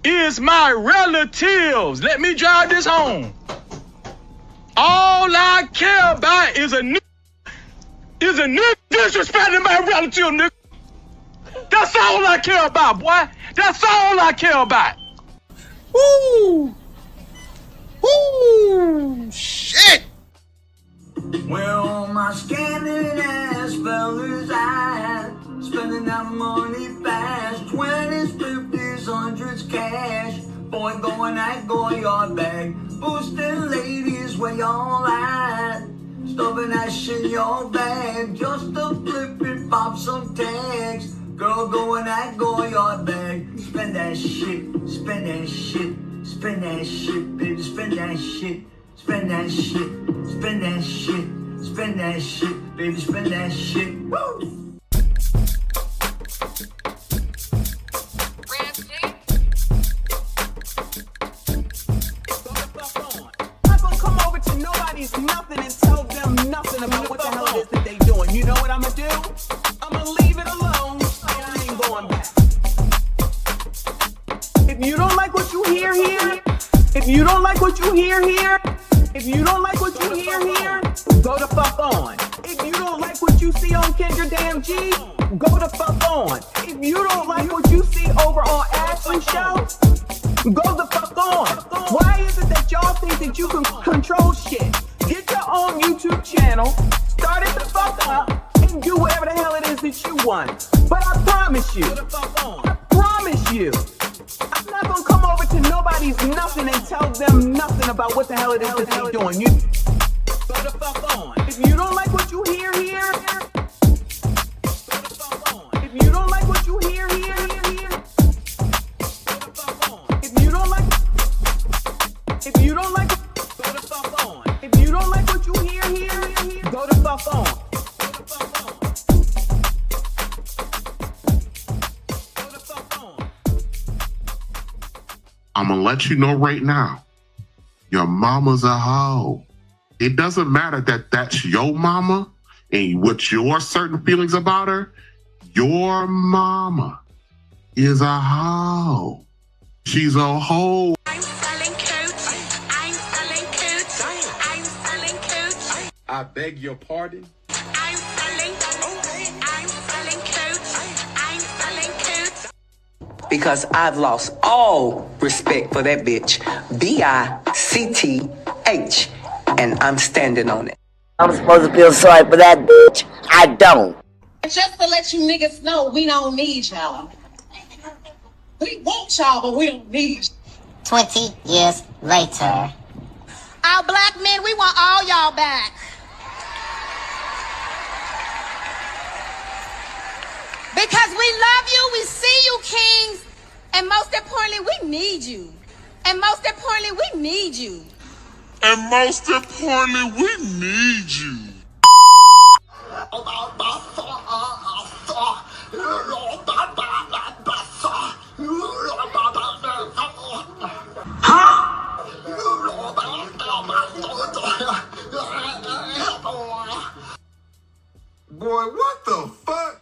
is my relatives. Let me drive this home. All I care about is a nigga disrespecting my relative, nigga. That's all I care about, boy. That's all I care about. Woo! Woo! Shit! Where all my scanning ass fellas at? Spending that money fast. 20s, 50s, 100s cash. Boy, going at Goyard bag. Boosting ladies, where y'all at? Stuffing that shit in your bag. Just to flip it, pop some tags. Girl, going at Goyard bag. Spend that shit, spend that shit. Spend that shit, baby, spend that shit. Spend that shit, spend that shit. Spend that shit, baby, spend that shit. Woo! Nothing and tell them nothing about what the hell it is that they doing. You know what I'ma do? I'ma leave it alone. I ain't going back. If you don't like what you hear here, if you don't like what you hear here, if you don't like what you hear here, go the fuck on. If you don't like what you see on Kendra Damn G, go the fuck on. If you don't like what you see over on Ashley's show, go the fuck on. Why is it that y'all think that you can control shit? Get your own YouTube channel, start it the fuck up, and do whatever the hell it is that you want. But I promise you, I'm not gonna come over to nobody's nothing and tell them nothing about what the hell it is that they're doing. You go the fuck on. If you don't like what you hear here, go the fuck on. If you don't like what you hear here, go the fuck on. If you don't like, go the fuck on. If you don't like what you hear here, go the fuck on. I'm gonna let you know right now, your mama's a hoe. It doesn't matter that that's your mama and what your certain feelings about her. Your mama is a hoe. She's a hoe. I'm selling coats. I'm selling coats. I'm selling coats. I beg your pardon. I'm selling coats. I'm selling coats. Because I've lost all respect for that bitch. B-I-C-T-H. And I'm standing on it. I'm supposed to feel sorry for that bitch. I don't. Just to let you niggas know, we don't need y'all. We want y'all, but we don't need you. 20 years later. Our black men, we want all y'all back. Because we love you, we see you, kings, and most importantly, we need you. And most importantly, we need you. And most importantly, we need you. Boy, what the fuck?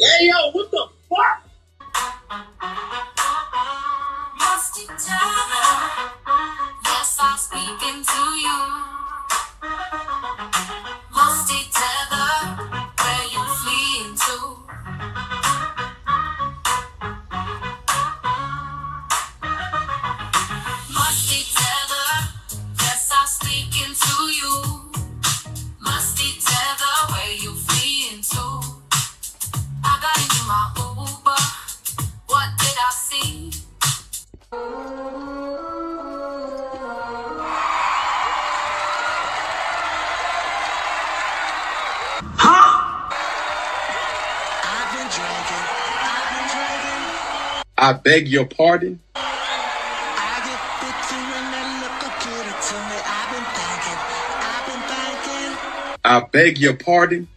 Hey, yo, what the fuck? Musty Turner, yes, I'm speaking to you. Musty Tether, where you fleeing to? Musty Tether, yes, I'm speaking to you. Musty Tether, where you fleeing to? I got into my Uber, what did I see? I've been drinking. I beg your pardon. I get bitter when that liquor get it to me. I've been thinking. I beg your pardon.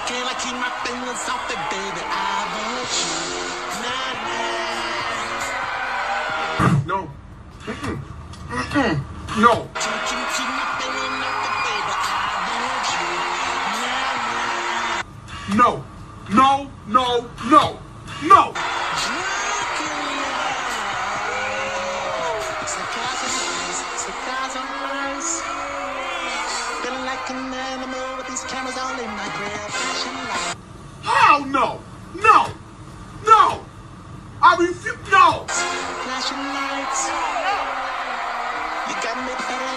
Can't I keep my fingers off it, baby? I want you. No. No. Can't keep my fingers No, no, no, no, no. Hell no, no, no. I refuse. No. Flashing lights. You got me better.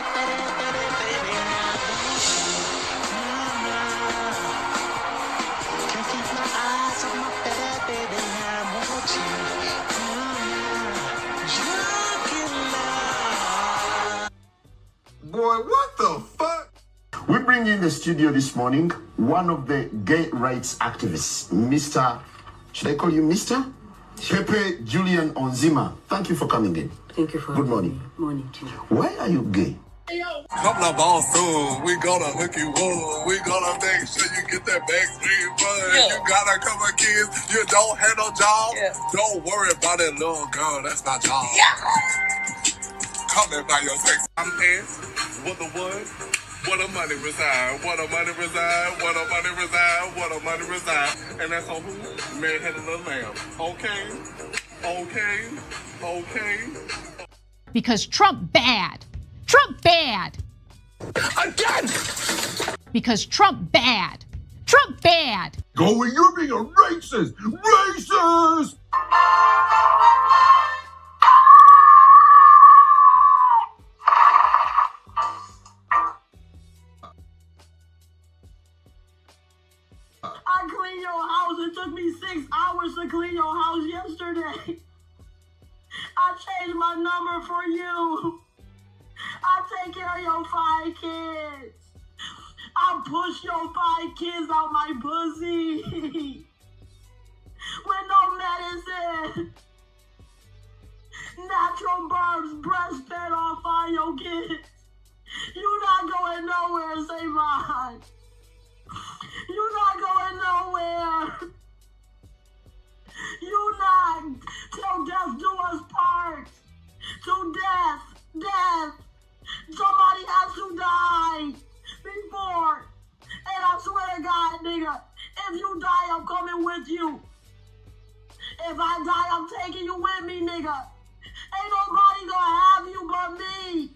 Can't keep my eyes on my better, baby. I want you. Boy, what the fuck? We bring in the studio this morning one of the gay rights activists, Mr. Should I call you Mr? Pepe Julian Onzima. Thank you for coming in. Thank you for Good morning. Morning to you. Why are you gay? Couple of balls soon. We gonna hook you up. We gonna make sure you get that backstreet fun. Yeah. You got a couple of kids. You don't have no job. Yeah. Don't worry about that little girl. That's my job. Yeah. Coming by your sex. I'm pants. What the what? What a money reside. What a money reside. What a money reside. What a money reside. And that's on who? Man-headed little lamb. Okay. Okay. Okay. Because Trump bad. Trump bad. Again. Because Trump bad. Trump bad. Go where you're being a racist. Racist. I cleaned your house. It took me 6 hours to clean your house yesterday. I changed my number for you. I take care of your 5 kids. I push your 5 kids out my pussy. With no medicine. Natural births, breastfed all 5 your kids. You not going nowhere, say mine. You not going nowhere. You not till death do us part. To death, death. Somebody has to die before. And I swear to God, nigga, if you die, I'm coming with you. If I die, I'm taking you with me, nigga. Ain't nobody gonna have you but me.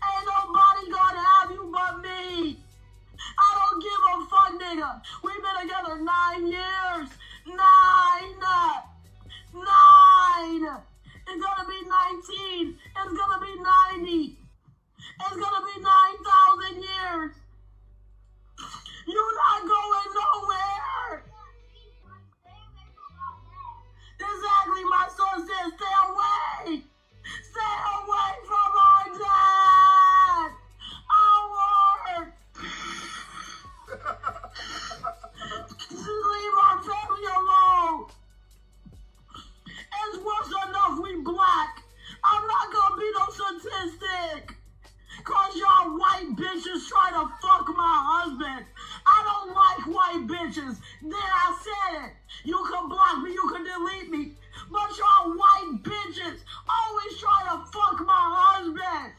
Ain't nobody gonna have you but me. I don't give a fuck, nigga. We've been together 9 years. 9. It's gonna be 19. It's gonna be 90. It's gonna be 9,000 years. You're not going nowhere. Exactly, my son said, stay away. Stay away from our dad. Our leave our family alone. It's worse enough we black. I'm not gonna be no statistic. Cause y'all white bitches try to fuck my husband. I don't like white bitches. Then I said it. You can block me, you can delete me. But y'all white bitches always try to fuck my husband.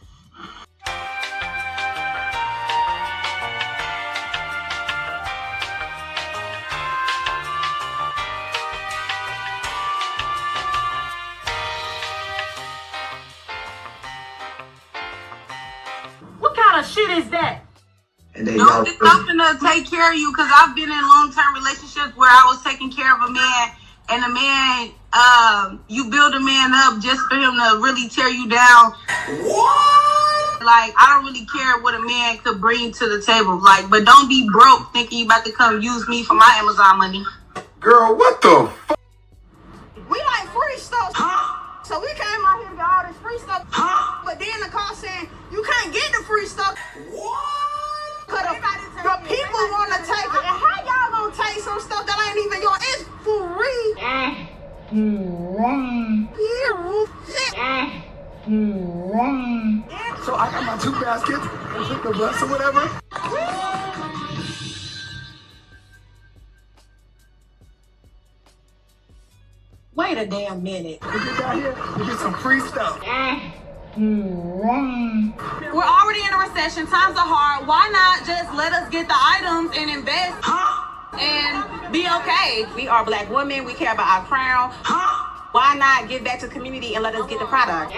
What kind of shit is that? No, it's something to take care of you, because I've been in long-term relationships where I was taking care of a man, and the man, you build a man up just for him to really tear you down. What? Like, I don't really care what a man could bring to the table. Like, but don't be broke thinking you about to come use me for my Amazon money. Girl, what the fuck? We like free stuff. Huh? So we came out here to get all this free stuff. Huh? But then the car saying, you can't get the free stuff. What? Cause the people want to take it. And how y'all gonna take some stuff that ain't even yours? It's free. So I got my 2 baskets and took the bus or whatever. Wait a damn minute. We get down here, we get some free stuff. We're already in a recession. Times are hard. Why not just let us get the items and invest? Huh? and be okay. We are black women. We care about our crown. Why not give back to the community and let us get the product?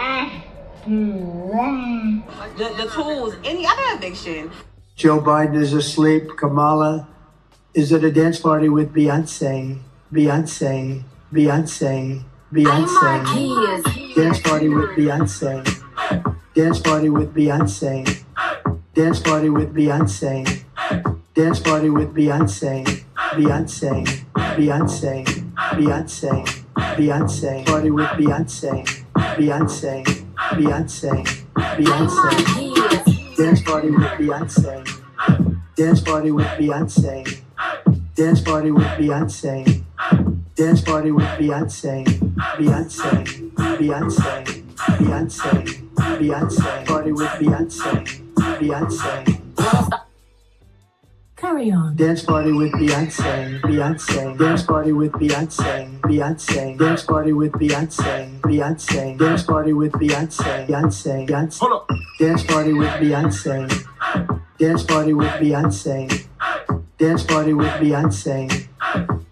The tools, any other eviction. Joe Biden is asleep. Kamala is at a dance party with Beyonce. Beyonce. Beyonce. Beyonce. Dance party with Beyonce. Dance party with Beyonce. Dance party with Beyonce. Dance party with Beyonce. Beyonce. Beyonce. Beyonce. Beyonce. Party with Beyonce. Beyonce. Beyonce. Beyonce. Dance party with Beyonce. Dance party with Beyonce. Dance party with Beyonce. Dance party with Beyonce. Beyonce. Beyonce. Beyonce. Beyonce. Party with Beyonce. Beyonce. Carry on. Dance party with Beyonce. Beyonce. Dance party with Beyonce. Beyonce. Dance party with Beyonce. Beyonce. Dance party with Beyonce. Beyonce. Beyonce. Hold up. Dance party with Beyonce. Dance party with Beyonce. Dance party with Beyonce.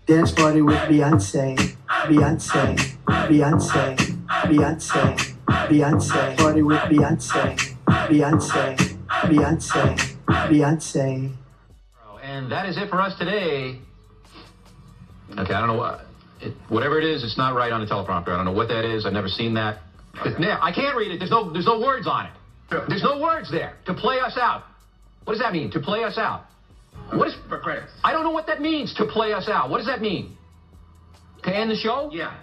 Dance party with Beyonce. Beyonce. Beyonce. Beyonce. Beyonce. Party with Beyonce. Beyonce. Beyonce. Beyonce. And that is it for us today. Okay, I don't know what. Whatever it is, it's not right on the teleprompter. I don't know what that is. I've never seen that. Now, I can't read it. There's no words on it. There's no words there. To play us out. What does that mean? To play us out. What is for credits? I don't know what that means. To play us out. What does that mean? To end the show? Yeah.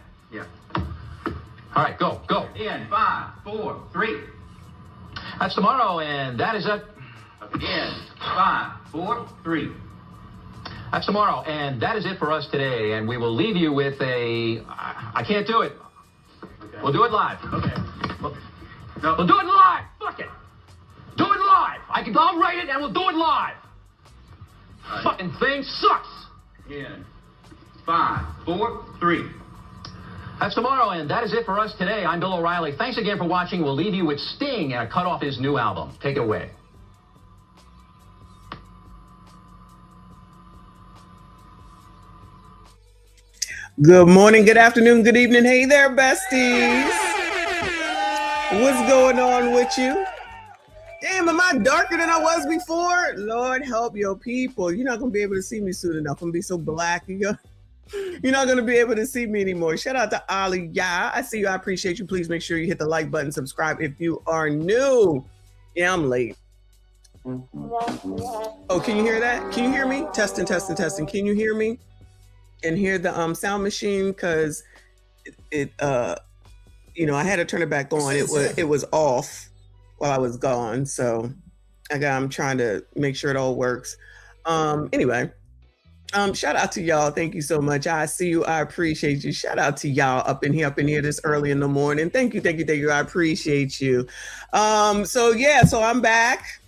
All right, go. In 5, 4, 3. That's tomorrow, and that is it. In 5, 4, 3. That's tomorrow, and that is it for us today. And we will leave you with I can't do it. Okay. We'll do it live. Okay. We'll do it live. Fuck it. Do it live. I'll write it, and we'll do it live. Right. Fucking thing sucks. In 5, 4, 3. That's tomorrow, and that is it for us today. I'm Bill O'Reilly. Thanks again for watching. We'll leave you with Sting and a cut off his new album. Take it away. Good morning, good afternoon, good evening. Hey there, besties. What's going on with you? Damn, am I darker than I was before? Lord help your people. You're not going to be able to see me soon enough. I'm going to be so black. You're not going to be able to see me anymore. Shout out to Ali. Yeah, I see you. I appreciate you. Please make sure you hit the like button, subscribe if you are new. Yeah, I'm late. Oh, can you hear that? Can you hear me? Testing. Can you hear me? And hear the sound machine? Because it I had to turn it back on. It was off while I was gone. So I'm trying to make sure it all works. Anyway. Shout out to y'all. Thank you so much. I see you. I appreciate you. Shout out to y'all up in here this early in the morning. Thank you. I appreciate you. So I'm back.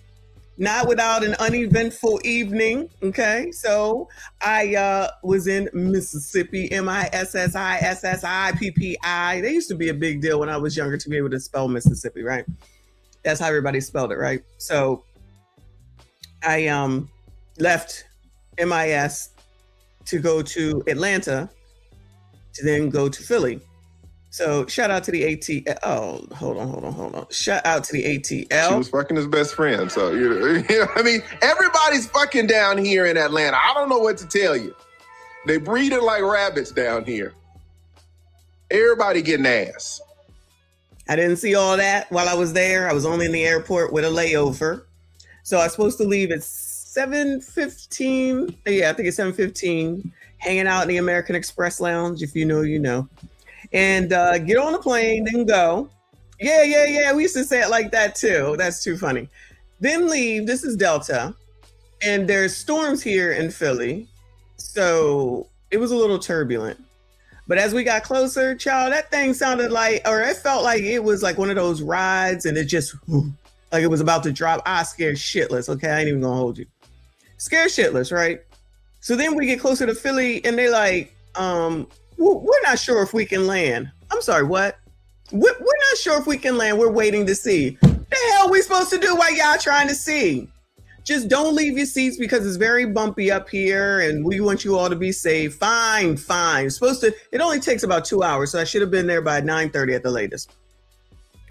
Not without an uneventful evening. Okay. So I was in Mississippi, MISSISSIPPI. They used to be a big deal when I was younger to be able to spell Mississippi, right? That's how everybody spelled it, right? So I left MIS to go to Atlanta, to then go to Philly. So shout out to the ATL. Oh, hold on. Shout out to the ATL. She was fucking his best friend. So, I mean, everybody's fucking down here in Atlanta. I don't know what to tell you. They breeding like rabbits down here. Everybody getting ass. I didn't see all that while I was there. I was only in the airport with a layover. So I was supposed to leave at 7:15. Yeah, I think it's 7:15. Hanging out in the American Express Lounge. If you know, you know. And get on the plane, then go. Yeah. We used to say it like that too. That's too funny. Then leave. This is Delta. And there's storms here in Philly. So it was a little turbulent. But as we got closer, child, that thing sounded like, or it felt like it was like one of those rides and it just, like it was about to drop. I scared shitless. Okay, I ain't even gonna hold you. Scared shitless, right? So then we get closer to Philly and they're like, we're not sure if we can land. I'm sorry, what? We're not sure if we can land. We're waiting to see. The hell are we supposed to do while y'all trying to see? Just don't leave your seats because it's very bumpy up here and we want you all to be safe. Fine. It only takes about 2 hours. So I should have been there by 9:30 at the latest.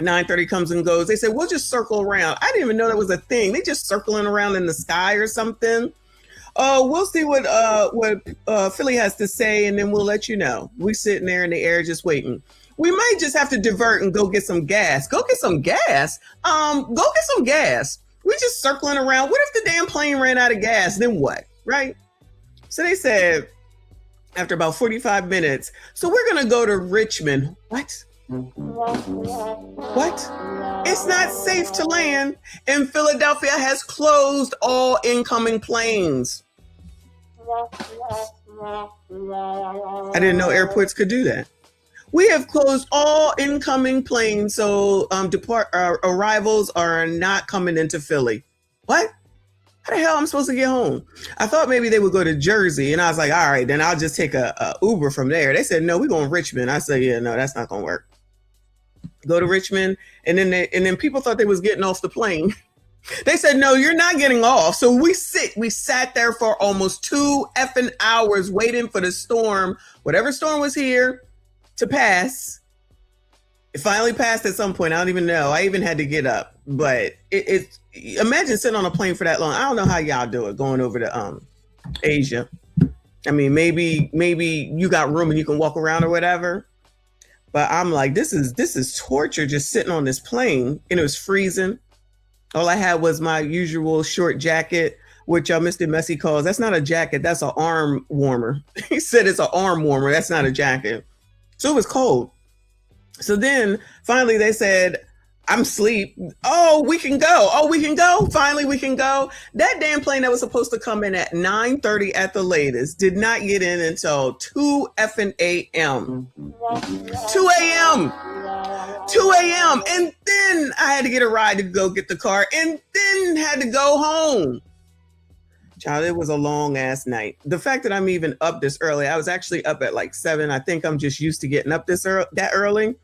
9:30 comes and goes. They said, we'll just circle around. I didn't even know that was a thing. They just circling around in the sky or something. We'll see what Philly has to say and then we'll let you know. We sitting there in the air just waiting. We might just have to divert and go get some gas. Go get some gas? Go get some gas. We just circling around. What if the damn plane ran out of gas? Then what? Right? So they said after about 45 minutes, so we're going to go to Richmond. What? It's not safe to land. And Philadelphia has closed all incoming planes. I didn't know airports could do that. We have closed all incoming planes, so arrivals are not coming into Philly. What? How the hell am I supposed to get home? I thought maybe they would go to Jersey, and I was like, all right, then I'll just take a Uber from there. They said, no, we're going to Richmond. I said, yeah, no, that's not going to work. Go to Richmond, and then people thought they was getting off the plane. They said, no, you're not getting off. So we sat there for almost 2 effing hours waiting for the storm, whatever storm was here, to pass. It finally passed at some point. I don't even know. I even had to get up. But imagine sitting on a plane for that long. I don't know how y'all do it going over to Asia. I mean, maybe you got room and you can walk around or whatever. But I'm like, this is torture just sitting on this plane. And it was freezing. All I had was my usual short jacket, which Mr. Messi calls, that's not a jacket, that's an arm warmer. He said it's an arm warmer. That's not a jacket. So it was cold. So then finally they said, I'm asleep. Oh, we can go. Finally, we can go. That damn plane that was supposed to come in at 9:30 at the latest did not get in until 2 effing a.m. 2 a.m. 2 a.m. And then I had to get a ride to go get the car and then had to go home. Child, it was a long ass night. The fact that I'm even up this early, I was actually up at like 7. I think I'm just used to getting up that early.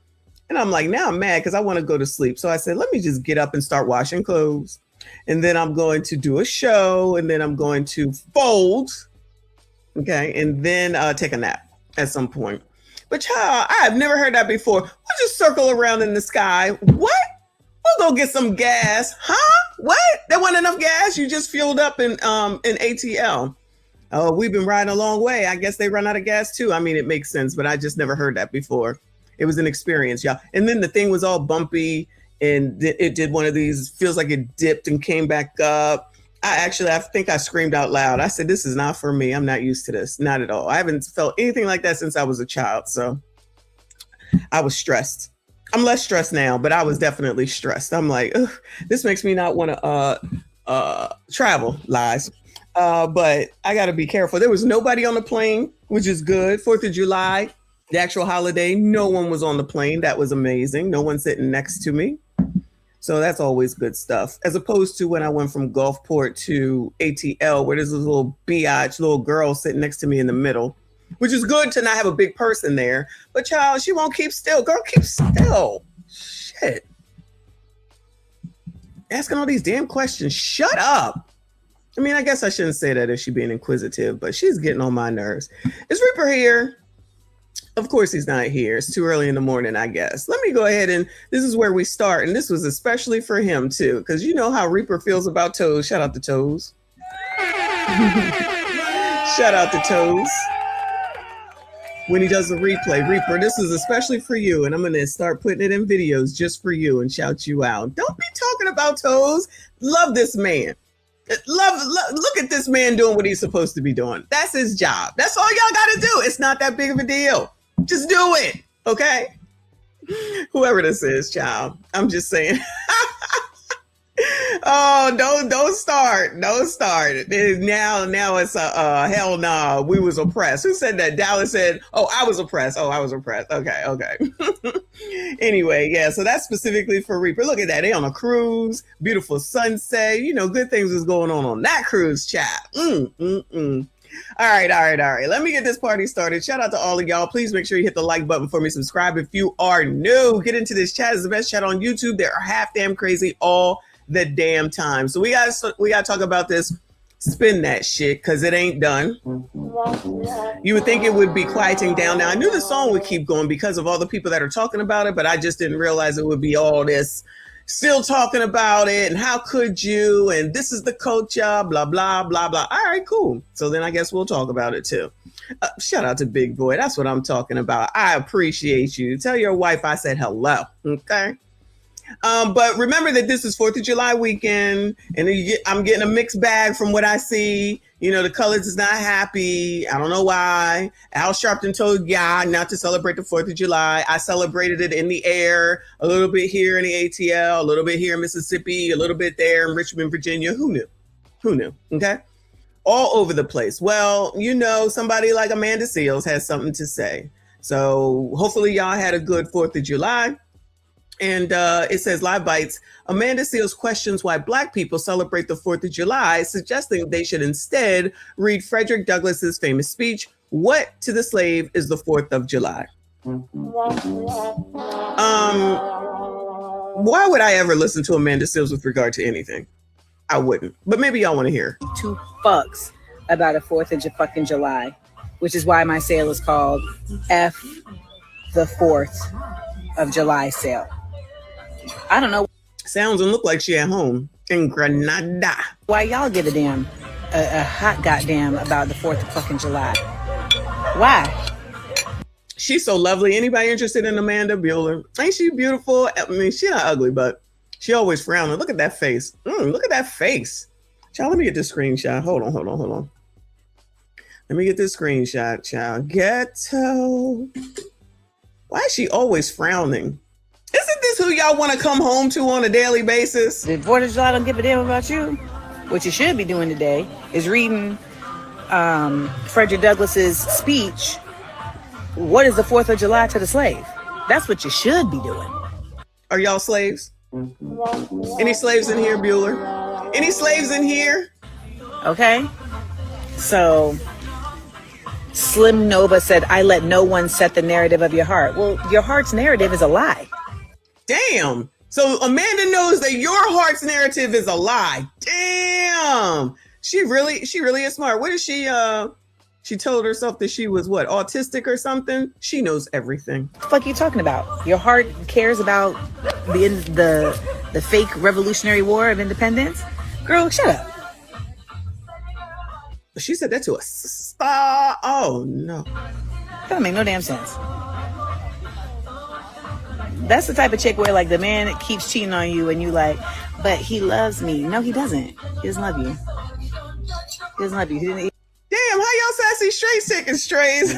And I'm like, now I'm mad because I want to go to sleep. So I said, let me just get up and start washing clothes. And then I'm going to do a show. And then I'm going to fold. Okay. And then take a nap at some point. But child, I have never heard that before. We'll just circle around in the sky. What? We'll go get some gas. Huh? What? There wasn't enough gas? You just fueled up in ATL. Oh, we've been riding a long way. I guess they run out of gas too. I mean, it makes sense, but I just never heard that before. It was an experience, y'all. And then the thing was all bumpy and it did one of these, feels like it dipped and came back up. I think I screamed out loud. I said, this is not for me. I'm not used to this. Not at all. I haven't felt anything like that since I was a child. So I was stressed. I'm less stressed now, but I was definitely stressed. I'm like, this makes me not want to travel, lies. But I got to be careful. There was nobody on the plane, which is good. 4th of July, the actual holiday, no one was on the plane. That was amazing. No one sitting next to me. So that's always good stuff. As opposed to when I went from Gulfport to ATL, where there's this little biatch, little girl sitting next to me in the middle, which is good to not have a big person there. But child, she won't keep still. Girl, keep still. Shit. Asking all these damn questions. Shut up. I mean, I guess I shouldn't say that if she's being inquisitive, but she's getting on my nerves. Is Reaper here? Of course he's not here. It's too early in the morning, I guess. Let me go ahead and this is where we start. And this was especially for him too, because you know how Reaper feels about Toes. Shout out to Toes. Shout out to Toes. When he does the replay, Reaper, this is especially for you. And I'm going to start putting it in videos just for you and shout you out. Don't be talking about Toes. Love this man. Look at this man doing what he's supposed to be doing. That's his job. That's all y'all got to do. It's not that big of a deal. Just do it. Okay. Whoever this is, child. I'm just saying. Oh, don't start. Don't start. Now it's a hell no. We was oppressed. Who said that? Dallas said, oh, I was oppressed. Oh, I was oppressed. Okay. Anyway, yeah, so that's specifically for Reaper. Look at that. They on a cruise. Beautiful sunset. You know, good things is going on that cruise, chat. All right. Let me get this party started. Shout out to all of y'all. Please make sure you hit the like button for me. Subscribe if you are new. Get into this chat. It's the best chat on YouTube. They are half damn crazy all the damn time. So we gotta talk about this. Spin that shit, because it ain't done. You would think it would be quieting down. Now, I knew the song would keep going because of all the people that are talking about it, but I just didn't realize it would be all this still talking about it, and how could you, and this is the culture, blah, blah, blah, blah. All right, cool. So then I guess we'll talk about it too. Shout out to Big Boy. That's what I'm talking about. I appreciate you. Tell your wife I said hello, okay? But remember that this is 4th of July weekend, and I'm getting a mixed bag from what I see. You know, the colors is not happy. I don't know why. Al Sharpton told not to celebrate the 4th of July. I celebrated it in the air, a little bit here in the ATL, a little bit here in Mississippi, a little bit there in Richmond, Virginia. Who knew? Who knew? Okay. All over the place. Well, you know, somebody like Amanda Seales has something to say. So hopefully y'all had a good 4th of July. And it says, Live Bites, Amanda Seales questions why Black people celebrate the 4th of July, suggesting they should instead read Frederick Douglass's famous speech, "What to the slave is the 4th of July?" Why would I ever listen to Amanda Seales with regard to anything? I wouldn't. But maybe y'all want to hear. 2 fucks about a 4th of fucking July, which is why my sale is called F the 4th of July sale. I don't know. Sounds and look like she at home in Grenada. Why y'all give a damn, a hot goddamn about the 4th of fucking July? Why? She's so lovely. Anybody interested in Amanda Bueller? Ain't she beautiful? I mean, she's not ugly, but she always frowning. Look at that face. Look at that face. Child, let me get this screenshot. Hold on. Let me get this screenshot, child. Ghetto. Why is she always frowning? Isn't this who y'all want to come home to on a daily basis? The 4th of July don't give a damn about you. What you should be doing today is reading Frederick Douglass's speech, "What is the 4th of July to the slave?" That's what you should be doing. Are y'all slaves? Any slaves in here, Bueller? Any slaves in here? Okay. So Slim Nova said, "I let no one set the narrative of your heart." Well, your heart's narrative is a lie. Damn. So Amanda knows that your heart's narrative is a lie. Damn. She really is smart. What is she told herself that she was what, autistic or something? She knows everything. What the fuck are you talking about? Your heart cares about the fake Revolutionary War of Independence? Girl, shut up. She said that to a star. Oh no. That don't make no damn sense. That's the type of chick where like the man keeps cheating on you and you like, but he loves me. No, he doesn't. He doesn't love you. He doesn't love you. Damn, how y'all sassy straight taking strays?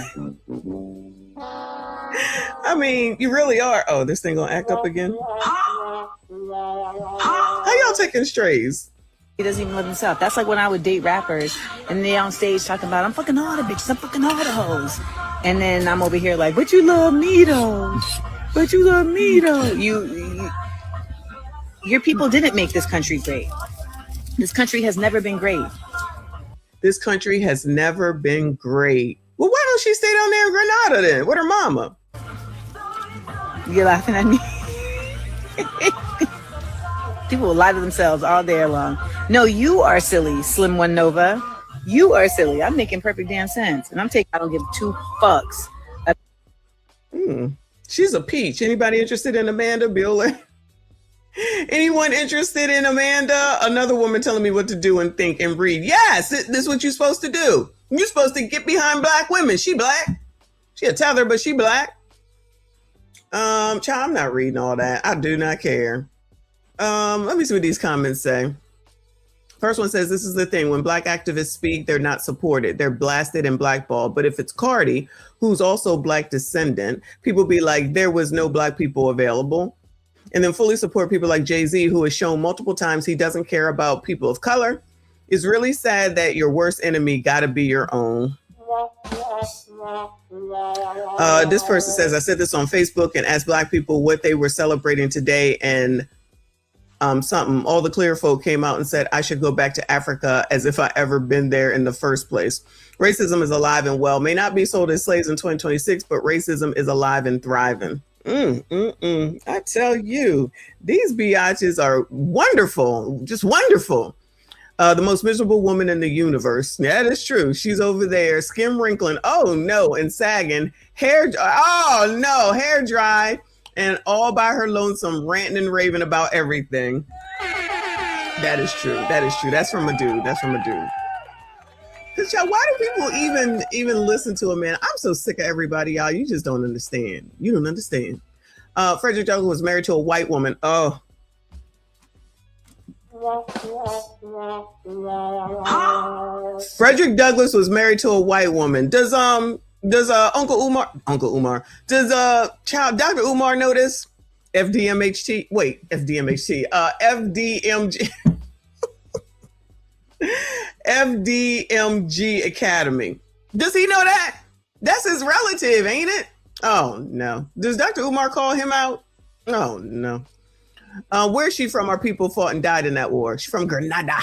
I mean, you really are. Oh, this thing gonna act up again? How y'all taking strays? He doesn't even love himself. That's like when I would date rappers and they on stage talking about, I'm fucking all the bitches, I'm fucking all the hoes. And then I'm over here like, but you love me though. But you love me though. Your people didn't make this country great. This country has never been great. This country has never been great. Well, why don't she stay down there in Grenada then? With her mama? You're laughing at me? People will lie to themselves all day long. No, you are silly, Slim One Nova. You are silly. I'm making perfect damn sense. And I don't give 2 fucks. She's a peach. Anybody interested in Amanda Bueller? Anyone interested in Amanda? Another woman telling me what to do and think and read. Yes, this is what you're supposed to do. You're supposed to get behind Black women. She Black. She a tether, but she Black. Child, I'm not reading all that. I do not care. Let me see what these comments say. First one says, this is the thing. When Black activists speak, they're not supported. They're blasted and blackballed. But if it's Cardi, who's also Black descendant, people be like, there was no Black people available. And then fully support people like Jay-Z, who has shown multiple times he doesn't care about people of color. It's really sad that your worst enemy got to be your own. This person says, I said this on Facebook and asked Black people what they were celebrating today, and something. All the clear folk came out and said, I should go back to Africa as if I ever been there in the first place. Racism is alive and well. May not be sold as slaves in 2026, but racism is alive and thriving. I tell you, these biatches are wonderful, just wonderful. The most miserable woman in the universe. That is true. She's over there, skin wrinkling. Oh no, and sagging. Hair. Oh no, hair dry, and all by her lonesome, ranting and raving about everything. That is true. That is true. That's from a dude. That's from a dude. Cause y'all, why do people even listen to a man? I'm so sick of everybody, y'all. You just don't understand. You don't understand. Frederick Douglass was married to a white woman. Oh. Frederick Douglass was married to a white woman. Does Uncle Umar does Dr. Umar know this? FDMHT. Wait, FDMHT. FDMG. FDMG Academy. Does he know that? That's his relative, ain't it? Oh no. Does Dr. Umar call him out? Oh no. Where's she from? Our people fought and died in that war. She's from Grenada.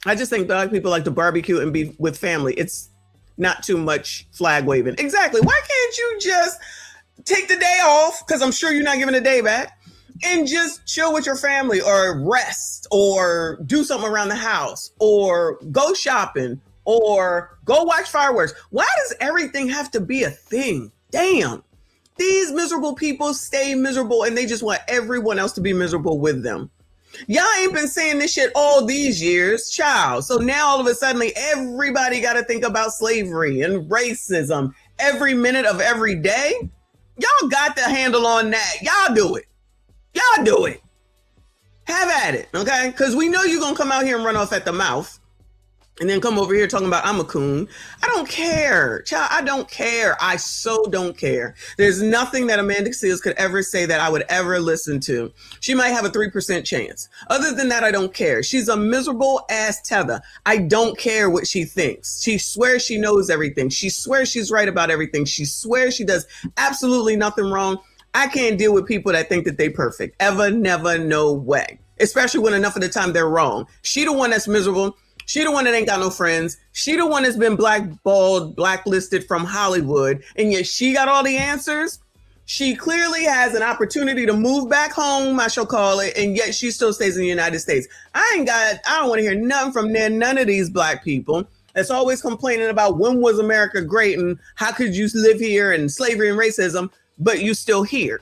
I just think black people like to barbecue and be with family. It's not too much flag waving. Exactly. Why can't you just take the day off? Because I'm sure you're not giving a day back. And just chill with your family or rest or do something around the house or go shopping or go watch fireworks. Why does everything have to be a thing? Damn. These miserable people stay miserable and they just want everyone else to be miserable with them. Y'all ain't been saying this shit all these years, child. So now all of a sudden everybody got to think about slavery and racism every minute of every day. Y'all got the handle on that. Y'all do it. Y'all do it. Have at it, okay? Because we know you're going to come out here and run off at the mouth and then come over here talking about I'm a coon. I don't care. Child, I don't care. I so don't care. There's nothing that Amanda Seales could ever say that I would ever listen to. She might have a 3% chance. Other than that, I don't care. She's a miserable ass tether. I don't care what she thinks. She swears she knows everything. She swears she's right about everything. She swears she does absolutely nothing wrong. I can't deal with people that think that they perfect. Ever, never, no way. Especially when enough of the time they're wrong. She the one that's miserable. She the one that ain't got no friends. She the one that's been blackballed, blacklisted from Hollywood. And yet she got all the answers. She clearly has an opportunity to move back home, I shall call it. And yet she still stays in the United States. I don't want to hear nothing from none of these black people that's always complaining about when was America great and how could you live here and slavery and racism, but you still here.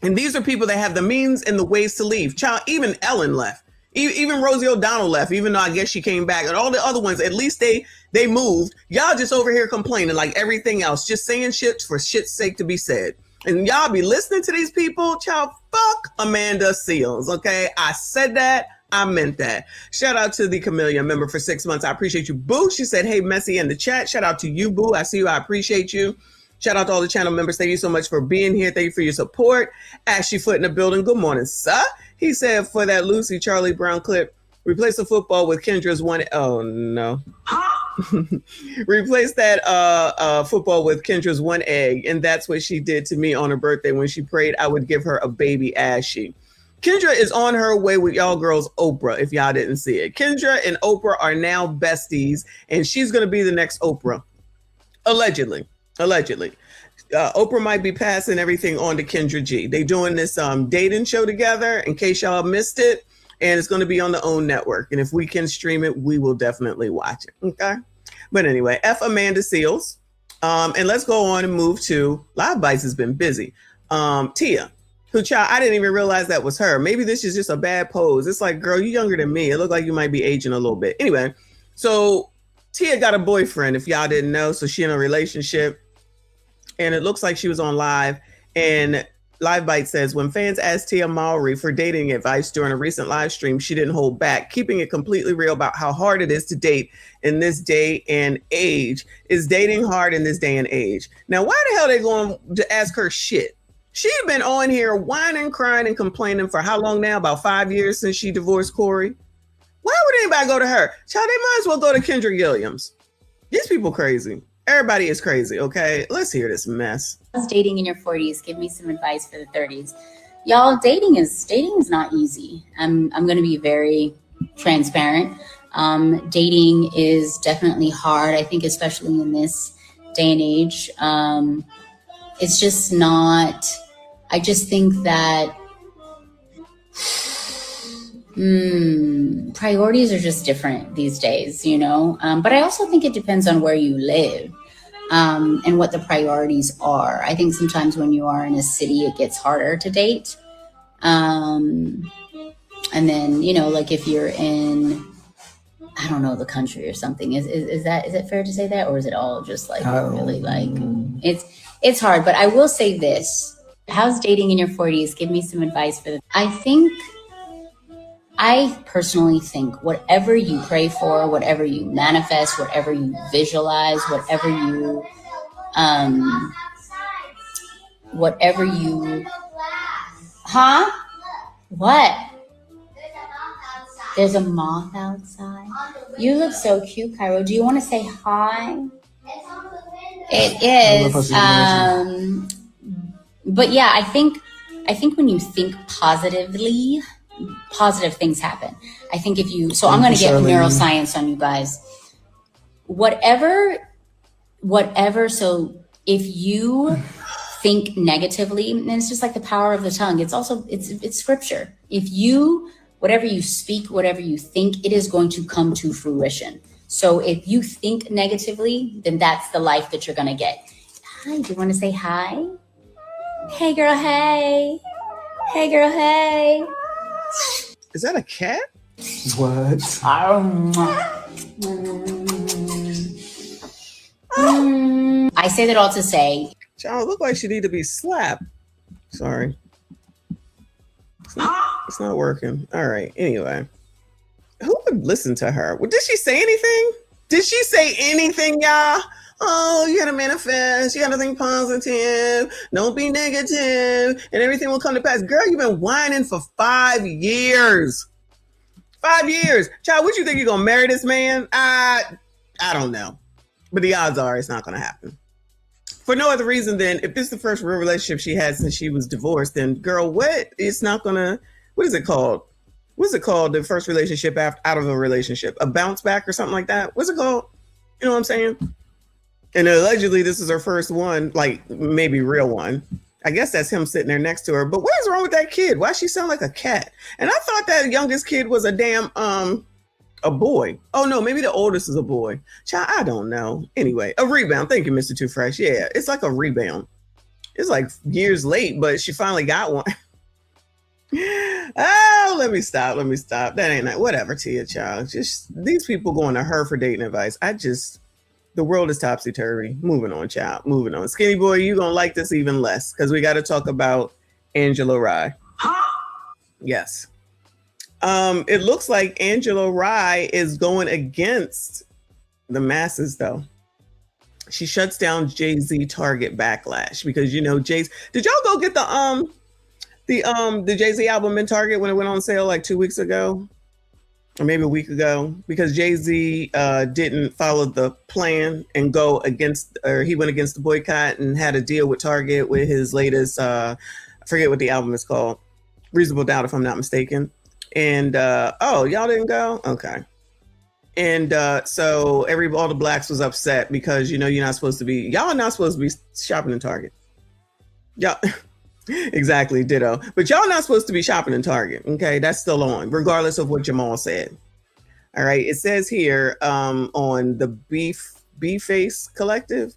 And these are people that have the means and the ways to leave. Child, even Ellen left. Even Rosie O'Donnell left, even though I guess she came back. And all the other ones, at least they moved. Y'all just over here complaining like everything else, just saying shit for shit's sake to be said. And y'all be listening to these people. Child, fuck Amanda Seales, okay? I said that. I meant that. Shout out to the Camellia member for 6 months. I appreciate you, Boo. She said, hey, Messy in the chat. Shout out to you, Boo. I see you. I appreciate you. Shout out to all the channel members. Thank you so much for being here. Thank you for your support. Ashley Foot in the building. Good morning, sir. He said for that Lucy Charlie Brown clip, replace the football with Kendra's one. Oh, no. Replace that football with Kendra's one egg. And that's what she did to me on her birthday when she prayed I would give her a baby Ashy. Kendra is on her way with y'all girls Oprah, if y'all didn't see it. Kendra and Oprah are now besties, and she's going to be the next Oprah. Allegedly. Oprah might be passing everything on to Kendra G. They doing this dating show together, in case y'all missed it, and it's going to be on the OWN network. And if we can stream it, we will definitely watch it. Okay. But anyway, F Amanda Seales. And let's go on and move to Live Bites has been busy. Tia, who, child, I didn't even realize that was her. Maybe this is just a bad pose. It's like, girl, you're younger than me. It looked like you might be aging a little bit. Anyway, so Tia got a boyfriend, if y'all didn't know. So she in a relationship. And it looks like she was on live. And Live Bite says, when fans asked Tia Mowry for dating advice during a recent live stream, she didn't hold back, keeping it completely real about how hard it is to date in this day and age. Is dating hard in this day and age? Now, why the hell are they going to ask her shit? She's been on here whining, crying, and complaining for how long now? About 5 years since she divorced Corey. Why would anybody go to her? Child, they might as well go to Kendra Gilliams. These people crazy. Everybody is crazy, okay? Let's hear this mess. Dating in your 40s, give me some advice for the 30s. Y'all, dating is not easy. I'm going to be very transparent. Dating is definitely hard. I think especially in this day and age, it's just not I just think that priorities are just different these days, you know? But I also think it depends on where you live and what the priorities are. I think sometimes when you are in a city, it gets harder to date. And then, you know, like if you're in, I don't know, the country or something, is it fair to say that? Or is it all just like really like, it's hard. But I will say this, how's dating in your 40s? Give me some advice for I personally think whatever you pray for, whatever you manifest, whatever you visualize, whatever you, what? There's a moth outside. You look so cute, Cairo. Do you want to say hi? It is. But yeah, I think when you think positively, positive things happen. I think if you, so I'm going to get neuroscience on you guys. Whatever. So if you think negatively, and it's just like the power of the tongue. It's also, it's scripture. If you, whatever you speak, whatever you think, it is going to come to fruition. So if you think negatively, then that's the life that you're going to get. Hi, do you want to say hi? Hey, girl, hey. Hey, girl, hey. Is that a cat? What? I say that all to say. Child, look like she need to be slapped. Sorry. It's not working. All right. Anyway. Who would listen to her? Well, did she say anything? Did she say anything, y'all? Oh, you gotta manifest. You gotta think positive. Don't be negative, and everything will come to pass. Girl, you've been whining for 5 years. 5 years. Child, what you think you're gonna marry this man? I don't know. But the odds are it's not gonna happen. For no other reason than if this is the first real relationship she had since she was divorced, then girl, what? It's not gonna, what is it called? What's it called? The first relationship out of a relationship? A bounce back or something like that? What's it called? You know what I'm saying? And allegedly this is her first one, like maybe real one. I guess that's him sitting there next to her. But what is wrong with that kid? Why does she sound like a cat? And I thought that youngest kid was a damn, a boy. Oh no, maybe the oldest is a boy. Child, I don't know. Anyway, a rebound. Thank you, Mr. Too Fresh. Yeah, it's like a rebound. It's like years late, but she finally got one. Oh, let me stop. That ain't that. Whatever, Tia, child. Just these people going to her for dating advice. The world is topsy-turvy. Moving on, child. Moving on. Skinny boy, you gonna like this even less because we got to talk about Angela Rye. Yes. It looks like Angela Rye is going against the masses, though. She shuts down Jay-Z Target backlash because, you know, did y'all go get the Jay-Z album in Target when it went on sale like 2 weeks ago? Or maybe a week ago, because Jay-Z didn't follow the plan and he went against the boycott and had a deal with Target with his latest, I forget what the album is called, Reasonable Doubt, if I'm not mistaken. And, y'all didn't go? Okay. And so all the blacks was upset because, you know, y'all are not supposed to be shopping in Target. Y'all. Exactly, ditto. But y'all not supposed to be shopping in Target. Okay, that's still on, regardless of what Jamal said. All right, it says here on the BFA Collective,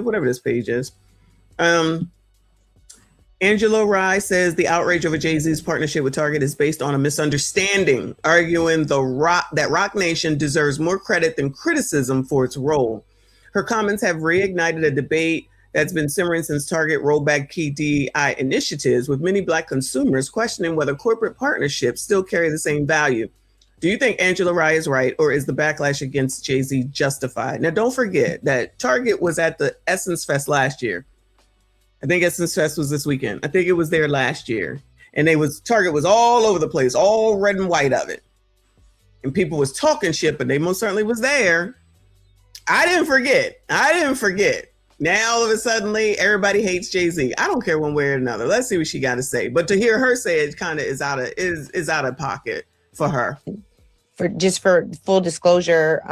whatever this page is. Angela Rye says the outrage over Jay-Z's partnership with Target is based on a misunderstanding, arguing that Roc Nation deserves more credit than criticism for its role. Her comments have reignited a debate that's been simmering since Target rolled back key DEI initiatives, with many Black consumers questioning whether corporate partnerships still carry the same value. Do you think Angela Rye is right, or is the backlash against Jay-Z justified? Now, don't forget that Target was at the Essence Fest last year. I think Essence Fest was this weekend. I think it was there last year. And Target was all over the place, all red and white of it. And people was talking shit, but they most certainly was there. I didn't forget. Now, all of a sudden, everybody hates Jay-Z. I don't care one way or another. Let's see what she got to say. But to hear her say it kind of is out of pocket for her. For full disclosure,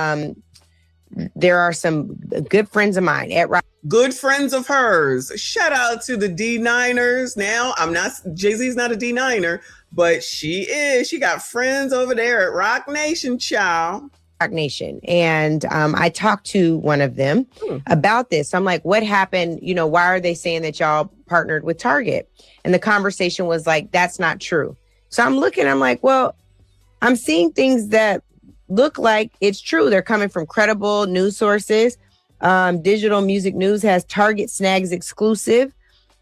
there are some good friends of mine at Roc good friends of hers. Shout out to the D9ers. Now, Jay-Z's not a D9er, but she is. She got friends over there at Rock Nation, child. Rock Nation. And I talked to one of them about this. I'm like, what happened? You know, why are they saying that y'all partnered with Target? And the conversation was like, that's not true. So I'm looking, I'm like, well, I'm seeing things that look like it's true. They're coming from credible news sources. Digital Music News has Target Snags exclusive,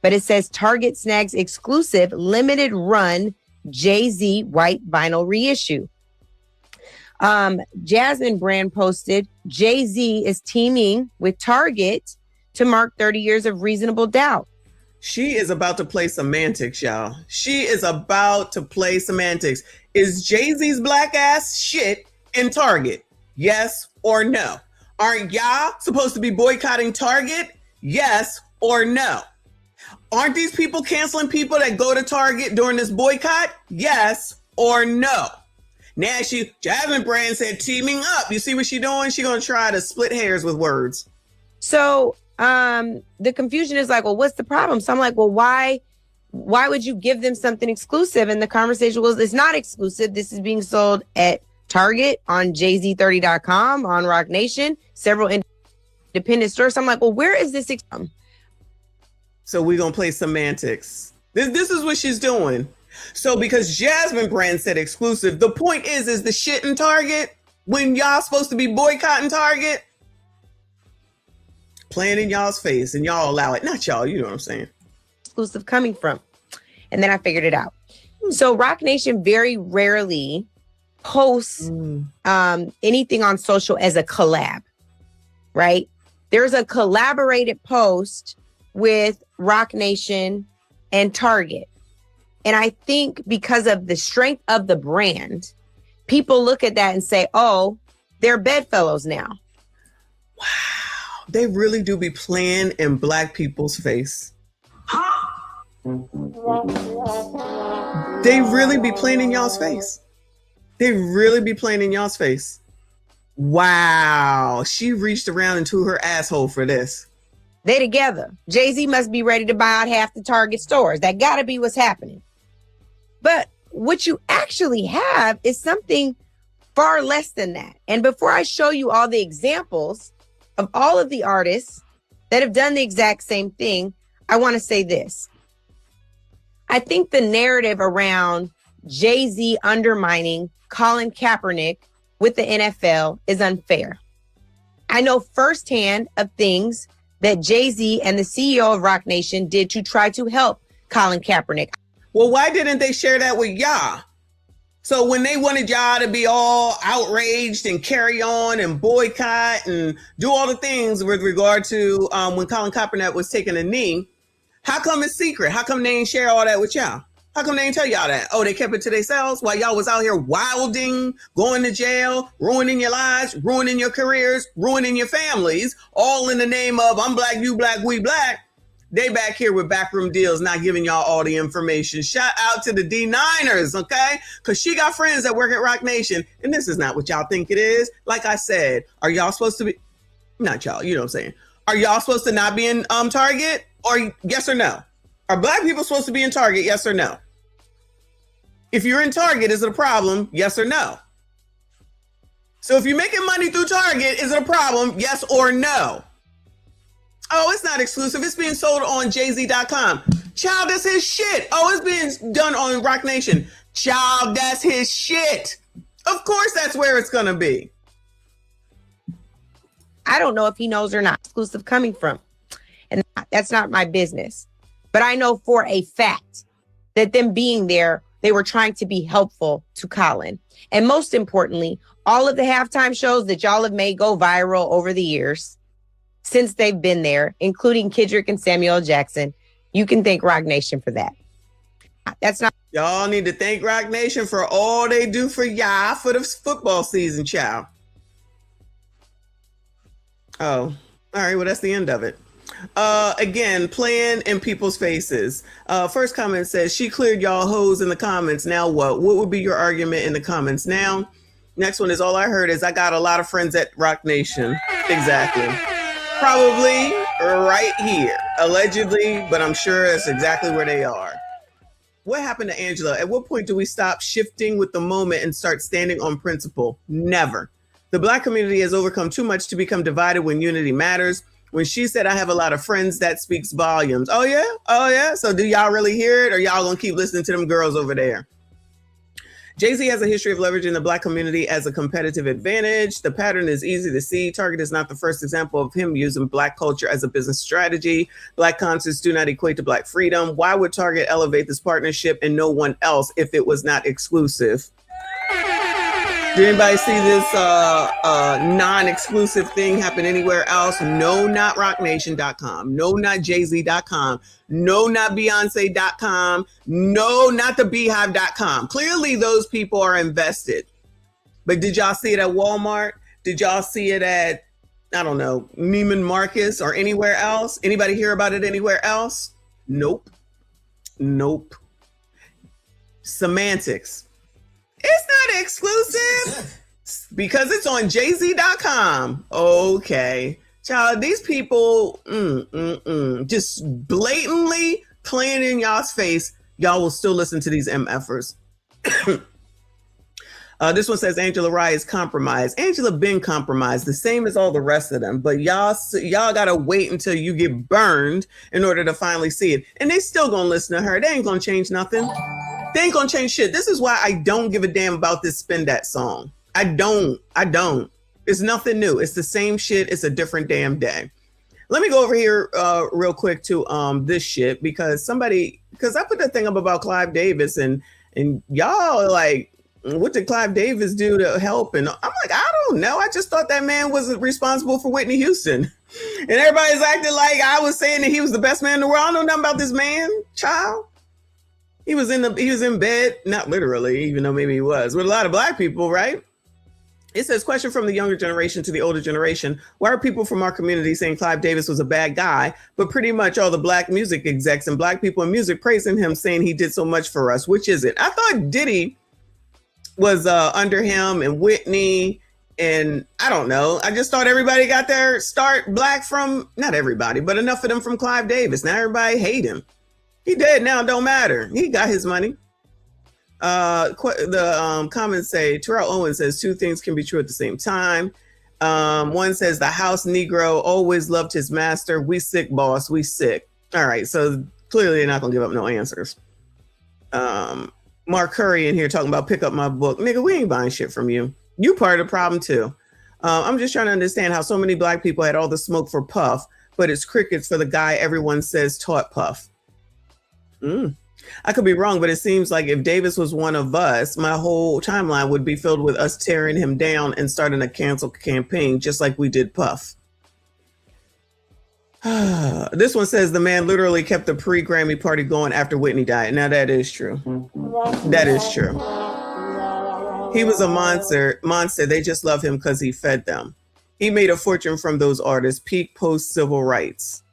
but it says Target Snags exclusive limited run Jay-Z white vinyl reissue. Jasmine Brand posted, Jay-Z is teaming with Target to mark 30 years of Reasonable Doubt. She is about to play semantics, y'all. She is about to play semantics. Is Jay-Z's black ass shit in Target? Yes or no? Aren't y'all supposed to be boycotting Target? Yes or no? Aren't these people canceling people that go to Target during this boycott? Yes or no? Now Jasmine Brand said teaming up. You see what she doing? She gonna try to split hairs with words. So the confusion is like, well, what's the problem? So I'm like, well, why would you give them something exclusive? And the conversation was, it's not exclusive. This is being sold at Target, on jz30.com, on Rock Nation, several independent stores. So I'm like, well, where is this from? So we're gonna play semantics. This is what she's doing. So because Jasmine Brand said exclusive, the point is the shit in Target when y'all supposed to be boycotting Target? Playing in y'all's face, and y'all allow it. Not y'all, you know what I'm saying. Exclusive coming from. And then I figured it out. So Rock Nation very rarely posts anything on social as a collab, right? There's a collaborated post with Rock Nation and Target. And I think because of the strength of the brand, people look at that and say, oh, they're bedfellows now. Wow. They really do be playing in black people's face. They really be playing in y'all's face. They really be playing in y'all's face. Wow. She reached around into her asshole for this. They together. Jay-Z must be ready to buy out half the Target stores. That gotta be what's happening. But what you actually have is something far less than that. And before I show you all the examples of all of the artists that have done the exact same thing, I want to say this. I think the narrative around Jay-Z undermining Colin Kaepernick with the NFL is unfair. I know firsthand of things that Jay-Z and the CEO of Rock Nation did to try to help Colin Kaepernick. Well, why didn't they share that with y'all? So when they wanted y'all to be all outraged and carry on and boycott and do all the things with regard to when Colin Kaepernick was taking a knee, how come it's secret? How come they ain't share all that with y'all? How come they ain't tell y'all that? Oh, they kept it to themselves while y'all was out here wilding, going to jail, ruining your lives, ruining your careers, ruining your families, all in the name of I'm black, you black, we black. They back here with backroom deals, not giving y'all all the information. Shout out to the D9ers, okay? Because she got friends that work at Rock Nation. And this is not what y'all think it is. Like I said, are y'all supposed to be, not y'all, you know what I'm saying. Are y'all supposed to not be in Target? Or yes or no? Are black people supposed to be in Target, yes or no? If you're in Target, is it a problem, yes or no? So if you're making money through Target, is it a problem, yes or no? Oh, it's not exclusive. It's being sold on jz.com. Child, that's his shit. Oh, it's being done on Rock Nation. Child, that's his shit. Of course, that's where it's going to be. I don't know if he knows or not. Exclusive coming from. And that's not my business. But I know for a fact that them being there, they were trying to be helpful to Colin. And most importantly, all of the halftime shows that y'all have made go viral over the years, since they've been there, including Kendrick and Samuel Jackson, you can thank Rock Nation for that. That's not. Y'all need to thank Rock Nation for all they do for y'all for the football season, child. Oh, all right. Well, that's the end of it. Again, playing in people's faces. First comment says, she cleared y'all hoes in the comments. Now what? What would be your argument in the comments now? Next one is, all I heard is I got a lot of friends at Rock Nation. Exactly. Probably right here, allegedly, but I'm sure that's exactly where they are. What happened to Angela? At what point do we stop shifting with the moment and start standing on principle? Never. The Black community has overcome too much to become divided when unity matters. When she said, I have a lot of friends, that speaks volumes. Oh, yeah? Oh, yeah? So do y'all really hear it, or y'all gonna keep listening to them girls over there? Jay-Z has a history of leveraging the Black community as a competitive advantage. The pattern is easy to see. Target is not the first example of him using Black culture as a business strategy. Black concerts do not equate to Black freedom. Why would Target elevate this partnership and no one else if it was not exclusive? Did anybody see this non-exclusive thing happen anywhere else? No, not rocknation.com. No, not jayz.com. No, not beyonce.com. No, not the beehive.com. Clearly those people are invested. But did y'all see it at Walmart? Did y'all see it at, I don't know, Neiman Marcus or anywhere else? Anybody hear about it anywhere else? Nope. Nope. Semantics. It's not exclusive because it's on jayz.com. Okay. Child, these people just blatantly playing in y'all's face. Y'all will still listen to these MFers. This one says Angela Rye is compromised. Angela been compromised, the same as all the rest of them. But y'all gotta wait until you get burned in order to finally see it. And they still gonna listen to her. They ain't gonna change nothing. They ain't gonna change shit. This is why I don't give a damn about this Spin That song. I don't. It's nothing new. It's the same shit. It's a different damn day. Let me go over here real quick to this shit because I put that thing up about Clive Davis and y'all are like, what did Clive Davis do to help? And I'm like, I don't know. I just thought that man was responsible for Whitney Houston. And everybody's acting like I was saying that he was the best man in the world. I don't know nothing about this man, child. He was in bed, not literally, even though maybe he was, with a lot of Black people, right? It says, question from the younger generation to the older generation. Why are people from our community saying Clive Davis was a bad guy, but pretty much all the Black music execs and Black people in music praising him, saying he did so much for us? Which is it? I thought Diddy was under him and Whitney, and I don't know. I just thought everybody got their start Black from, not everybody, but enough of them from Clive Davis. Now everybody hate him. He dead now, don't matter. He got his money. The comments say, Terrell Owens says, two things can be true at the same time. One says, the house Negro always loved his master. We sick, boss. We sick. All right. So clearly they're not going to give up no answers. Mark Curry in here talking about pick up my book. Nigga, we ain't buying shit from you. You part of the problem too. I'm just trying to understand how so many Black people had all the smoke for Puff, but it's crickets for the guy everyone says taught Puff. I could be wrong, but it seems like if Davis was one of us, my whole timeline would be filled with us tearing him down and starting a cancel campaign, just like we did Puff. This one says the man literally kept the pre-Grammy party going after Whitney died. Now that is true. That is true. He was a monster. They just love him because he fed them. He made a fortune from those artists. Peak post-civil rights.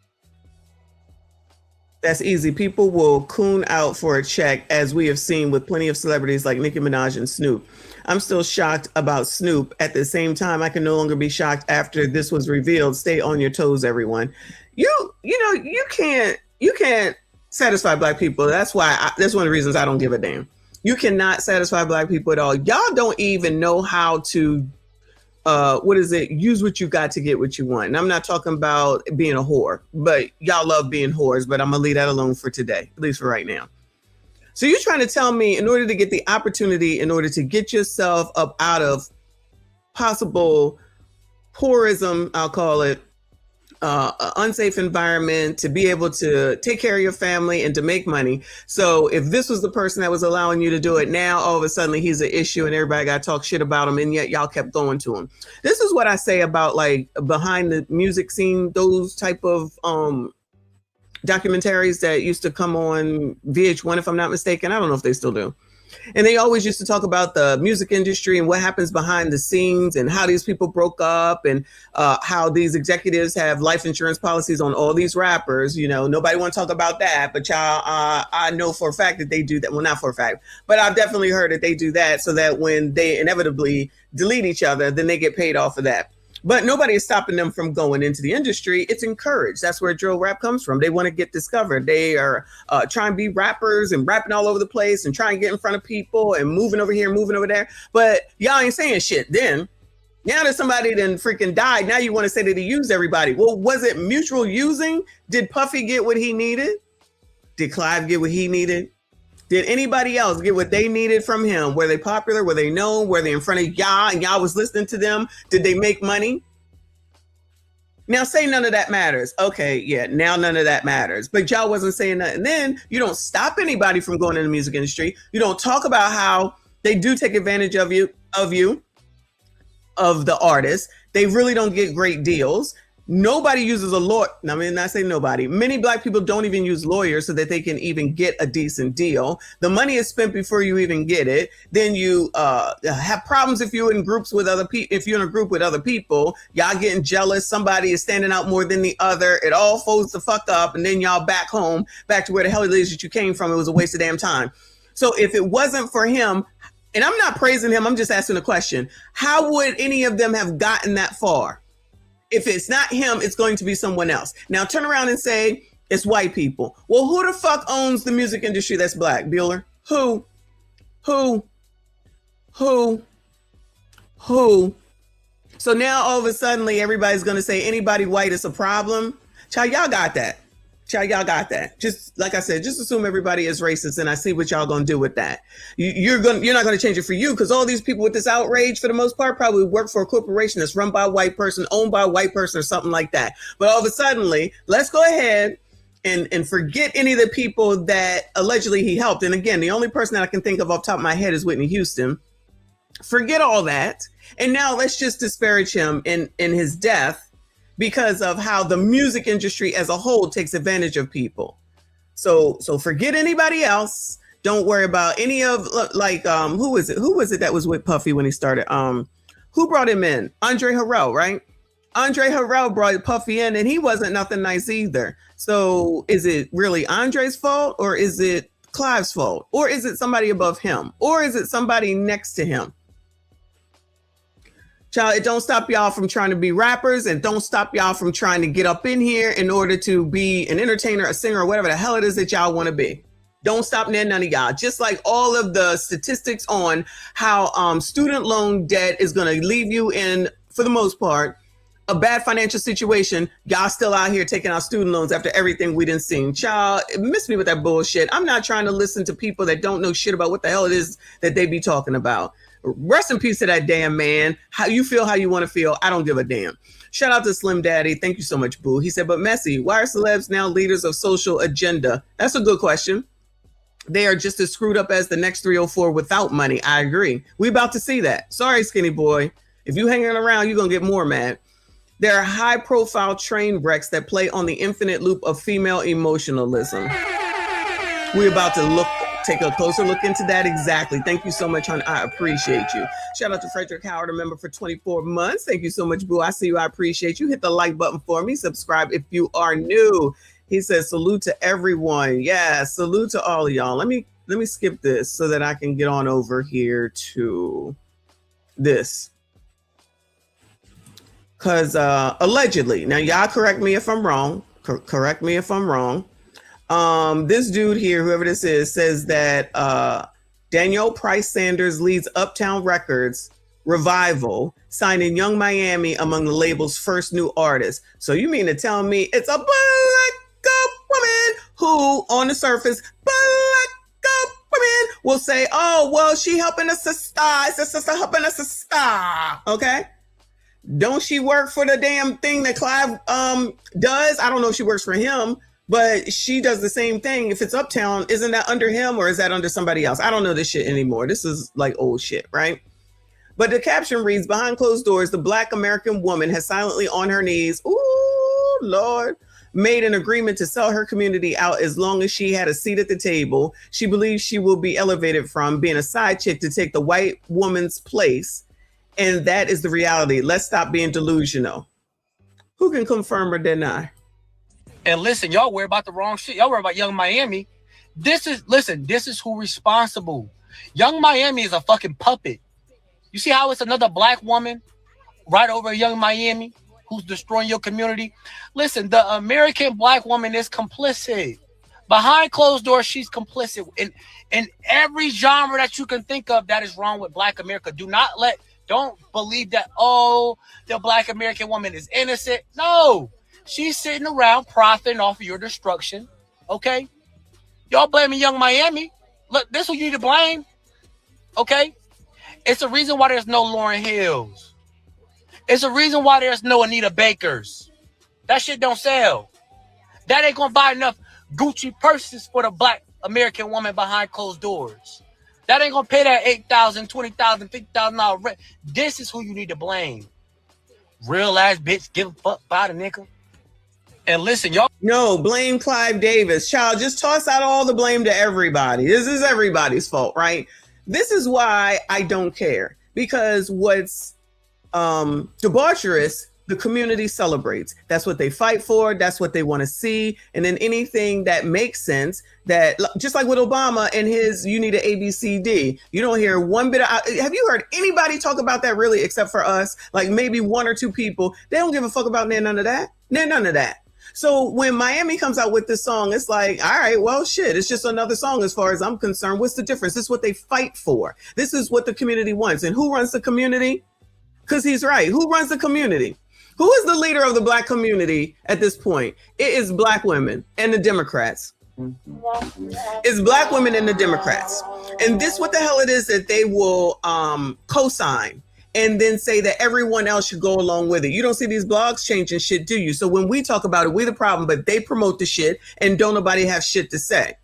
That's easy. People will coon out for a check, as we have seen with plenty of celebrities like Nicki Minaj and Snoop. I'm still shocked about Snoop. At the same time, I can no longer be shocked after this was revealed. Stay on your toes, everyone. You can't satisfy Black people. That's one of the reasons I don't give a damn. You cannot satisfy Black people at all. Y'all don't even know how to use what you got to get what you want. And I'm not talking about being a whore, but y'all love being whores, but I'm gonna leave that alone for today, at least for right now. So you're trying to tell me in order to get the opportunity, in order to get yourself up out of possible poorism, I'll call it, unsafe environment, to be able to take care of your family and to make money. So if this was the person that was allowing you to do it, now all of a sudden he's an issue and everybody got to talk shit about him, and yet y'all kept going to him. This is what I say about like behind the music scene, those type of documentaries that used to come on VH1, if I'm not mistaken. I don't know if they still do. And they always used to talk about the music industry and what happens behind the scenes and how these people broke up and how these executives have life insurance policies on all these rappers. You know, nobody want to talk about that, but y'all, I know for a fact that they do that. Well, not for a fact, but I've definitely heard that they do that so that when they inevitably delete each other, then they get paid off of that. But nobody is stopping them from going into the industry. It's encouraged. That's where drill rap comes from. They want to get discovered. They are trying to be rappers and rapping all over the place and trying to get in front of people and moving over here, moving over there. But y'all ain't saying shit then. Now that somebody then freaking died, now you want to say that he used everybody. Well, was it mutual using? Did Puffy get what he needed? Did Clive get what he needed? Did anybody else get what they needed from him? Were they popular? Were they known? Were they in front of y'all and y'all was listening to them? Did they make money? Now say none of that matters. Okay, yeah, now none of that matters. But y'all wasn't saying nothing. Then you don't stop anybody from going in the music industry. You don't talk about how they do take advantage of you, of the artists. They really don't get great deals. Nobody uses a lawyer. I mean, I say nobody. Many Black people don't even use lawyers so that they can even get a decent deal. The money is spent before you even get it. Then you have problems if you're in groups with other people. If you're in a group with other people, y'all getting jealous. Somebody is standing out more than the other. It all folds the fuck up, and then y'all back home, back to where the hell it is that you came from. It was a waste of damn time. So if it wasn't for him, and I'm not praising him, I'm just asking a question. How would any of them have gotten that far? If it's not him, it's going to be someone else. Now turn around and say it's white people. Well, who the fuck owns the music industry that's Black, Bueller? Who? So now all of a sudden everybody's going to say anybody white is a problem. Child, y'all got that. Just like I said, just assume everybody is racist, and I see what y'all gonna do with that. You're not gonna change it for you, because all these people with this outrage, for the most part, probably work for a corporation that's run by a white person, owned by a white person, or something like that. But all of a sudden, let's go ahead and forget any of the people that allegedly he helped. And again, the only person that I can think of off the top of my head is Whitney Houston. Forget all that, and now let's just disparage him in his death, because of how the music industry as a whole takes advantage of people. So forget anybody else. Don't worry about any of, who was it that was with Puffy when he started? Who brought him in? Andre Harrell, right? Andre Harrell brought Puffy in, and he wasn't nothing nice either. So is it really Andre's fault, or is it Clive's fault? Or is it somebody above him? Or is it somebody next to him? Child, it don't stop y'all from trying to be rappers, and don't stop y'all from trying to get up in here in order to be an entertainer, a singer, or whatever the hell it is that y'all want to be. Don't stop none of y'all. Just like all of the statistics on how student loan debt is going to leave you in, for the most part, a bad financial situation. Y'all still out here taking out student loans after everything we done seen. Child, miss me with that bullshit. I'm not trying to listen to people that don't know shit about what the hell it is that they be talking about. Rest in peace to that damn man. How you feel, how you want to feel. I don't give a damn. Shout out to Slim Daddy. Thank you so much, boo. He said, but Messy, why are celebs now leaders of social agenda? That's a good question. They are just as screwed up as the next 304 without money. I agree. We about to see that. Sorry, skinny boy. If you hanging around, you're going to get more mad. There are high profile train wrecks that play on the infinite loop of female emotionalism. We're about to take a closer look into that. Exactly. Thank you so much, hon. I appreciate you. Shout out to Frederick Howard, a member for 24 months. Thank you so much, boo. I see you. I appreciate you. Hit the like button for me. Subscribe if you are new. He says, salute to everyone. Yeah, salute to all of y'all. Let me skip this so that I can get on over here to this. Because allegedly, now y'all correct me if I'm wrong. Correct me if I'm wrong. This dude here, whoever this is, says that Danielle Price Sanders leads Uptown Records revival, signing Young Miami among the label's first new artists. So you mean to tell me it's a black woman who, on the surface, black woman will say, oh, well, she helping us to star. It's a sister helping us to star. Okay? Don't she work for the damn thing that Clive does? I don't know if she works for him, but she does the same thing. If it's Uptown, isn't that under him or is that under somebody else? I don't know this shit anymore. This is like old shit, right? But the caption reads, behind closed doors, the Black American woman has silently on her knees, ooh, Lord, made an agreement to sell her community out as long as she had a seat at the table. She believes she will be elevated from being a side chick to take the white woman's place. And that is the reality. Let's stop being delusional. Who can confirm or deny? And listen, y'all worry about the wrong shit. Y'all worry about Young Miami. This is who responsible. Young Miami is a fucking puppet. You see how it's another black woman right over young Miami, who's destroying your community. Listen, the American black woman is complicit. Behind closed doors, she's complicit in every genre that you can think of that is wrong with Black America. Don't believe that, oh, the Black American woman is innocent. No, she's sitting around profiting off of your destruction. Okay? Y'all blaming young Miami. Look, this is who you need to blame. Okay? It's the reason why there's no Lauryn Hills. It's the reason why there's no Anita Bakers. That shit don't sell. That ain't gonna buy enough Gucci purses for the Black American woman behind closed doors. That ain't gonna pay that $8,000, $20,000, $50,000 rent. This is who you need to blame. Real ass bitch, give a fuck about a nigga. And listen, y'all. No, blame Clive Davis. Child, just toss out all the blame to everybody. This is everybody's fault, right? This is why I don't care. Because what's debaucherous, the community celebrates. That's what they fight for. That's what they want to see. And then anything that makes sense, that just like with Obama and his, you need an ABCD. You don't hear one bit of, have you heard anybody talk about that really, except for us? Like maybe one or two people. They don't give a fuck about none of that. None of that. So when Miami comes out with this song, it's like, all right, well, shit, it's just another song as far as I'm concerned. What's the difference? This is what they fight for. This is what the community wants. And who runs the community? Because he's right. Who runs the community? Who is the leader of the Black community at this point? It is Black women and the Democrats. It's Black women and the Democrats. And this what the hell it is that they will co-sign and then say that everyone else should go along with it. You don't see these blogs changing shit, do you? So when we talk about it, we the problem, but they promote the shit and don't nobody have shit to say.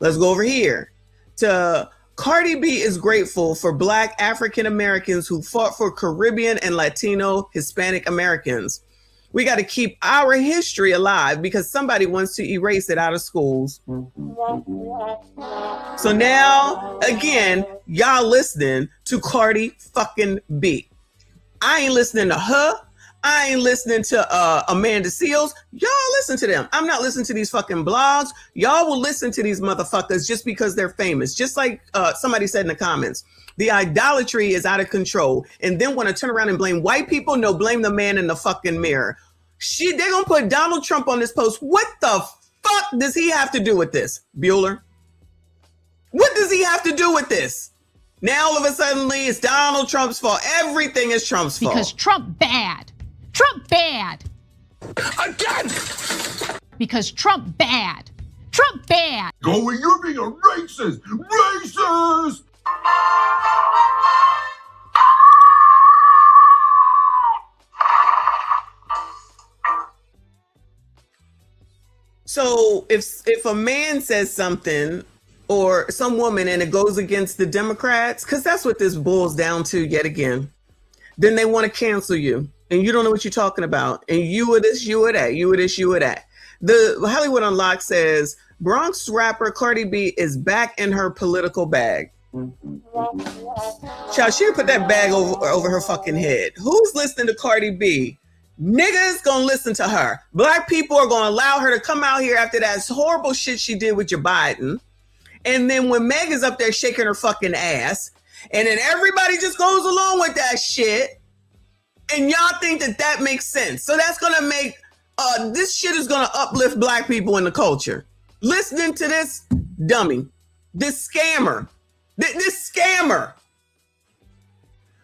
Let's go over here to Cardi B is grateful for Black African Americans who fought for Caribbean and Latino Hispanic Americans. We got to keep our history alive because somebody wants to erase it out of schools. So now, again, y'all listening to Cardi fucking B. I ain't listening to her. I ain't listening to Amanda Seals. Y'all listen to them. I'm not listening to these fucking blogs. Y'all will listen to these motherfuckers just because they're famous. Just like somebody said in the comments, the idolatry is out of control. And then want to turn around and blame white people? No, blame the man in the fucking mirror. They're going to put Donald Trump on this post. What the fuck does he have to do with this, Bueller? What does he have to do with this? Now all of a sudden it's Donald Trump's fault. Everything is Trump's fault. Because Trump bad. Trump bad. Again! Because Trump bad. Trump bad. Go where you're being a racist! Racist! So if a man says something or some woman and it goes against the Democrats, because that's what this boils down to yet again, then they want to cancel you. And you don't know what you're talking about. And you are this, you are that, you are this, you are that. The Hollywood Unlocked says, Bronx rapper Cardi B is back in her political bag. Child, she'll put that bag over her fucking head. Who's listening to Cardi B? Niggas gonna listen to her. Black people are gonna allow her to come out here after that horrible shit she did with Joe Biden. And then when Meg is up there shaking her fucking ass, and then everybody just goes along with that shit, and y'all think that makes sense. So that's gonna make, this shit is gonna uplift Black people in the culture. Listening to this dummy, this scammer, this scammer.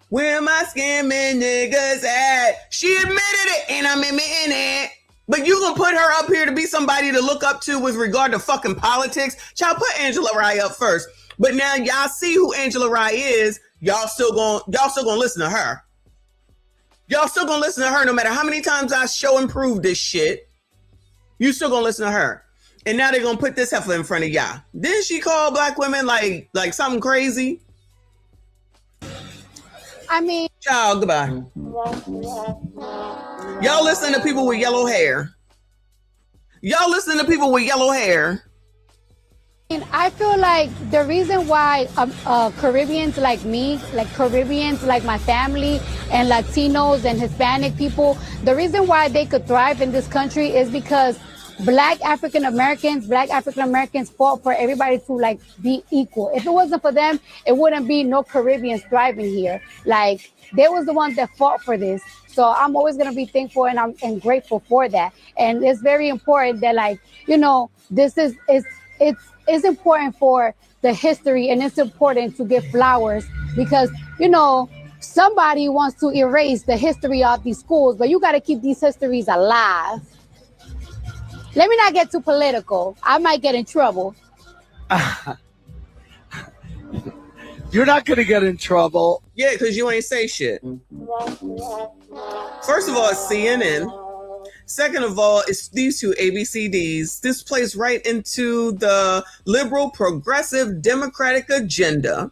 Where my scamming niggas at? She admitted it, and I'm admitting it. But you gonna put her up here to be somebody to look up to with regard to fucking politics? Y'all put Angela Rye up first. But now y'all see who Angela Rye is. Y'all still gonna listen to her. Y'all still gonna listen to her no matter how many times I show and prove this shit. You still gonna listen to her. And now they're gonna put this heifer in front of y'all. Didn't she call Black women like something crazy? I mean, Ciao, goodbye. Y'all listen to people with yellow hair. Y'all listen to people with yellow hair. And I feel like the reason why Caribbeans like me, like Caribbeans like my family, and Latinos and Hispanic people, the reason why they could thrive in this country is because Black African Americans fought for everybody to like be equal. If it wasn't for them, it wouldn't be no Caribbeans thriving here. Like they was the ones that fought for this. So I'm always gonna be thankful and grateful for that. And it's very important that like, you know, this is it's important for the history, and it's important to give flowers because, you know, somebody wants to erase the history of these schools, but you got to keep these histories alive. Let me not get too political. I might get in trouble. You're not going to get in trouble. Yeah, because you ain't say shit. First of all, it's CNN. Second of all, it's these two ABCDs. This plays right into the liberal, progressive, democratic agenda.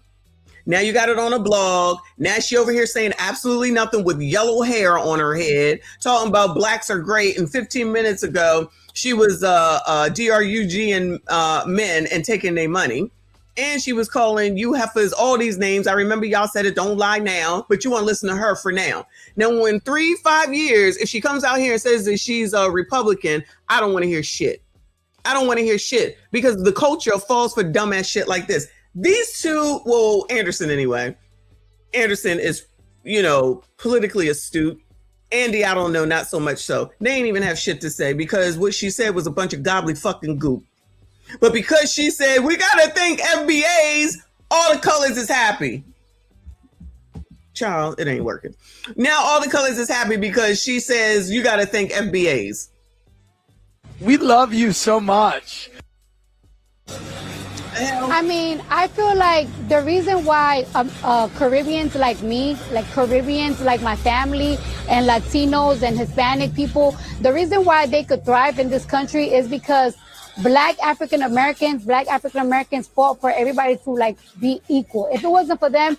Now you got it on a blog. Now she over here saying absolutely nothing with yellow hair on her head, talking about blacks are great. And 15 minutes ago, she was DRUG men and taking their money. And she was calling you heifers all these names. I remember y'all said it, don't lie now, but you want to listen to her for now. Now, in 3-5 years, if she comes out here and says that she's a Republican, I don't want to hear shit. I don't want to hear shit because the culture falls for dumbass shit like this. These two, well, Anderson anyway. Anderson is, you know, politically astute. Andy, I don't know, not so much so. They ain't even have shit to say because what she said was a bunch of gobbly fucking goop. But because she said, we got to thank FBAs, all the colors is happy. Child, it ain't working. Now all the colors is happy because she says, you got to thank FBAs. We love you so much. I mean, I feel like the reason why Caribbeans like me, like Caribbeans like my family, and Latinos and Hispanic people, the reason why they could thrive in this country is because Black African Americans fought for everybody to like be equal. If it wasn't for them,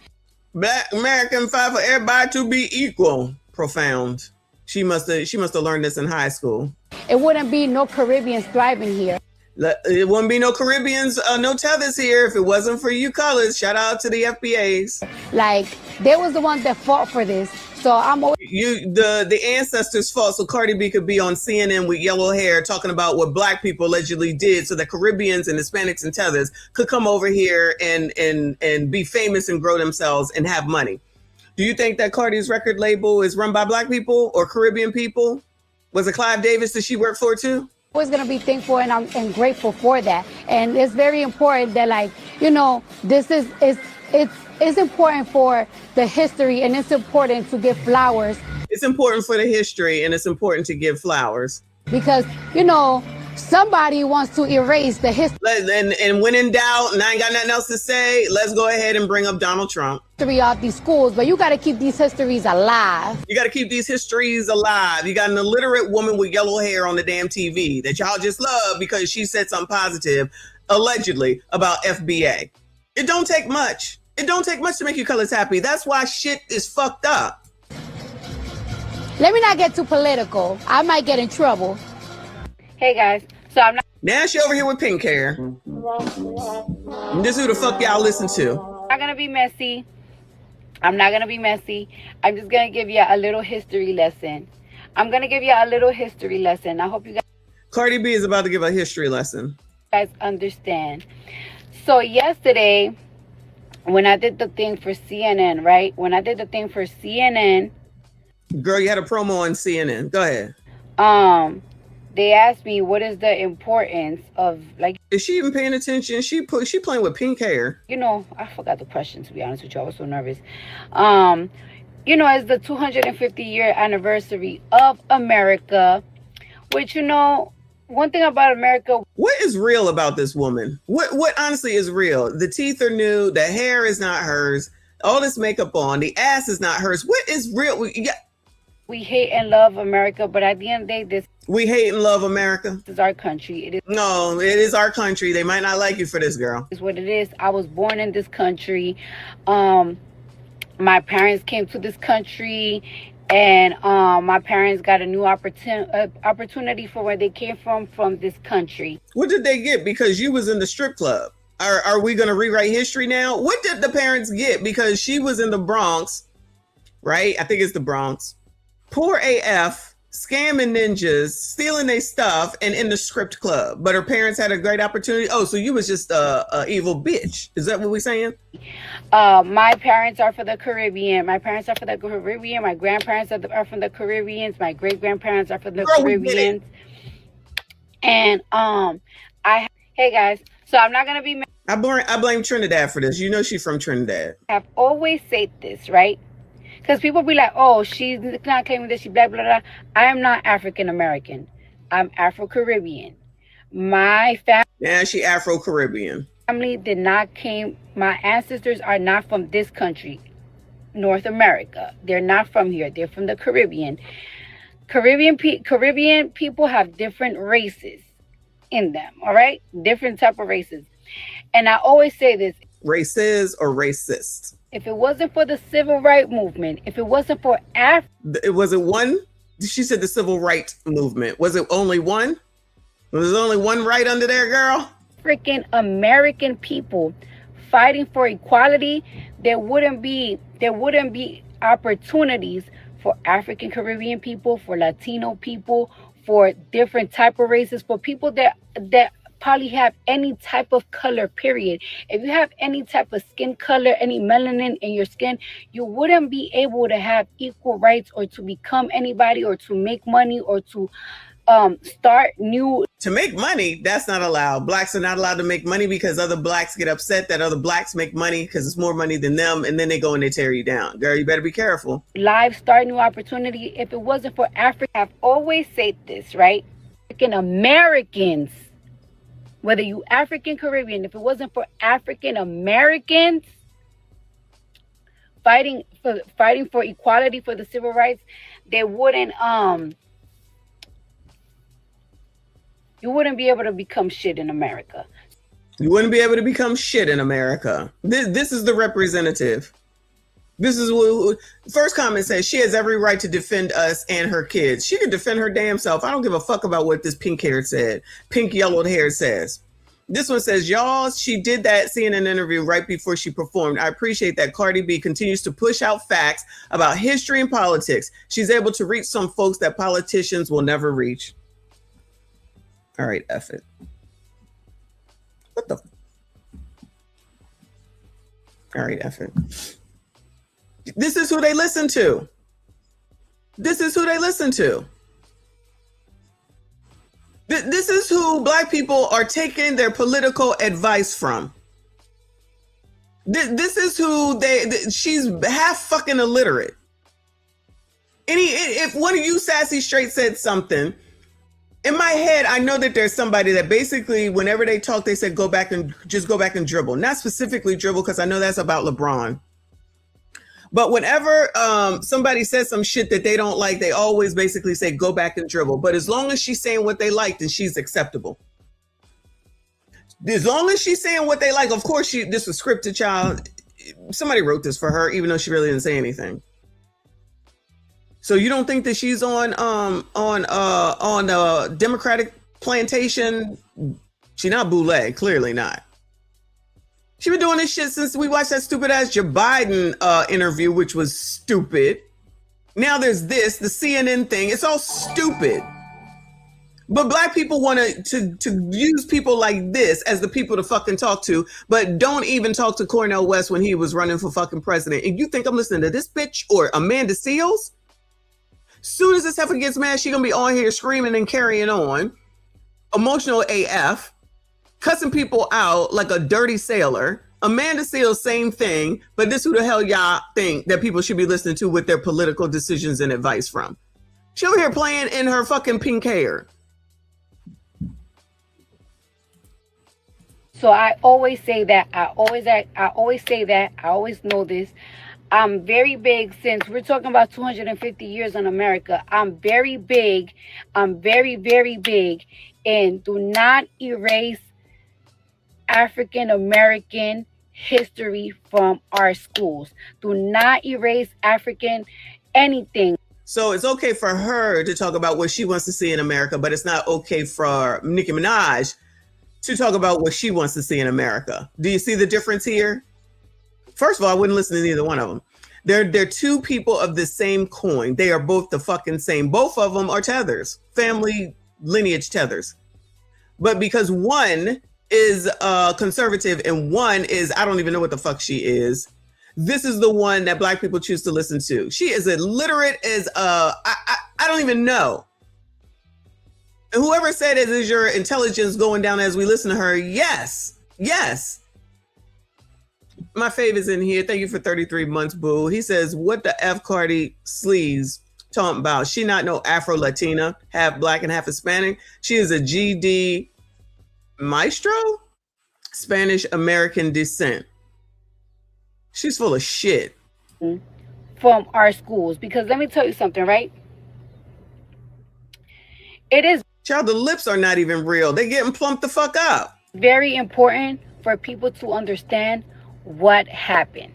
Black American fight for everybody to be equal. Profound. She must have learned this in high school. It wouldn't be no Caribbeans thriving here. It wouldn't be no Caribbeans, no tethers here if it wasn't for you colors. Shout out to the FBAs. Like they was the ones that fought for this. So I'm always the ancestors fought so Cardi B could be on CNN with yellow hair talking about what black people allegedly did so that Caribbeans and Hispanics and tethers could come over here and be famous and grow themselves and have money. Do you think that Cardi's record label is run by black people or Caribbean people? Was it Clive Davis that she worked for too? Always gonna be thankful and grateful for that. And it's very important that like, you know, this is it's important for the history, and it's important to give flowers. It's important for the history, and it's important to give flowers. Because, you know, somebody wants to erase the history. And when in doubt, and I ain't got nothing else to say, let's go ahead and bring up Donald Trump. Of these schools, but you got to keep these histories alive. You got to keep these histories alive. You got an illiterate woman with yellow hair on the damn TV that y'all just love because she said something positive, allegedly, about FBA. It don't take much. It don't take much to make you colors happy. That's why shit is fucked up. Let me not get too political. I might get in trouble. Hey guys, so I'm not. Now she over here with pink hair. This is who the fuck y'all listen to. I'm not gonna be messy. I'm not gonna be messy. I'm just gonna give you a little history lesson. I hope you guys. Cardi B is about to give a history lesson. Guys understand. So yesterday, when I did the thing for CNN, right? Girl, you had a promo on CNN. Go ahead. They asked me what is the importance of like. Is she even paying attention? She playing with pink hair. You know, I forgot the question, to be honest with you. I was so nervous. You know, it's the 250-year anniversary of America, which, you know, one thing about America. What is real about this woman? What honestly is real? The teeth are new. The hair is not hers. All this makeup on. The ass is not hers. What is real? We hate and love America, but at the end of the day, we hate and love America. This is our country. No, it is our country. They might not like you for this, girl. It's what it is. I was born in this country. My parents came to this country, and my parents got a new opportunity for where they came from this country. What did they get because you was in the strip club? Are we going to rewrite history now? What did the parents get because she was in the Bronx, right? I think it's the Bronx. Poor AF, scamming ninjas, stealing their stuff, and in the script club. But her parents had a great opportunity. Oh, so you was just a evil bitch. Is that what we're saying? My parents are from the Caribbean. My parents are from the Caribbean. My grandparents are from the Caribbeans. My great grandparents are from the Caribbeans. And hey guys, so I'm not gonna be. I blame Trinidad for this. You know she's from Trinidad. I've always said this, right? Because people be like, oh, she's not claiming this, she blah, blah, blah. I am not African American. I'm Afro-Caribbean. My family. Yeah, she Afro-Caribbean. Family did not came. My ancestors are not from this country, North America. They're not from here. They're from the Caribbean. Caribbean people have different races in them, all right? Different type of races. And I always say this. Races or racist? If it wasn't for the civil rights movement, if it wasn't for was it one? She said the civil rights movement. Was it only one? Was there only one right under there, girl? Freaking American people fighting for equality, there wouldn't be opportunities for African Caribbean people, for Latino people, for different type of races, for people that probably have any type of color, period. If you have any type of skin color, any melanin in your skin, you wouldn't be able to have equal rights or to become anybody or to make money or to start new. To make money, that's not allowed. Blacks are not allowed to make money because other blacks get upset that other blacks make money because it's more money than them, and then they go and they tear you down. Girl, you better be careful. Live start new opportunity. If it wasn't for Africa, I've always said this, right? African Americans, whether you African Caribbean, if it wasn't for African Americans fighting for equality, for the civil rights, they wouldn't you wouldn't be able to become shit in America. You wouldn't be able to become shit in America. This is the representative. This is what first comment says. She has every right to defend us and her kids. She can defend her damn self. I don't give a fuck about what this pink yellowed hair says. This one says, y'all, she did that CNN interview right before she performed. I appreciate that Cardi B continues to push out facts about history and politics. She's able to reach some folks that politicians will never reach. All right, F it. What the? All right, F it. This is who they listen to. This is who they listen to. This is who black people are taking their political advice from. This is who she's half fucking illiterate. If one of you sassy straight said something, in my head, I know that there's somebody that basically, whenever they talk, they said, go back and dribble. Not specifically dribble, because I know that's about LeBron. But whenever somebody says some shit that they don't like, they always basically say, go back and dribble. But as long as she's saying what they like, then she's acceptable. As long as she's saying what they like, of course, this was scripted, child. Somebody wrote this for her, even though she really didn't say anything. So you don't think that she's on a Democratic plantation? She's not boule, clearly not. She been doing this shit since we watched that stupid ass Joe Biden interview, which was stupid. Now there's the CNN thing. It's all stupid. But black people want to use people like this as the people to fucking talk to, but don't even talk to Cornel West when he was running for fucking president. And you think I'm listening to this bitch or Amanda Seales? Soon as this heifer gets mad, she gonna be on here screaming and carrying on, emotional AF, cussing people out like a dirty sailor. Amanda Seales, same thing, but this who the hell y'all think that people should be listening to with their political decisions and advice from? She over here playing in her fucking pink hair. So I always say that. I always say that. I always know this. I'm very big, since we're talking about 250 years in America. I'm very big. I'm very, very big. And do not erase African American history from our schools. Do not erase African anything. So it's okay for her to talk about what she wants to see in America, but it's not okay for Nicki Minaj to talk about what she wants to see in America. Do you see the difference here? First of all, I wouldn't listen to neither one of them. They're two people of the same coin. They are both the fucking same. Both of them are tethers, family lineage tethers. But because one is conservative and one is, I don't even know what the fuck she is, this is the one that Black people choose to listen to. She is illiterate as I don't even know. And whoever said it is your intelligence going down as we listen to her, yes. My fave is in here. Thank you for 33 months, boo. He says, what the F Cardi sleaze talking about? She not no Afro-Latina, half Black and half Hispanic. She is a GD maestro, Spanish American descent. She's full of shit. From our schools, because let me tell you something, right? It is, child, the lips are not even real. They getting plumped the fuck up. Very important for people to understand what happened.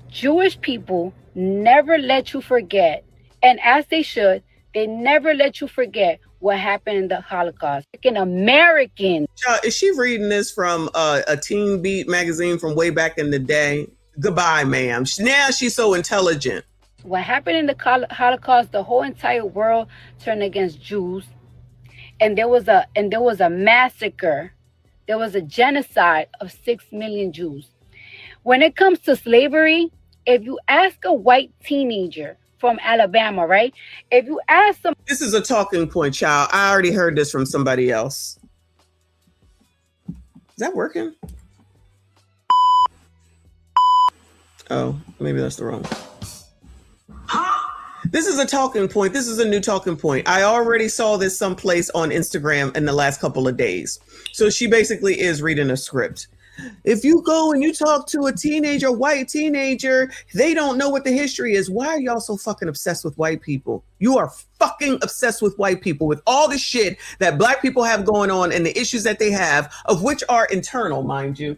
Jewish people never let you forget, and as they should, they never let you forget what happened in the Holocaust. An American. Child, is she reading this from a Teen Beat magazine from way back in the day? Goodbye, ma'am. Now she's so intelligent. What happened in the Holocaust, the whole entire world turned against Jews, and there was a massacre. There was a genocide of 6 million Jews. When it comes to slavery, if you ask a white teenager from Alabama, right? If you ask them, this is a talking point, child. I already heard this from somebody else. Is that working? Oh, maybe that's the wrong. This is a talking point. This is a new talking point. I already saw this someplace on Instagram in the last couple of days. So she basically is reading a script. If you go and you talk to a teenager, white teenager, they don't know what the history is. Why are y'all so fucking obsessed with white people? You are fucking obsessed with white people, with all the shit that Black people have going on and the issues that they have, of which are internal, mind you.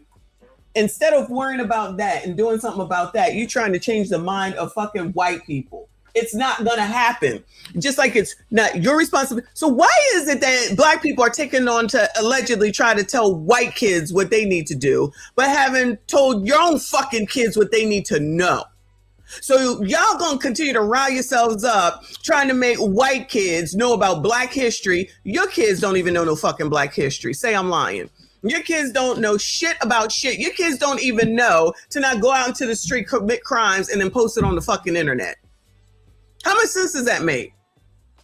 Instead of worrying about that and doing something about that, you're trying to change the mind of fucking white people. It's not going to happen. Just like it's not your responsibility. So why is it that Black people are taking on to allegedly try to tell white kids what they need to do, but haven't told your own fucking kids what they need to know? So y'all going to continue to rile yourselves up trying to make white kids know about Black history. Your kids don't even know no fucking Black history. Say I'm lying. Your kids don't know shit about shit. Your kids don't even know to not go out into the street, commit crimes, and then post it on the fucking internet. How much sense does that make?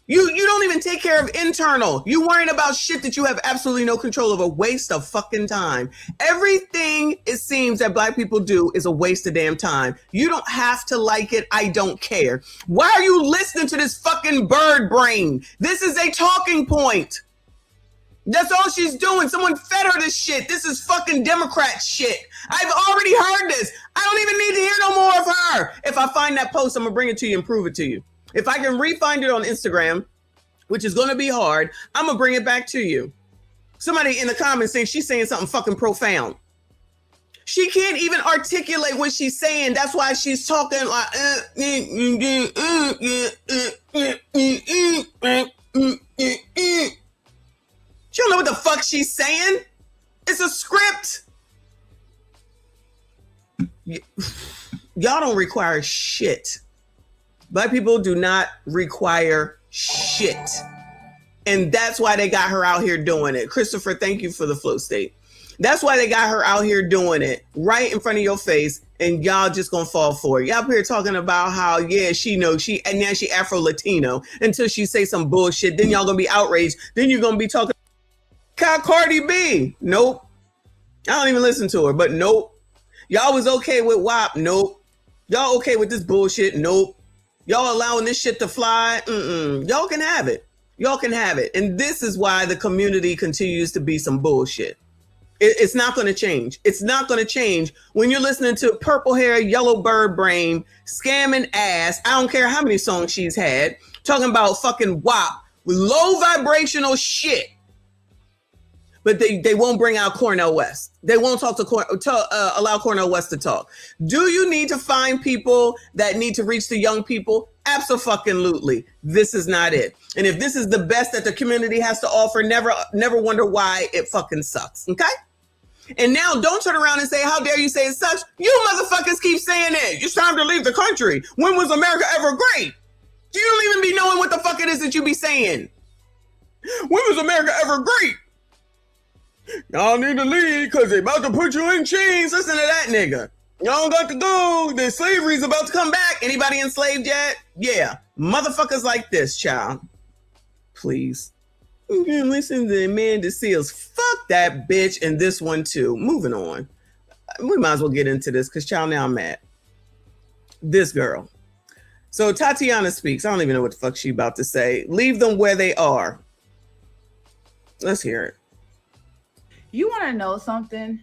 You don't even take care of internal. You worrying about shit that you have absolutely no control of. A waste of fucking time. Everything it seems that Black people do is a waste of damn time. You don't have to like it. I don't care. Why are you listening to this fucking bird brain? This is a talking point. That's all she's doing. Someone fed her this shit. This is fucking Democrat shit. I've already heard this. I don't even need to hear no more of her. If I find that post, I'm going to bring it to you and prove it to you. If I can re-find it on Instagram, which is going to be hard, I'm going to bring it back to you. Somebody in the comments saying she's saying something fucking profound. She can't even articulate what she's saying. That's why she's talking like... She don't know what the fuck she's saying. It's a script. Y'all don't require shit. Black people do not require shit. And that's why they got her out here doing it. Christopher, thank you for the flow state. That's why they got her out here doing it right in front of your face, and y'all just gonna fall for it. Y'all up here talking about how, yeah, she knows and now she Afro-Latino until she say some bullshit. Then y'all gonna be outraged. Then you're gonna be talking Cardi B. Nope. I don't even listen to her, but nope. Y'all was okay with WAP. Nope. Y'all okay with this bullshit. Nope. Y'all allowing this shit to fly. Y'all can have it. Y'all can have it. And this is why the community continues to be some bullshit. It's not going to change. It's not going to change when you're listening to purple hair, yellow bird brain, scamming ass. I don't care how many songs she's had talking about fucking WAP with low vibrational shit. But they won't bring out Cornel West. They won't talk to allow Cornel West to talk. Do you need to find people that need to reach the young people? Abso-fucking-lutely. This is not it. And if this is the best that the community has to offer, never wonder why it fucking sucks. Okay? And now don't turn around and say, how dare you say it sucks? You motherfuckers keep saying it. It's time to leave the country. When was America ever great? You don't even be knowing what the fuck it is that you be saying. When was America ever great? Y'all need to leave because they about to put you in chains. Listen to that nigga. Y'all got to go. The slavery's about to come back. Anybody enslaved yet? Yeah. Motherfuckers like this, child. Please. You can listen to Amanda Seals. Fuck that bitch and this one too. Moving on. We might as well get into this because, child, now I'm mad. This girl. So Tatiana speaks. I don't even know what the fuck she about to say. Leave them where they are. Let's hear it. You want to know something?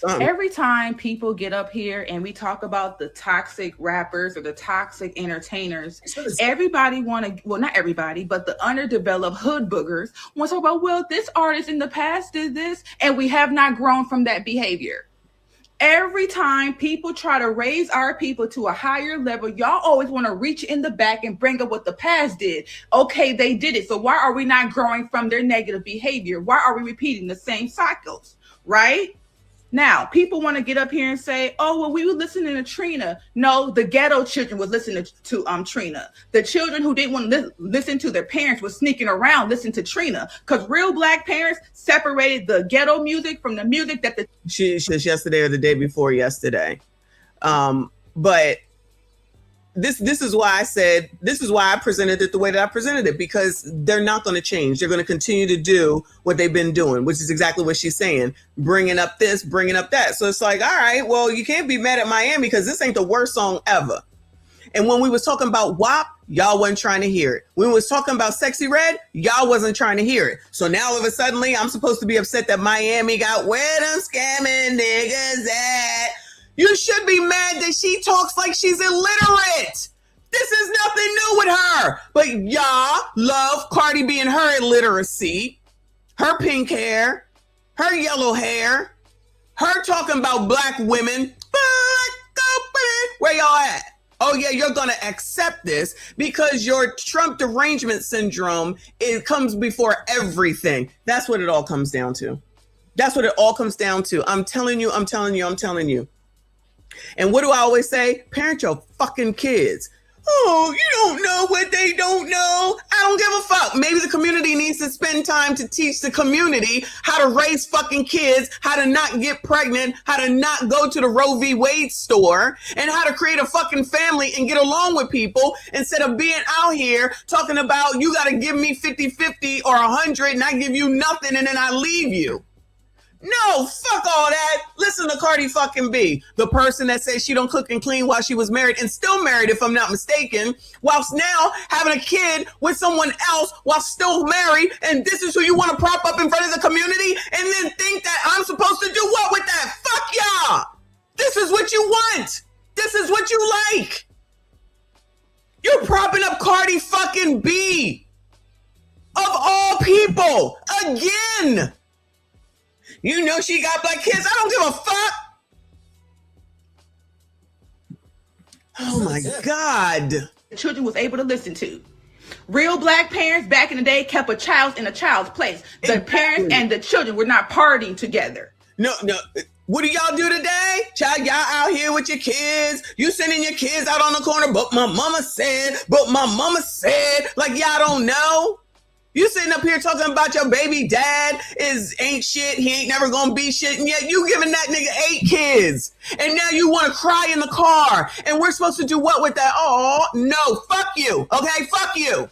Every time people get up here and we talk about the toxic rappers or the toxic entertainers, everybody want to, well, not everybody, but the underdeveloped hood boogers want to talk about, well, this artist in the past did this, and we have not grown from that behavior. Every time people try to raise our people to a higher level, y'all always want to reach in the back and bring up what the past did. Okay, they did it. So why are we not growing from their negative behavior? Why are we repeating the same cycles, right? Now, people want to get up here and say, oh, well, we were listening to Trina. No, the ghetto children was listening to Trina. The children who didn't want to listen to their parents was sneaking around listening to Trina, because real Black parents separated the ghetto music from the music that the... She's yesterday or the day before yesterday. But this is why I said, this is why I presented it the way that I presented it, because they're not going to change. They're going to continue to do what they've been doing, which is exactly what she's saying, bringing up this, bringing up that. So it's like, all right, well, you can't be mad at Miami because this ain't the worst song ever. And when we was talking about WAP, y'all wasn't trying to hear it. When we was talking about Sexy Red, y'all wasn't trying to hear it. So now all of a sudden, I'm supposed to be upset that Miami got where them scamming niggas at. You should be mad that she talks like she's illiterate. This is nothing new with her. But y'all love Cardi B and her illiteracy, her pink hair, her yellow hair, her talking about Black women. Where y'all at? Oh yeah, you're gonna accept this because your Trump derangement syndrome, it comes before everything. That's what it all comes down to. That's what it all comes down to. I'm telling you. And what do I always say? Parent your fucking kids. Oh, you don't know what they don't know. I don't give a fuck. Maybe the community needs to spend time to teach the community how to raise fucking kids, how to not get pregnant, how to not go to the Roe v. Wade store, and how to create a fucking family and get along with people instead of being out here talking about you got to give me 50-50 or 100 and I give you nothing and then I leave you. No, fuck all that. Listen to Cardi fucking B, the person that says she don't cook and clean while she was married and still married, if I'm not mistaken, whilst now having a kid with someone else while still married. And this is who you want to prop up in front of the community and then think that I'm supposed to do what with that? Fuck y'all. This is what you want. This is what you like. You're propping up Cardi fucking B. Of all people. Again. You know she got Black kids. I don't give a fuck. Oh my God. The children was able to listen to. Real Black parents back in the day kept a child in a child's place. The parents and the children were not partying together. No. What do y'all do today? Child, y'all out here with your kids. You sending your kids out on the corner. But my mama said. Like y'all don't know. You sitting up here talking about your baby dad ain't shit. He ain't never gonna be shit. And yet you giving that nigga 8 kids. And now you want to cry in the car. And we're supposed to do what with that? Oh, no. Fuck you. Okay? Fuck you.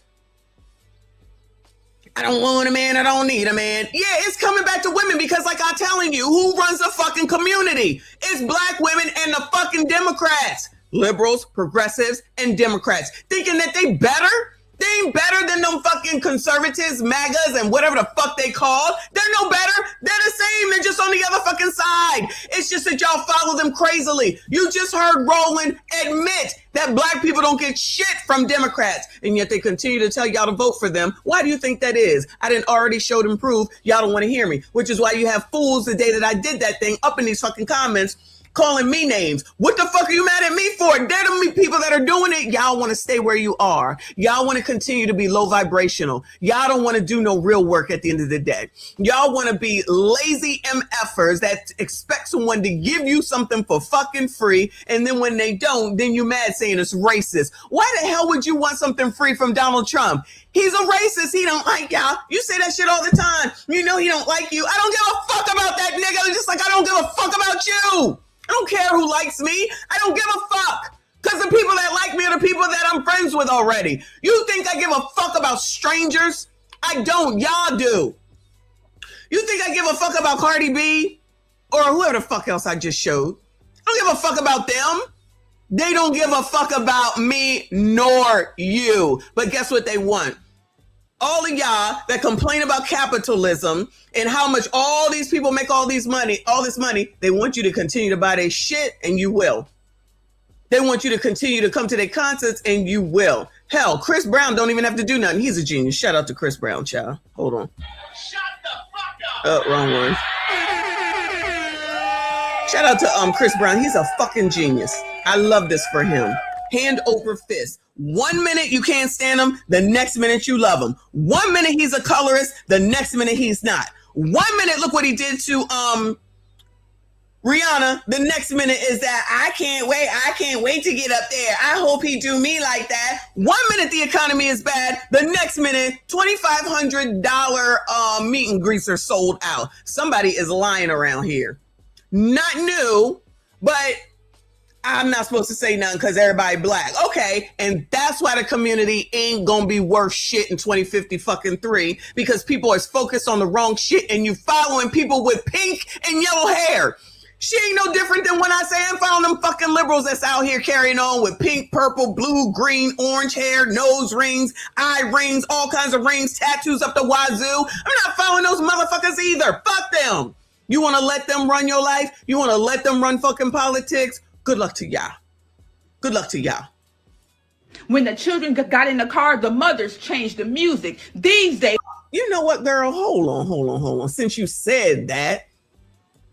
I don't want a man. I don't need a man. Yeah, it's coming back to women because like I'm telling you, who runs the fucking community? It's Black women and the fucking Democrats. Liberals, progressives, and Democrats. Thinking that they better? They ain't better than them fucking conservatives, MAGAs, and whatever the fuck they call. They're no better. They're the same. They're just on the other fucking side. It's just that y'all follow them crazily. You just heard Roland admit that Black people don't get shit from Democrats, and yet they continue to tell y'all to vote for them. Why do you think that is? I didn't already show and prove. Y'all don't want to hear me, which is why you have fools the day that I did that thing up in these fucking comments calling me names. What the fuck are you mad at me for? They're the people that are doing it. Y'all want to stay where you are. Y'all want to continue to be low vibrational. Y'all don't want to do no real work at the end of the day. Y'all want to be lazy MFers that expect someone to give you something for fucking free. And then when they don't, then you mad saying it's racist. Why the hell would you want something free from Donald Trump? He's a racist. He don't like y'all. You say that shit all the time. You know he don't like you. I don't give a fuck about that nigga. Just like I don't give a fuck about you. I don't care who likes me. I don't give a fuck. Because the people that like me are the people that I'm friends with already. You think I give a fuck about strangers? I don't. Y'all do. You think I give a fuck about Cardi B? Or whoever the fuck else I just showed? I don't give a fuck about them. They don't give a fuck about me nor you. But guess what they want? All of y'all that complain about capitalism and how much all these people make all this money, they want you to continue to buy their shit, and you will. They want you to continue to come to their concerts, and you will. Hell, Chris Brown don't even have to do nothing. He's a genius. Shout out to Chris Brown, child. Hold on. Shut the fuck up. Wrong one. Shout out to Chris Brown. He's a fucking genius. I love this for him. Hand over fist. 1 minute you can't stand him, the next minute you love him. 1 minute he's a colorist, the next minute he's not. 1 minute, look what he did to Rihanna. The next minute is that I can't wait to get up there. I hope he do me like that. 1 minute the economy is bad, the next minute $2,500 meet and greets are sold out. Somebody is lying around here. Not new, but I'm not supposed to say nothing because everybody black. Okay, and that's why the community ain't gonna be worth shit in 2053 because people is focused on the wrong shit and you following people with pink and yellow hair. She ain't no different than when I say I'm following them fucking liberals that's out here carrying on with pink, purple, blue, green, orange hair, nose rings, eye rings, all kinds of rings, tattoos up the wazoo. I'm not following those motherfuckers either. Fuck them. You want to let them run your life? You want to let them run fucking politics? Good luck to y'all. Good luck to y'all. When the children got in the car, the mothers changed the music. These days. You know what, girl? Hold on. Since you said that,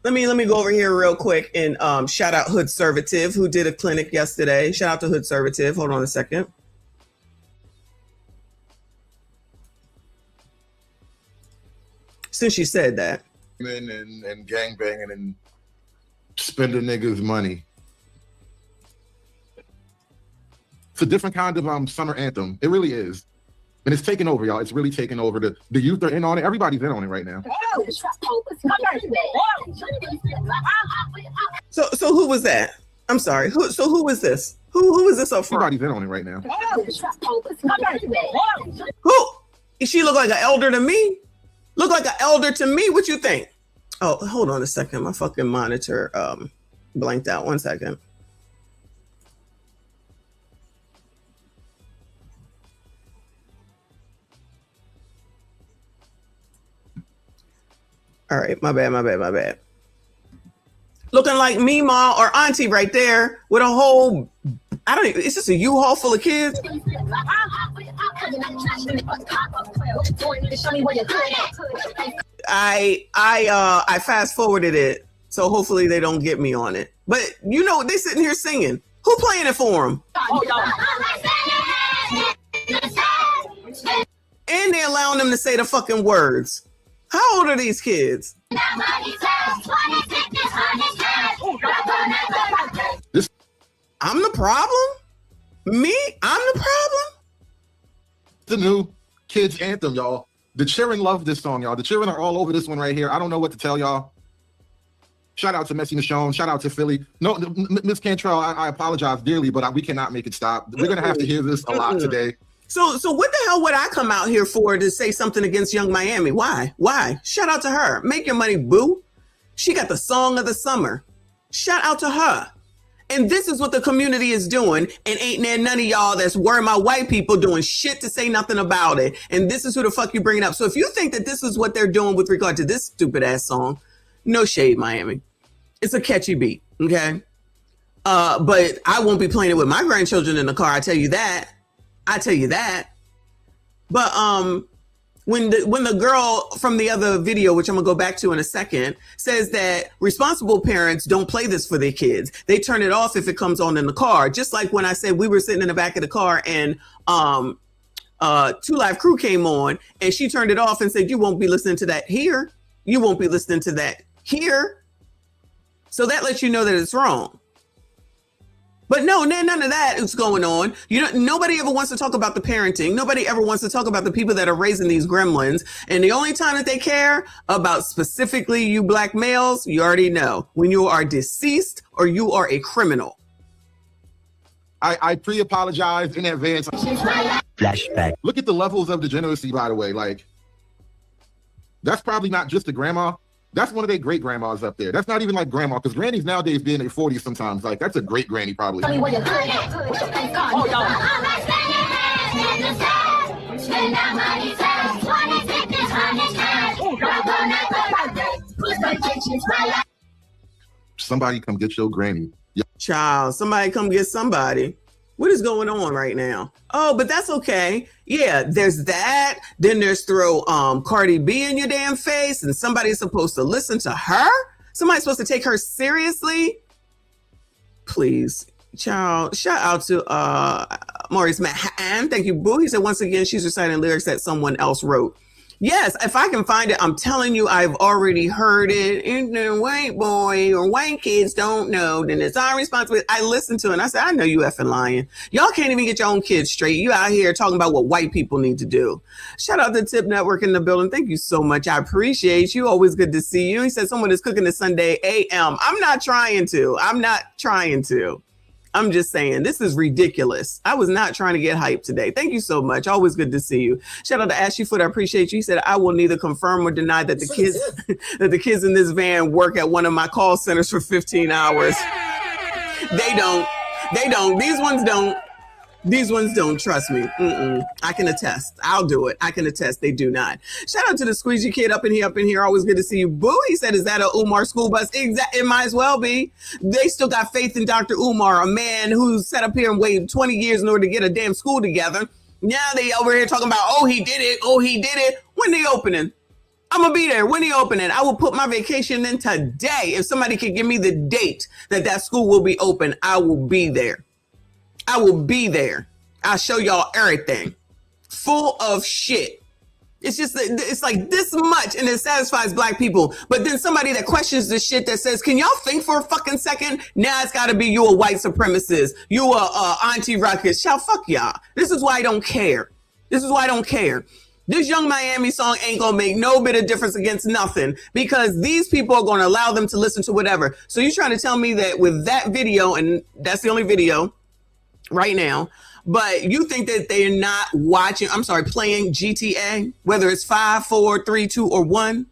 let me go over here real quick and shout out Hood Servative, who did a clinic yesterday. Shout out to Hood Servative. Hold on a second. Since you said that. And gangbanging and spending niggas' money. It's a different kind of summer anthem. It really is. And it's taking over, y'all. It's really taking over. The youth are in on it. Everybody's in on it right now. So who was that? I'm sorry. Who was this? Who was this up front? Everybody's in on it right now. Who? She look like an elder to me? Look like an elder to me? What you think? Oh, hold on a second. My fucking monitor blanked out. 1 second. All right, my bad. Looking like Mima or Auntie right there with a whole, it's just a U-Haul full of kids. I fast forwarded it, so hopefully they don't get me on it. But you know, they sitting here singing. Who playing it for them? And they allowing them to say the fucking words. How old are these kids? I'm the problem? Me? I'm the problem? The new kids anthem, y'all. The children love this song, y'all. The children are all over this one right here. I don't know what to tell y'all. Shout out to Messy Michonne. Shout out to Philly. No, Miss Cantrell, I apologize dearly, but we cannot make it stop. We're going to have to hear this a lot today. So what the hell would I come out here for to say something against Young Miami? Why? Shout out to her. Make your money, boo. She got the song of the summer. Shout out to her. And this is what the community is doing. And ain't there none of y'all that's worrying about white people doing shit to say nothing about it. And this is who the fuck you bringing up. So if you think that this is what they're doing with regard to this stupid ass song, no shade, Miami. It's a catchy beat, okay? But I won't be playing it with my grandchildren in the car. I tell you that. But when the girl from the other video, which I'm gonna go back to in a second, says that responsible parents don't play this for their kids. They turn it off if it comes on in the car. Just like when I said we were sitting in the back of the car and 2 Live Crew came on and she turned it off and said, you won't be listening to that here. You won't be listening to that here. So that lets you know that it's wrong. But no, none of that is going on. Nobody ever wants to talk about the parenting. Nobody ever wants to talk about the people that are raising these gremlins. And the only time that they care about specifically you black males, you already know, when you are deceased or you are a criminal. I pre-apologize in advance. Flashback. Look at the levels of degeneracy, by the way. Like, that's probably not just a grandma. That's one of their great grandmas up there. That's not even like grandma, because grannies nowadays be in their 40s sometimes. Like, that's a great granny probably. Somebody come get your granny. Child, somebody come get somebody. What is going on right now? Oh, but that's okay. Yeah, there's that. Then there's throw Cardi B in your damn face and somebody's supposed to listen to her? Somebody's supposed to take her seriously? Please, child, shout out to Maurice Manhattan. Thank you, boo. He said, once again, she's reciting lyrics that someone else wrote. Yes, if I can find it, I'm telling you, I've already heard it. And the white boy or white kids don't know, then it's our responsibility. I listened to it and I said, I know you effing lying. Y'all can't even get your own kids straight. You out here talking about what white people need to do. Shout out to Tip Network in the building. Thank you so much. I appreciate you. Always good to see you. He said someone is cooking this Sunday AM. I'm not trying to. I'm just saying, this is ridiculous. I was not trying to get hyped today. Thank you so much. Always good to see you. Shout out to Ashley Foot. I appreciate you. He said, I will neither confirm or deny that the kids in this van work at one of my call centers for 15 hours. They don't. These ones don't, trust me. I can attest. I'll do it. I can attest. They do not. Shout out to the Squeegee Kid up in here. Always good to see you. Boo, he said, is that a Umar school bus? It might as well be. They still got faith in Dr. Umar, a man who sat up here and waited 20 years in order to get a damn school together. Now they over here talking about, oh, he did it. When they opening? I'm going to be there. When they opening? I will put my vacation in today. If somebody could give me the date that school will be open, I will be there. I will be there. I'll show y'all everything. Full of shit. It's like this much and it satisfies black people. But then somebody that questions the shit that says, can y'all think for a fucking second? Now it's got to be you a white supremacist. You a anti-ruckus. Y'all, fuck y'all. This is why I don't care. This Young Miami song ain't going to make no bit of difference against nothing because these people are going to allow them to listen to whatever. So you're trying to tell me that with that video, and that's the only video right now, but you think that they're not playing GTA, whether it's 5, 4, 3, 2, or 1?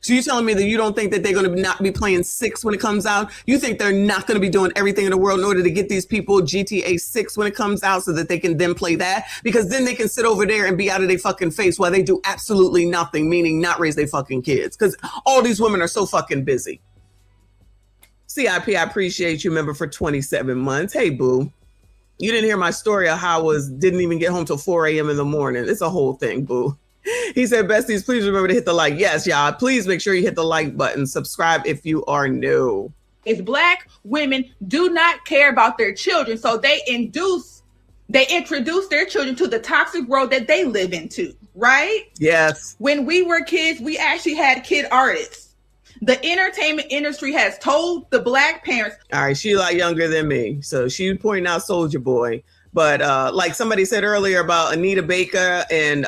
So you're telling me that you don't think that they're going to not be playing 6 when it comes out? You think they're not going to be doing everything in the world in order to get these people GTA 6 when it comes out so that they can then play that? Because then they can sit over there and be out of their fucking face while they do absolutely nothing, meaning not raise their fucking kids. Because all these women are so fucking busy. CIP, I appreciate you, member, for 27 months. Hey, boo. You didn't hear my story of how I didn't even get home till 4 a.m. in the morning. It's a whole thing, boo. He said, besties, please remember to hit the like. Yes, y'all. Please make sure you hit the like button. Subscribe if you are new. Is black women do not care about their children. So they introduce their children to the toxic world that they live into, right? Yes. When we were kids, we actually had kid artists. The entertainment industry has told the black parents. All right, she's a lot younger than me. So she's pointing out Soulja Boy. But like somebody said earlier about Anita Baker and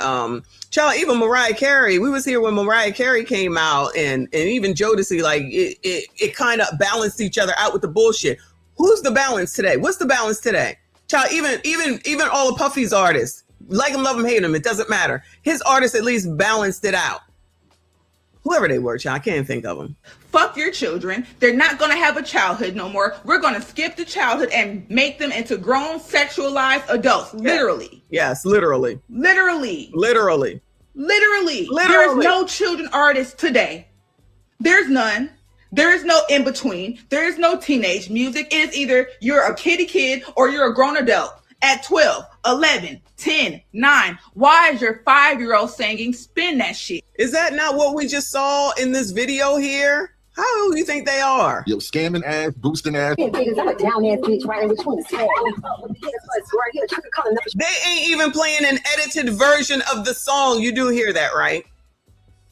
even Mariah Carey. We was here when Mariah Carey came out and even Jodeci, like it kind of balanced each other out with the bullshit. Who's the balance today? What's the balance today? Child, even all of Puffy's artists, like him, love him, hate him, it doesn't matter. His artists at least balanced it out. Whoever they were, child, I can't think of them. Fuck your children. They're not going to have a childhood no more. We're going to skip the childhood and make them into grown, sexualized adults. Literally. Yes, literally. Literally. Literally. Literally. There is no children artists today. There's none. There is no in between. There is no teenage music. It is either you're a kitty kid or you're a grown adult. at 12, 11, 10, 9. Why is your 5-year-old singing spin that shit? Is that not what we just saw in this video here? How old do you think they are? Yo, scamming ass, boosting ass. They ain't even playing an edited version of the song. You do hear that, right?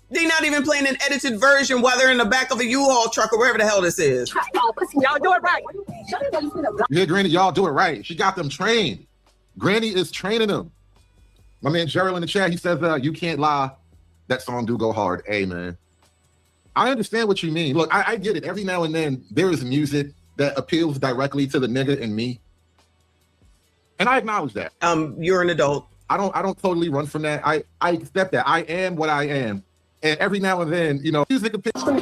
They not even playing an edited version while they're in the back of a U-Haul truck or wherever the hell this is. Y'all do it right. You hear Granny? Y'all do it right. She got them trained. Granny is training them. My man Gerald in the chat, he says, you can't lie. That song do go hard. Hey, man. I understand what you mean. Look, I get it. Every now and then, there is music that appeals directly to the nigga in me. And I acknowledge that. You're an adult. I don't totally run from that. I accept that. I am what I am. And every now and then, you know, music appeals. They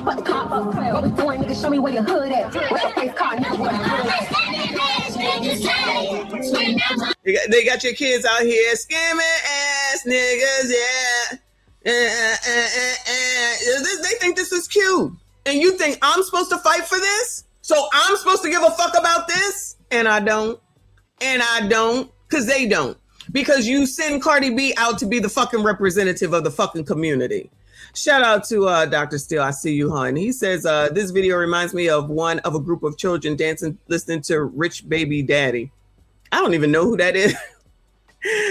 got your kids out here scamming ass niggas, yeah. They think this is cute. And you think I'm supposed to fight for this? So I'm supposed to give a fuck about this? And I don't. Because they don't. Because you send Cardi B out to be the fucking representative of the fucking community. Shout out to Dr. Steele. I see you, hon. He says, this video reminds me of one of a group of children dancing, listening to Rich Baby Daddy. I don't even know who that is.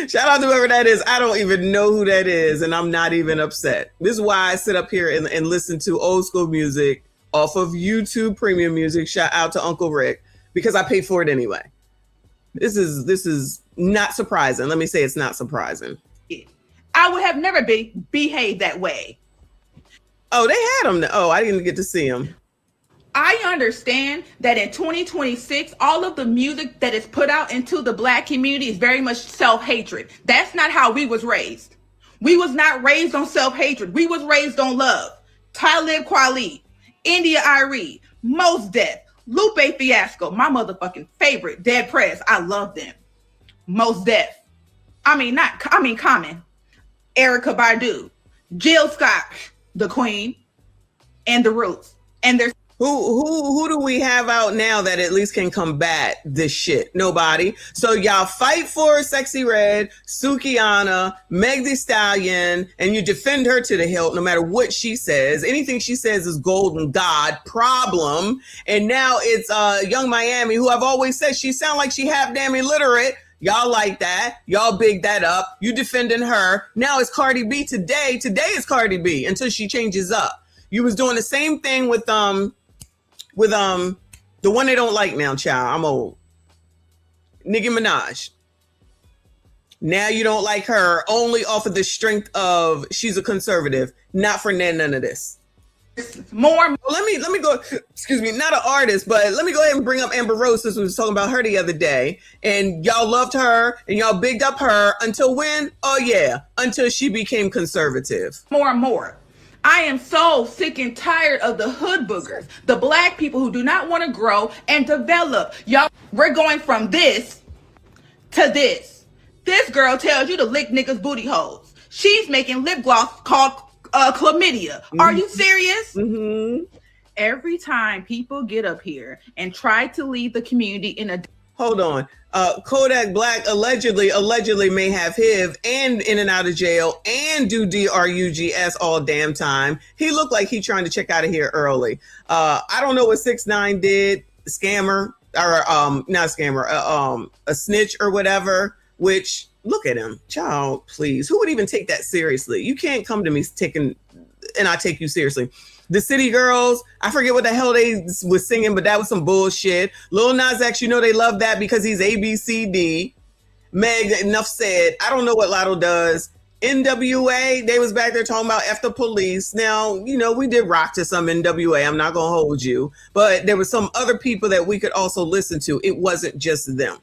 Shout out to whoever that is. I don't even know who that is, and I'm not even upset. This is why I sit up here and listen to old school music off of YouTube Premium Music. Shout out to Uncle Rick, because I pay for it anyway. This is not surprising. Let me say it's not surprising. I would have never behaved that way. Oh, they had him. Oh, I didn't get to see him. I understand that in 2026, all of the music that is put out into the Black community is very much self-hatred. That's not how we was raised. We was not raised on self-hatred. We was raised on love. Talib Kweli, India Arie, Mos Def, Lupe Fiasco, my motherfucking favorite, Dead Prez. I love them. Mos Def. Common. Erykah Badu, Jill Scott, the Queen, and the Roots. And there's who do we have out now that at least can combat this shit? Nobody. So y'all fight for Sexy Red, Sukiana, Meg Thee Stallion, and you defend her to the hilt no matter what she says. Anything she says is golden god problem. And now it's Young Miami, who I've always said she sound like she half damn illiterate. Y'all like that. Y'all big that up. You defending her. Now it's Cardi B today. Today is Cardi B until she changes up. You was doing the same thing with the one they don't like now, child. I'm old. Nicki Minaj. Now you don't like her only off of the strength of she's a conservative, not for none of this. More. Let me go. Excuse me, not an artist, but let me go ahead and bring up Amber Rose, since we was talking about her the other day, and y'all loved her and y'all bigged up her until when? Oh yeah, until she became conservative. More and more. I am so sick and tired of the hood boogers, the Black people who do not want to grow and develop. Y'all, we're going from this to this. This girl tells you to lick niggas' booty holes. She's making lip gloss called chlamydia. Are you serious? Mm-hmm. Every time people get up here and try to lead the community in a... Hold on. Kodak Black allegedly may have HIV and in and out of jail and do DRUGS all damn time. He looked like he trying to check out of here early. I don't know what 6ix9ine did, scammer, or not scammer, a snitch or whatever, which... Look at him, child, please. Who would even take that seriously? You can't come to me and I take you seriously. The City Girls, I forget what the hell they was singing, but that was some bullshit. Lil Nas X, you know they love that because he's ABCD. Meg, enough said. I don't know what Lotto does. NWA, they was back there talking about F the police. Now, you know, we did rock to some NWA. I'm not going to hold you. But there were some other people that we could also listen to. It wasn't just them.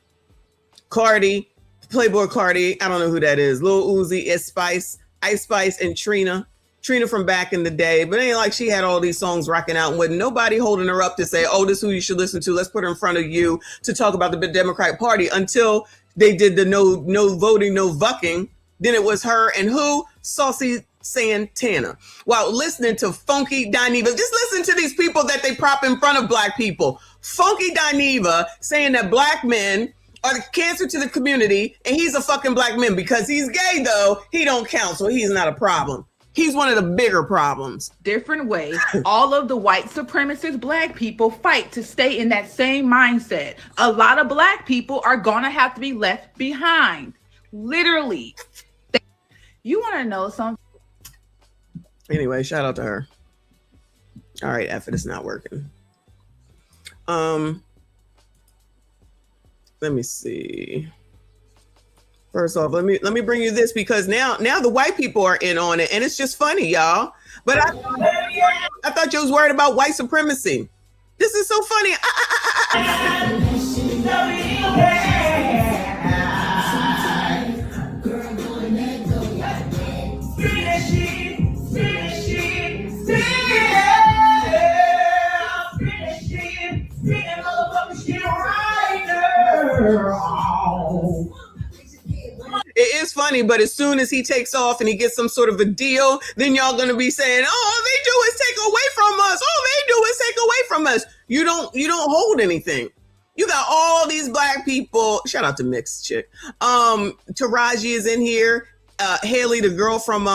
Cardi, Playboy Cardi, I don't know who that is. Lil Uzi, Ice Spice, and Trina from back in the day. But it ain't like she had all these songs rocking out and wasn't nobody holding her up to say, oh, this is who you should listen to. Let's put her in front of you to talk about the Democratic Party, until they did the no voting, no vucking. Then it was her and who? Saucy Santana. While listening to Funky Dineva, just listen to these people that they prop in front of Black people. Funky Dineva saying that Black men are the cancer to the community, and he's a fucking black man. Because he's gay, though, he don't count, so he's not a problem. He's one of the bigger problems. Different way. All of the white supremacist black people fight to stay in that same mindset. A lot of black people are gonna have to be left behind. Literally. You want to know something? Anyway, shout out to her. All right, F it, it's not working. Let me see. First off, let me bring you this, because now the white people are in on it, and it's just funny, y'all. But I thought you was worried about white supremacy. This is so funny. It is funny, but as soon as he takes off and he gets some sort of a deal, then y'all gonna be saying, "Oh, they do is take away from us. Oh, they do is take away from us." You don't hold anything. You got all these black people. Shout out to Mixed Chick. Taraji is in here. Haley, the girl from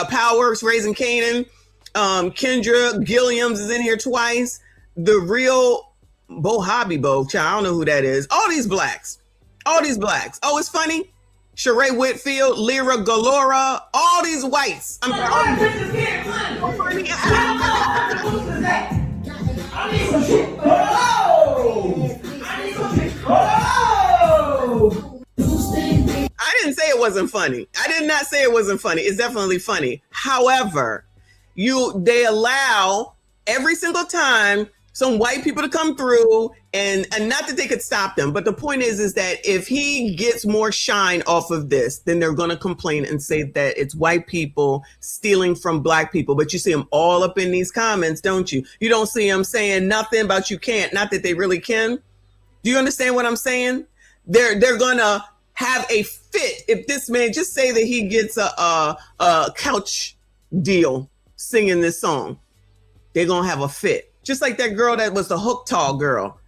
Powers, Raising Canaan. Kendra Gilliams is in here twice. The real Bo Hobby Bo, child, I don't know who that is. All these blacks. Oh, it's funny. Sheree Whitfield, Lyra Galora, all these whites. I didn't say it wasn't funny. I did not say it wasn't funny. It's definitely funny. However, they allow every single time some white people to come through, and not that they could stop them, but the point is that if he gets more shine off of this, then they're going to complain and say that it's white people stealing from black people. But you see them all up in these comments, don't you? You don't see them saying nothing about you can't, not that they really can. Do you understand what I'm saying? They're going to have a fit if this man, just say that he gets a couch deal singing this song. They're going to have a fit. Just like that girl that was the hook tall girl.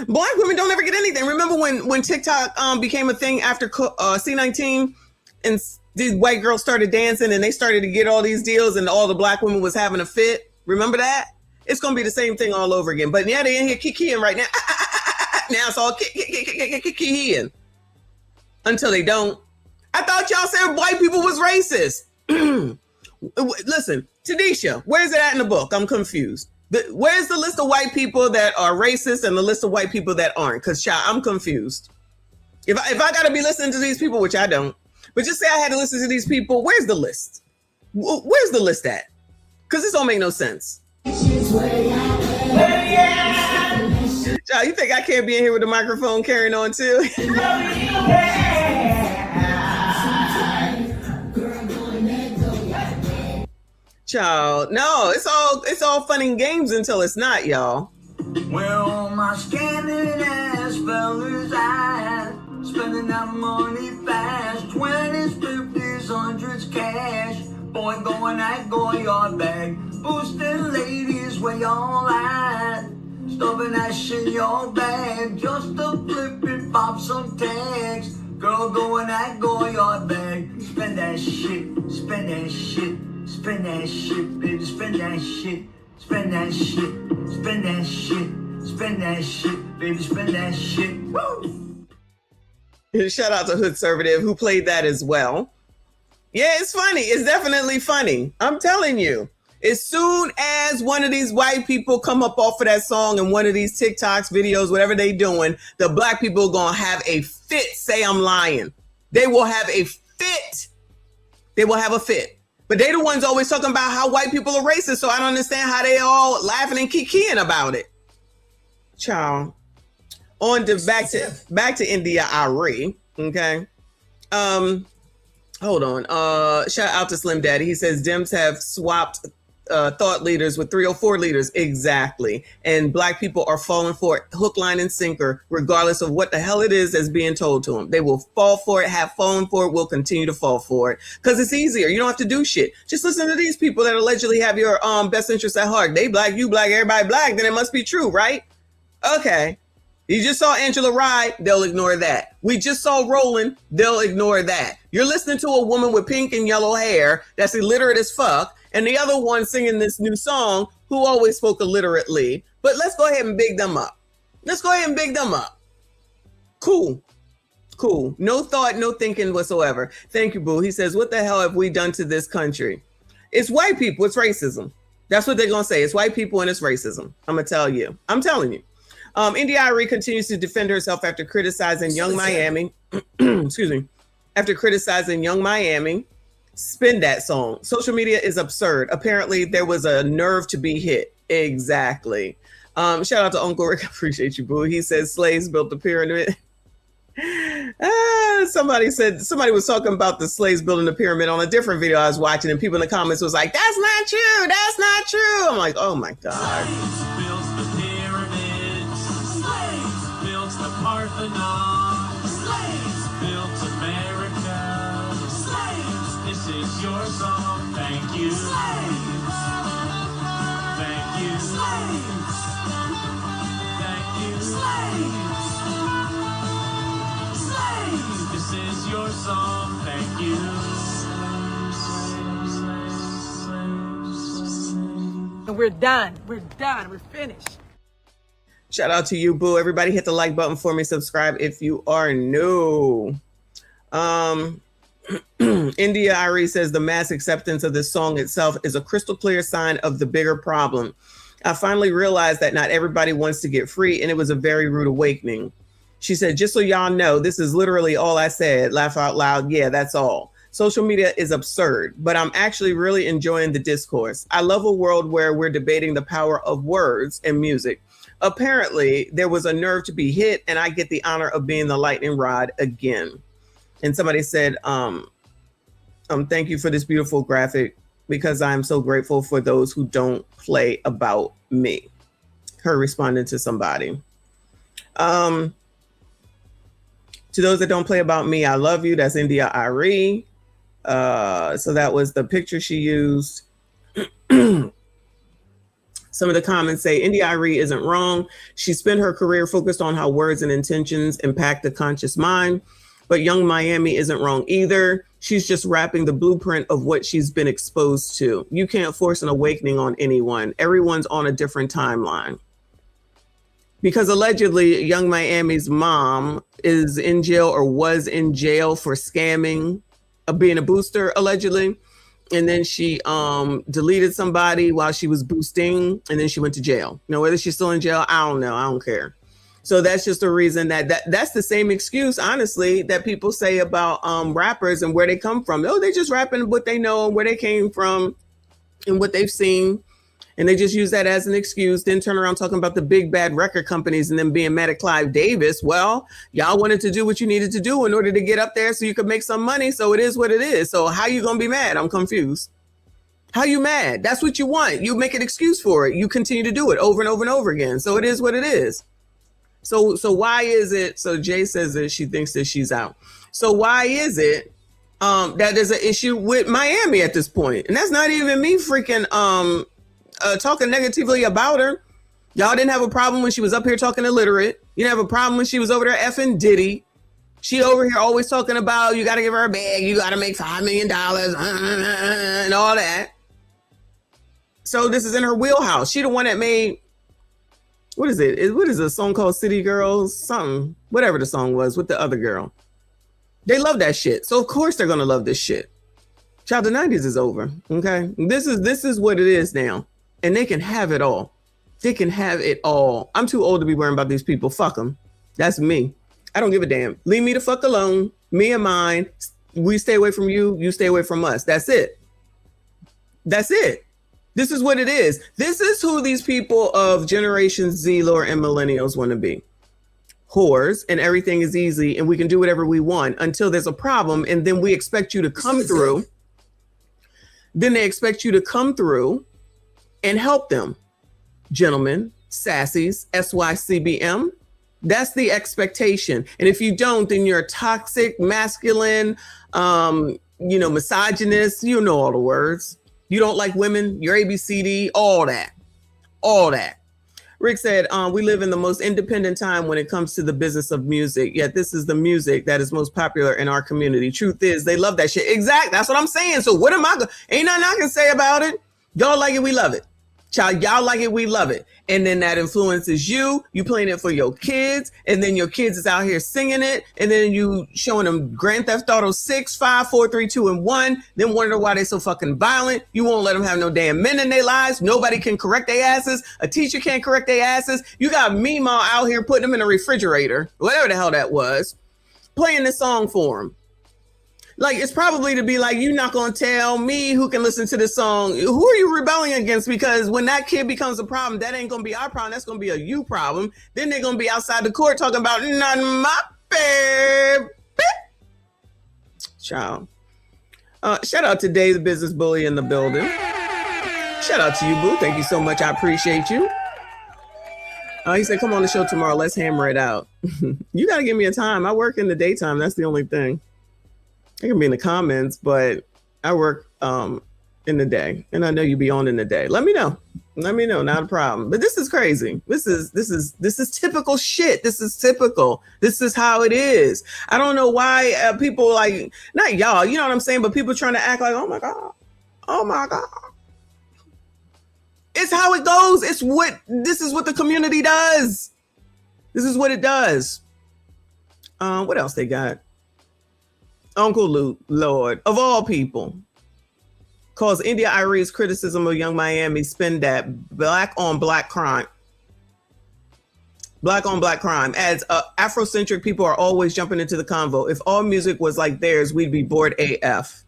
Black women don't ever get anything. Remember when TikTok became a thing after C19 and these white girls started dancing and they started to get all these deals and all the black women was having a fit? Remember that? It's going to be the same thing all over again. But yeah, they're in here kikiing right now. Now it's all kikiing. Until they don't. I thought y'all said white people was racist. Listen, Tanisha, where's it at in the book? I'm confused. Where's the list of white people that are racist and the list of white people that aren't? Because I'm confused. If I got to be listening to these people, which I don't, but just say I had to listen to these people, where's the list? Where's the list at? Because this don't make no sense. Child, you think I can't be in here with the microphone carrying on too? Child, no, it's all fun and games until it's not, y'all. Well, my scanning ass fellas eyes, spending that money fast, 20s, 50s, 100s cash. Boy, going that Goyard bag, boosting ladies where y'all at, stuffing that shit in your bag, just to flip and pop some tags. Girl, going that Goyard bag, spend that shit, spend that shit. Spend that shit, baby, spend that shit, spend that shit, spend that shit, spend that shit, baby, spend that shit. Woo! Shout out to Hood Conservative who played that as well. Yeah, it's funny. It's definitely funny. I'm telling you. As soon as one of these white people come up off of that song and one of these TikToks, videos, whatever they doing, the black people are going to have a fit. Say I'm lying. They will have a fit. They will have a fit. But they the ones always talking about how white people are racist, so I don't understand how they all laughing and kikiing about it. Child. On to back to India Ari. Okay. Hold on. Shout out to Slim Daddy. He says Dems have swapped thought leaders with 304 leaders. Exactly. And black people are falling for it, hook, line, and sinker, regardless of what the hell it is that's being told to them. They will fall for it, have fallen for it, will continue to fall for it. Because it's easier. You don't have to do shit. Just listen to these people that allegedly have your best interests at heart. They black, you black, everybody black, then it must be true, right? Okay. You just saw Angela Rye, they'll ignore that. We just saw Roland, they'll ignore that. You're listening to a woman with pink and yellow hair that's illiterate as fuck, and the other one singing this new song who always spoke illiterately. But let's go ahead and big them up. Let's go ahead and big them up. Cool. Cool. No thought, no thinking whatsoever. Thank you, boo. He says, what the hell have we done to this country? It's white people. It's racism. That's what they're going to say. It's white people and it's racism. I'm going to tell you. I'm telling you. India Arie continues to defend herself after criticizing Young Miami. Excuse me. After criticizing Young Miami. Spin that song. Social media is absurd. Apparently, there was a nerve to be hit. Exactly. Shout out to Uncle Rick. I appreciate you, boo. He says slaves built the pyramid. Somebody was talking about the slaves building the pyramid on a different video I was watching, and people in the comments was like, that's not true. That's not true. I'm like, oh my God. Slaves built the pyramids. Slaves built the Parthenon. Slaves built America. Slaves, this is your song. Thank you. Slaves. Thank you. Slaves. Thank you. Slaves. This is your song, thank you. We're done. We're done. We're finished. Shout out to you, boo. Everybody hit the like button for me. Subscribe if you are new. India Arie says the mass acceptance of this song itself is a crystal clear sign of the bigger problem. I finally realized that not everybody wants to get free, and it was a very rude awakening. She said, just so y'all know, this is literally all I said. Laugh out loud. Yeah, that's all. Social media is absurd, but I'm actually really enjoying the discourse. I love a world where we're debating the power of words and music. Apparently, there was a nerve to be hit, and I get the honor of being the lightning rod again. And somebody said, thank you for this beautiful graphic because I'm so grateful for those who don't play about me. Her responding to somebody. To those that don't play about me, I love you. That's India Arie. So that was the picture she used. Some of the comments say India Arie isn't wrong. She spent her career focused on how words and intentions impact the conscious mind. But Young Miami isn't wrong either. She's just wrapping the blueprint of what she's been exposed to. You can't force an awakening on anyone. Everyone's on a different timeline. Because allegedly, Young Miami's mom is in jail or was in jail for scamming, being a booster, allegedly. And then she deleted somebody while she was boosting, and then she went to jail. Now, whether she's still in jail, I don't know. I don't care. So that's just a reason that's the same excuse, honestly, that people say about rappers and where they come from. Oh, they just rapping what they know and where they came from and what they've seen. And they just use that as an excuse, then turn around talking about the big bad record companies and then being mad at Clive Davis. Well, y'all wanted to do what you needed to do in order to get up there so you could make some money. So it is what it is. So how you going to be mad? I'm confused. How you mad? That's what you want. You make an excuse for it. You continue to do it over and over and over again. So it is what it is. So why is it? So Jay says that she thinks that she's out. So why is it that there's an issue with Miami at this point? And that's not even me freaking talking negatively about her. Y'all didn't have a problem when she was up here talking illiterate. You didn't have a problem when she was over there effing Diddy. She over here always talking about you got to give her a bag, you got to make $5 million and all that. So this is in her wheelhouse. She the one that made, what is it? What is a song called City Girls? Something, whatever the song was with the other girl. They love that shit. So of course they're going to love this shit. Child, the 90s is over. Okay. This is what it is now. And they can have it all. They can have it all. I'm too old to be worrying about these people. Fuck them. That's me. I don't give a damn. Leave me the fuck alone. Me and mine. We stay away from you. You stay away from us. That's it. That's it. This is what it is. This is who these people of Generation Z, Lord, and Millennials want to be. Whores, and everything is easy, and we can do whatever we want until there's a problem, and then we expect you to come through. Then they expect you to come through and help them. Gentlemen, sassies, SYCBM, that's the expectation. And if you don't, then you're toxic, masculine, misogynist, you know all the words. You don't like women, you're ABCD, all that. Rick said, we live in the most independent time when it comes to the business of music. Yet this is the music that is most popular in our community. Truth is, they love that shit. Exactly. That's what I'm saying. So what am I going to, ain't nothing I can say about it. Y'all like it, we love it. Child, y'all like it, we love it. And then that influences you playing it for your kids, and then your kids is out here singing it, and then you showing them Grand Theft Auto 6, 5, 4, 3, 2, and 1, then wonder why they so fucking violent. You won't let them have no damn men in their lives. Nobody can correct their asses. A teacher can't correct their asses. You got Meemaw out here putting them in a refrigerator, whatever the hell that was, playing this song for them. Like, it's probably to be like, you're not going to tell me who can listen to this song. Who are you rebelling against? Because when that kid becomes a problem, that ain't going to be our problem. That's going to be a you problem. Then they're going to be outside the court talking about, not my baby. Child. Shout out to Dave, the business bully in the building. Shout out to you, boo. Thank you so much. I appreciate you. He said, come on the show tomorrow. Let's hammer it out. You got to give me a time. I work in the daytime. That's the only thing. It can be in the comments, but I work in the day, and I know you be on in the day. Let me know. Not a problem. But this is crazy. This is typical shit. This is typical. This is how it is. I don't know why people like, not y'all, you know what I'm saying, but people trying to act like, oh my god. It's how it goes. This is what the community does. This is what it does. What else they got? Uncle Luke, Lord, of all people, calls India Irie's criticism of Young Miami spin that black on black crime. Black on black crime. Adds Afrocentric people are always jumping into the convo. If all music was like theirs, we'd be bored AF.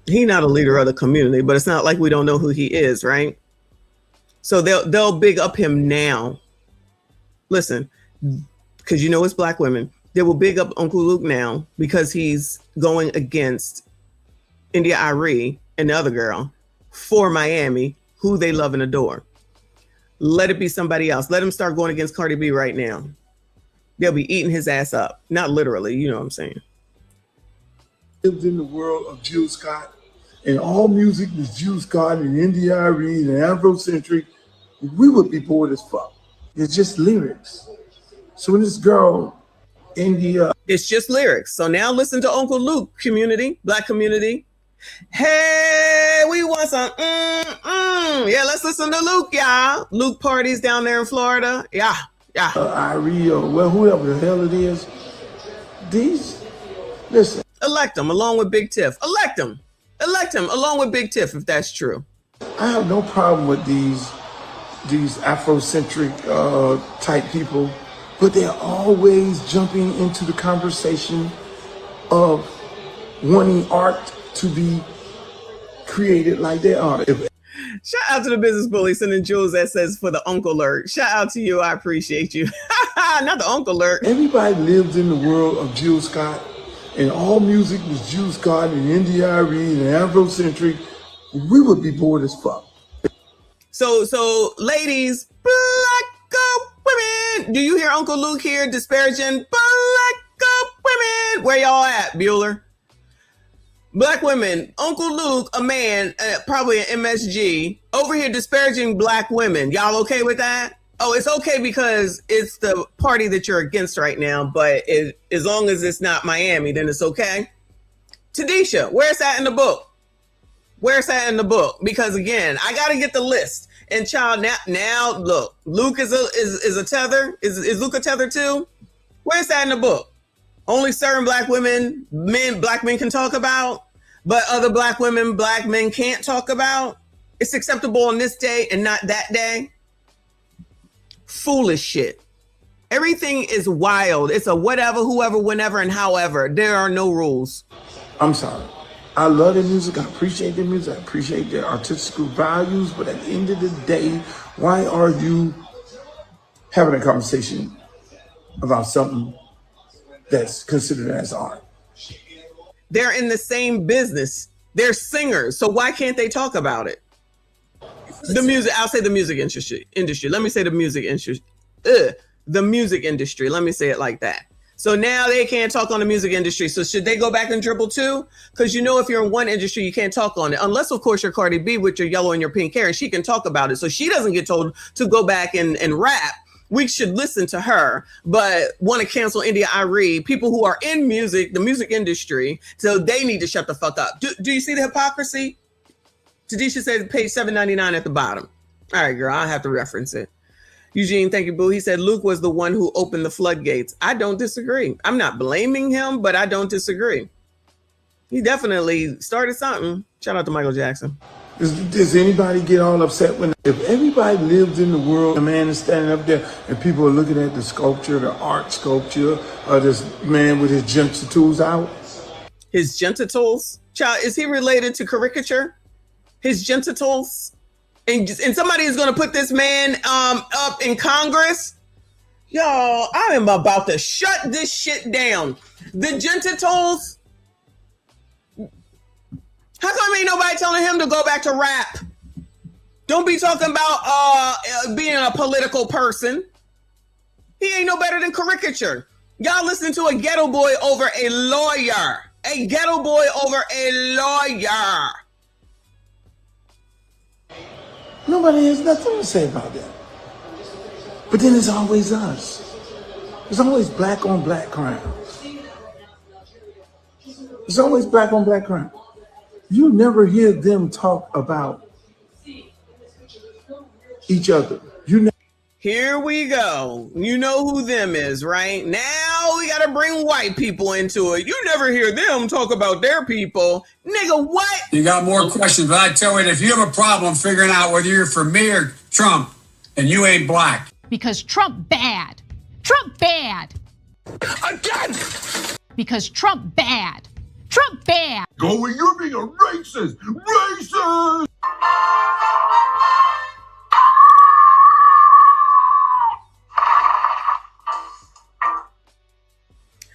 He not a leader of the community, but it's not like we don't know who he is, right? So they'll big up him now. Listen, because you know it's black women. They will big up Uncle Luke now because he's going against India Arie and the other girl for Miami, who they love and adore. Let it be somebody else. Let him start going against Cardi B right now. They'll be eating his ass up. Not literally, you know what I'm saying. Lived in the world of Jill Scott, and all music was Jill Scott and India Arie and Afrocentric. We would be bored as fuck. It's just lyrics. So when this girl, India... It's just lyrics. So now listen to Uncle Luke, community, black community. Hey, we want some, Yeah, let's listen to Luke, y'all. Luke parties down there in Florida. Yeah. Irie or well, whoever the hell it is. Listen. Elect him along with Big Tiff. Elect him along with Big Tiff if that's true. I have no problem with these Afrocentric type people, but they're always jumping into the conversation of wanting art to be created like they are. Shout out to the business bully sending Jules that says for the Uncle Alert. Shout out to you. I appreciate you. Not the Uncle Alert. Everybody lives in the world of Jill Scott, and all music was Jill Scott and India Arie and Afrocentric. We would be bored as fuck. So ladies, black women, do you hear Uncle Luke here disparaging black women? Where y'all at, Bueller? Black women, Uncle Luke, a man, probably an MSG, over here disparaging black women. Y'all okay with that? Oh, it's okay because it's the party that you're against right now, but as long as it's not Miami, then it's okay. Tadisha, where's that in the book? Where's that in the book? Because again, I got to get the list. And child, now look, Luke is a tether. Is Luke a tether too? Where's that in the book? Only certain black men can talk about, but other black women, black men can't talk about. It's acceptable on this day and not that day. Foolish shit. Everything is wild. It's a whatever, whoever, whenever, and however. There are no rules. I'm sorry. I love their music. I appreciate their music. I appreciate their artistic values. But at the end of the day, why are you having a conversation about something that's considered as art? They're in the same business. They're singers. So why can't they talk about it? The music, I'll say the music industry. Let me say the music industry. The music industry. Let me say it like that. So now they can't talk on the music industry. So should they go back and dribble too? Because you know, if you're in one industry, you can't talk on it. Unless, of course, you're Cardi B with your yellow and your pink hair, and she can talk about it. So she doesn't get told to go back and rap. We should listen to her, but want to cancel India Arie, people who are in music, the music industry, so they need to shut the fuck up. Do you see the hypocrisy? Tadisha said page 799 at the bottom. All right, girl, I'll have to reference it. Eugene, thank you, boo. He said Luke was the one who opened the floodgates. I don't disagree. I'm not blaming him, but I don't disagree. He definitely started something. Shout out to Michael Jackson. Does anybody get all upset when, if everybody lived in the world, a man is standing up there and people are looking at the sculpture, the art sculpture of this man with his genitals out? His genitals? Child, is he related to caricature? His genitals? And somebody is going to put this man up in Congress? Y'all, I am about to shut this shit down. The genitals? How come ain't nobody telling him to go back to rap? Don't be talking about being a political person. He ain't no better than caricature. Y'all listen to a ghetto boy over a lawyer. A ghetto boy over a lawyer. Nobody has nothing to say about that. But then it's always us. It's always black on black crime. It's always black on black crime. You never hear them talk about each other. Here we go. You know who them is, right? Now we got to bring white people into it. You never hear them talk about their people. Nigga, what? You got more questions, but I tell you, if you have a problem figuring out whether you're for me or Trump, and you ain't black. Because Trump bad. Trump bad. Again! Because Trump bad. Trump bad. Go where you're being a racist. Racist!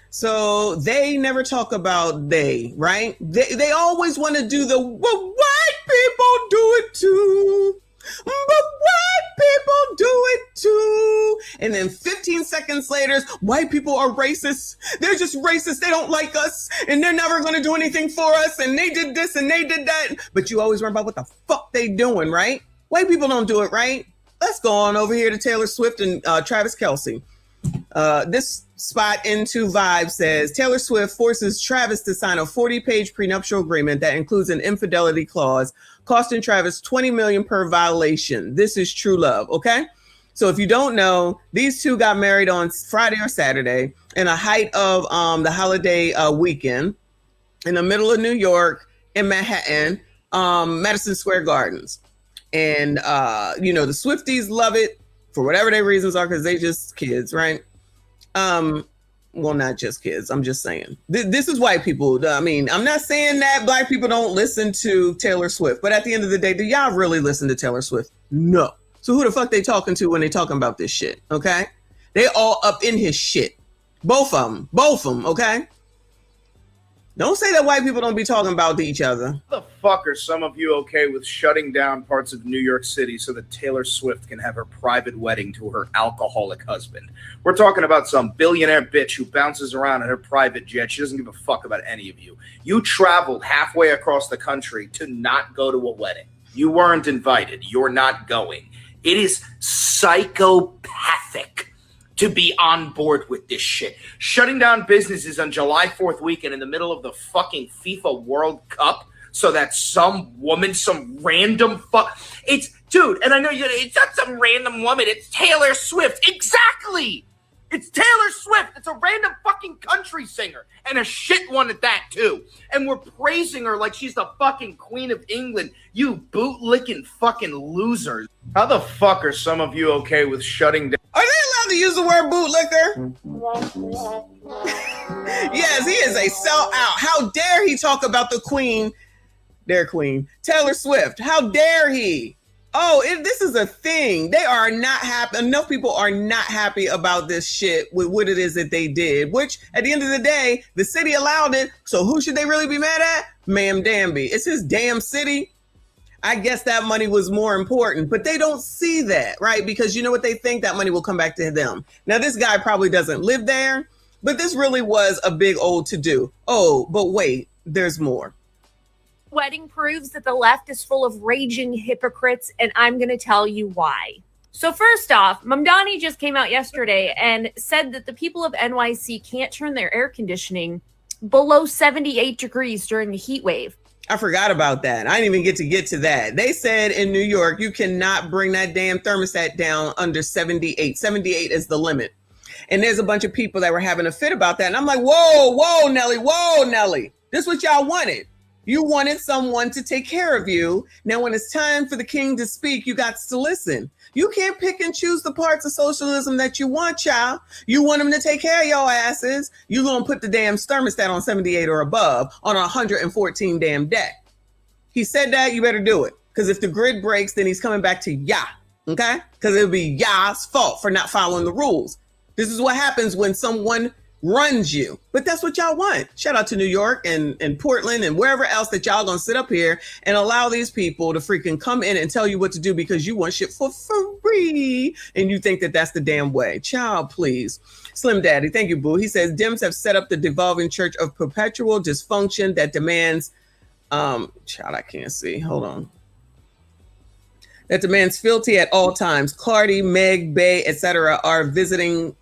So they never talk about they, right? They always want to do the, well, white people do it too. But white people do it too. And then 15 seconds later, white people are racist. They're just racist. They don't like us. And they're never going to do anything for us. And they did this and they did that. But you always remember what the fuck they doing, right? White people don't do it, right? Let's go on over here to Taylor Swift and Travis Kelce. This spot into Vibe says Taylor Swift forces Travis to sign a 40-page prenuptial agreement that includes an infidelity clause, costing Travis $20 million per violation. This is true love, okay? So if you don't know, these two got married on Friday or Saturday in the height of the holiday weekend in the middle of New York in Manhattan, Madison Square Gardens. And, you know, the Swifties love it for whatever their reasons are, because they just kids, right? Well, not just kids. I'm just saying this is white people. I mean, I'm not saying that black people don't listen to Taylor Swift, but at the end of the day, do y'all really listen to Taylor Swift? No. So who the fuck they talking to when they talking about this shit? Okay. They all up in his shit. Both of them. Okay. Don't say that white people don't be talking about each other. How the fuck are some of you okay with shutting down parts of New York City so that Taylor Swift can have her private wedding to her alcoholic husband? We're talking about some billionaire bitch who bounces around in her private jet. She doesn't give a fuck about any of you. You traveled halfway across the country to not go to a wedding. You weren't invited. You're not going. It is psychopathic to be on board with this shit. Shutting down businesses on July 4th weekend in the middle of the fucking FIFA World Cup so that some woman, some random it's, dude, and I know it's not some random woman, it's Taylor Swift. Exactly! It's Taylor Swift. It's a random fucking country singer. And a shit one at that, too. And we're praising her like she's the fucking Queen of England. You boot-licking fucking losers. How the fuck are some of you okay with shutting down? Are they allowed to use the word bootlicker? Yes, he is a sellout. How dare he talk about the queen, their queen, Taylor Swift? How dare he? Oh, this is a thing. They are not happy. Enough people are not happy about this shit with what it is that they did, which at the end of the day, the city allowed it. So who should they really be mad at? Ma'am Danby. It's his damn city. I guess that money was more important, but they don't see that, right? Because you know what? They think that money will come back to them. Now, this guy probably doesn't live there, But this really was a big old to-do. Oh, but wait, there's more. Wedding proves that the left is full of raging hypocrites, and I'm going to tell you why. So first off, Mamdani just came out yesterday and said that the people of NYC can't turn their air conditioning below 78 degrees during the heat wave. I forgot about that. I didn't even get to that. They said in New York, you cannot bring that damn thermostat down under 78. 78 is the limit. And there's a bunch of people that were having a fit about that. And I'm like, whoa, Nelly. This is what y'all wanted. You wanted someone to take care of you. Now, when it's time for the king to speak, you got to listen. You can't pick and choose the parts of socialism that you want, child. You want them to take care of your asses. You're going to put the damn thermostat on 78 or above on a 114 damn deck. He said that, you better do it. Because if the grid breaks, then he's coming back to ya, okay? Because it'll be ya's fault for not following the rules. This is what happens when someone runs you. But that's what y'all want. Shout out to New York and Portland and wherever else that y'all gonna sit up here and allow these people to freaking come in and tell you what to do because you want shit for free and you think that that's the damn way. Child, please. Slim Daddy, thank you, boo. He says Dems have set up the devolving church of perpetual dysfunction that demands child, I can't see. Hold on. That demands fealty at all times. Cardi, Meg, Bay, etc. are visiting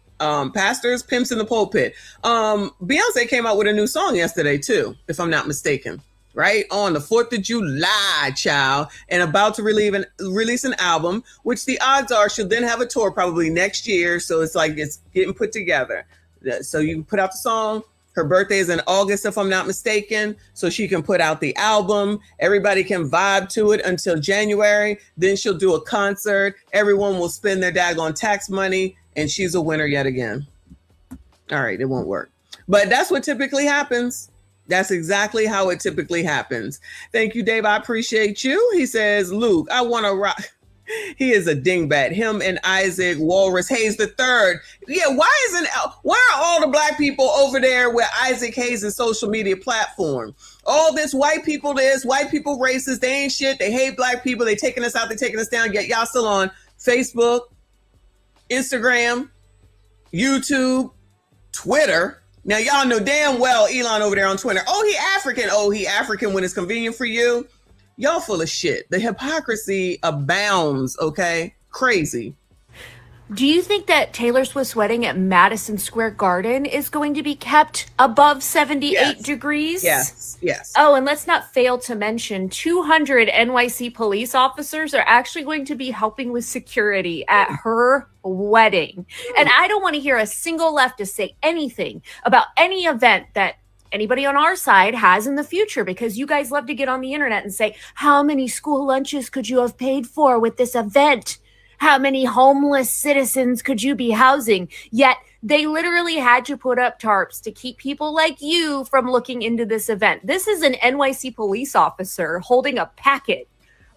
pastors, pimps in the pulpit. Beyonce came out with a new song yesterday too, if I'm not mistaken, right? On the 4th of July, child, and about to release an album, which the odds are she'll then have a tour probably next year. So it's like it's getting put together. So you can put out the song. Her birthday is in August, if I'm not mistaken. So she can put out the album. Everybody can vibe to it until January. Then she'll do a concert. Everyone will spend their daggone tax money. And she's a winner yet again. All right, it won't work. But that's what typically happens. That's exactly how it typically happens. Thank you, Dave. I appreciate you. He says, Luke, I want to rock. He is a dingbat. Him and Isaac Walrus Hayes III. Yeah, why are all the black people over there with Isaac Hayes' social media platform? All this white people white people racist. They ain't shit. They hate black people. They taking us out. They taking us down. Yet y'all still on Facebook, Instagram, YouTube, Twitter. Now, y'all know damn well Elon over there on Twitter. Oh, he African. Oh, he African when it's convenient for you. Y'all full of shit. The hypocrisy abounds, okay? Crazy. Do you think that Taylor Swift's wedding at Madison Square Garden is going to be kept above 78 degrees? Yes. Oh, and let's not fail to mention 200 NYC police officers are actually going to be helping with security at her wedding. And I don't want to hear a single leftist say anything about any event that anybody on our side has in the future, because you guys love to get on the internet and say, how many school lunches could you have paid for with this event? How many homeless citizens could you be housing? Yet they literally had to put up tarps to keep people like you from looking into this event. This is an NYC police officer holding a packet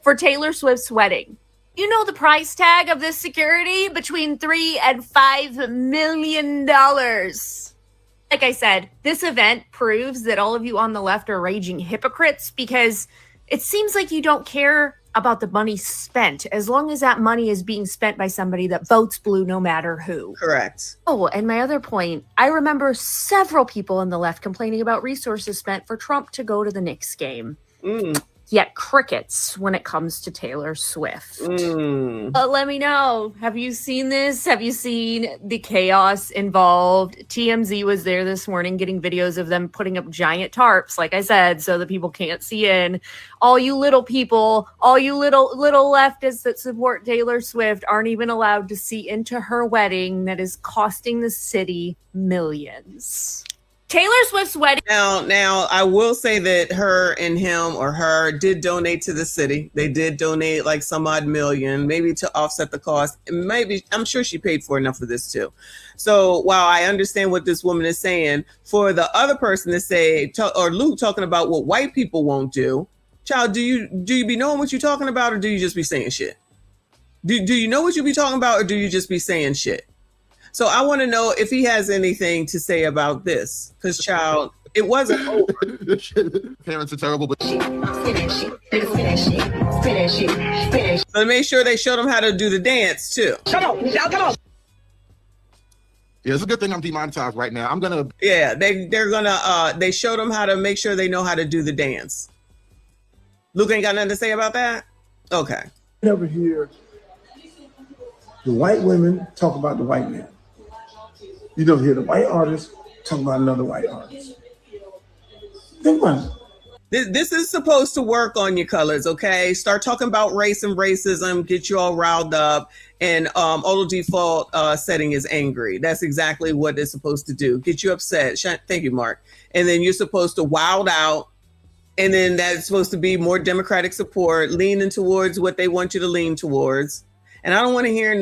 for Taylor Swift's wedding. You know the price tag of this security? Between $3 and $5 million. Like I said, this event proves that all of you on the left are raging hypocrites, because it seems like you don't care about the money spent, as long as that money is being spent by somebody that votes blue no matter who. Correct. Oh, and my other point, I remember several people on the left complaining about resources spent for Trump to go to the Knicks game. Yet crickets when it comes to Taylor Swift. Let me know. Have you seen this? Have you seen the chaos involved? TMZ was there this morning getting videos of them putting up giant tarps, like I said, so that people can't see in. All you little people, all you little leftists that support Taylor Swift aren't even allowed to see into her wedding that is costing the city millions. Taylor Swift's wedding. Now, I will say that her and him or her did donate to the city. They did donate like some odd million, maybe to offset the cost. Maybe, I'm sure she paid for enough of this too. So while I understand what this woman is saying, for the other person to say, or Luke talking about what white people won't do, child, do you be knowing what you're talking about, or do you just be saying shit? Do you know what you be talking about, or do you just be saying shit? So I want to know if he has anything to say about this, because, child, it wasn't over. Parents are terrible, but so they made sure they showed him how to do the dance too. Come on. Yeah, it's a good thing I'm demonetized right now. I'm gonna. Yeah, they're gonna. They showed them how to make sure they know how to do the dance. Luke ain't got nothing to say about that. Okay. Never hear the white women talk about the white men. You never hear the white artist talk about another white artist. Think about it. This is supposed to work on your colors, okay? Start talking about race and racism, get you all riled up, and auto default setting is angry. That's exactly what it's supposed to do. Get you upset. Thank you, Mark. And then you're supposed to wild out, and then that's supposed to be more democratic support, leaning towards what they want you to lean towards. And I don't want to hear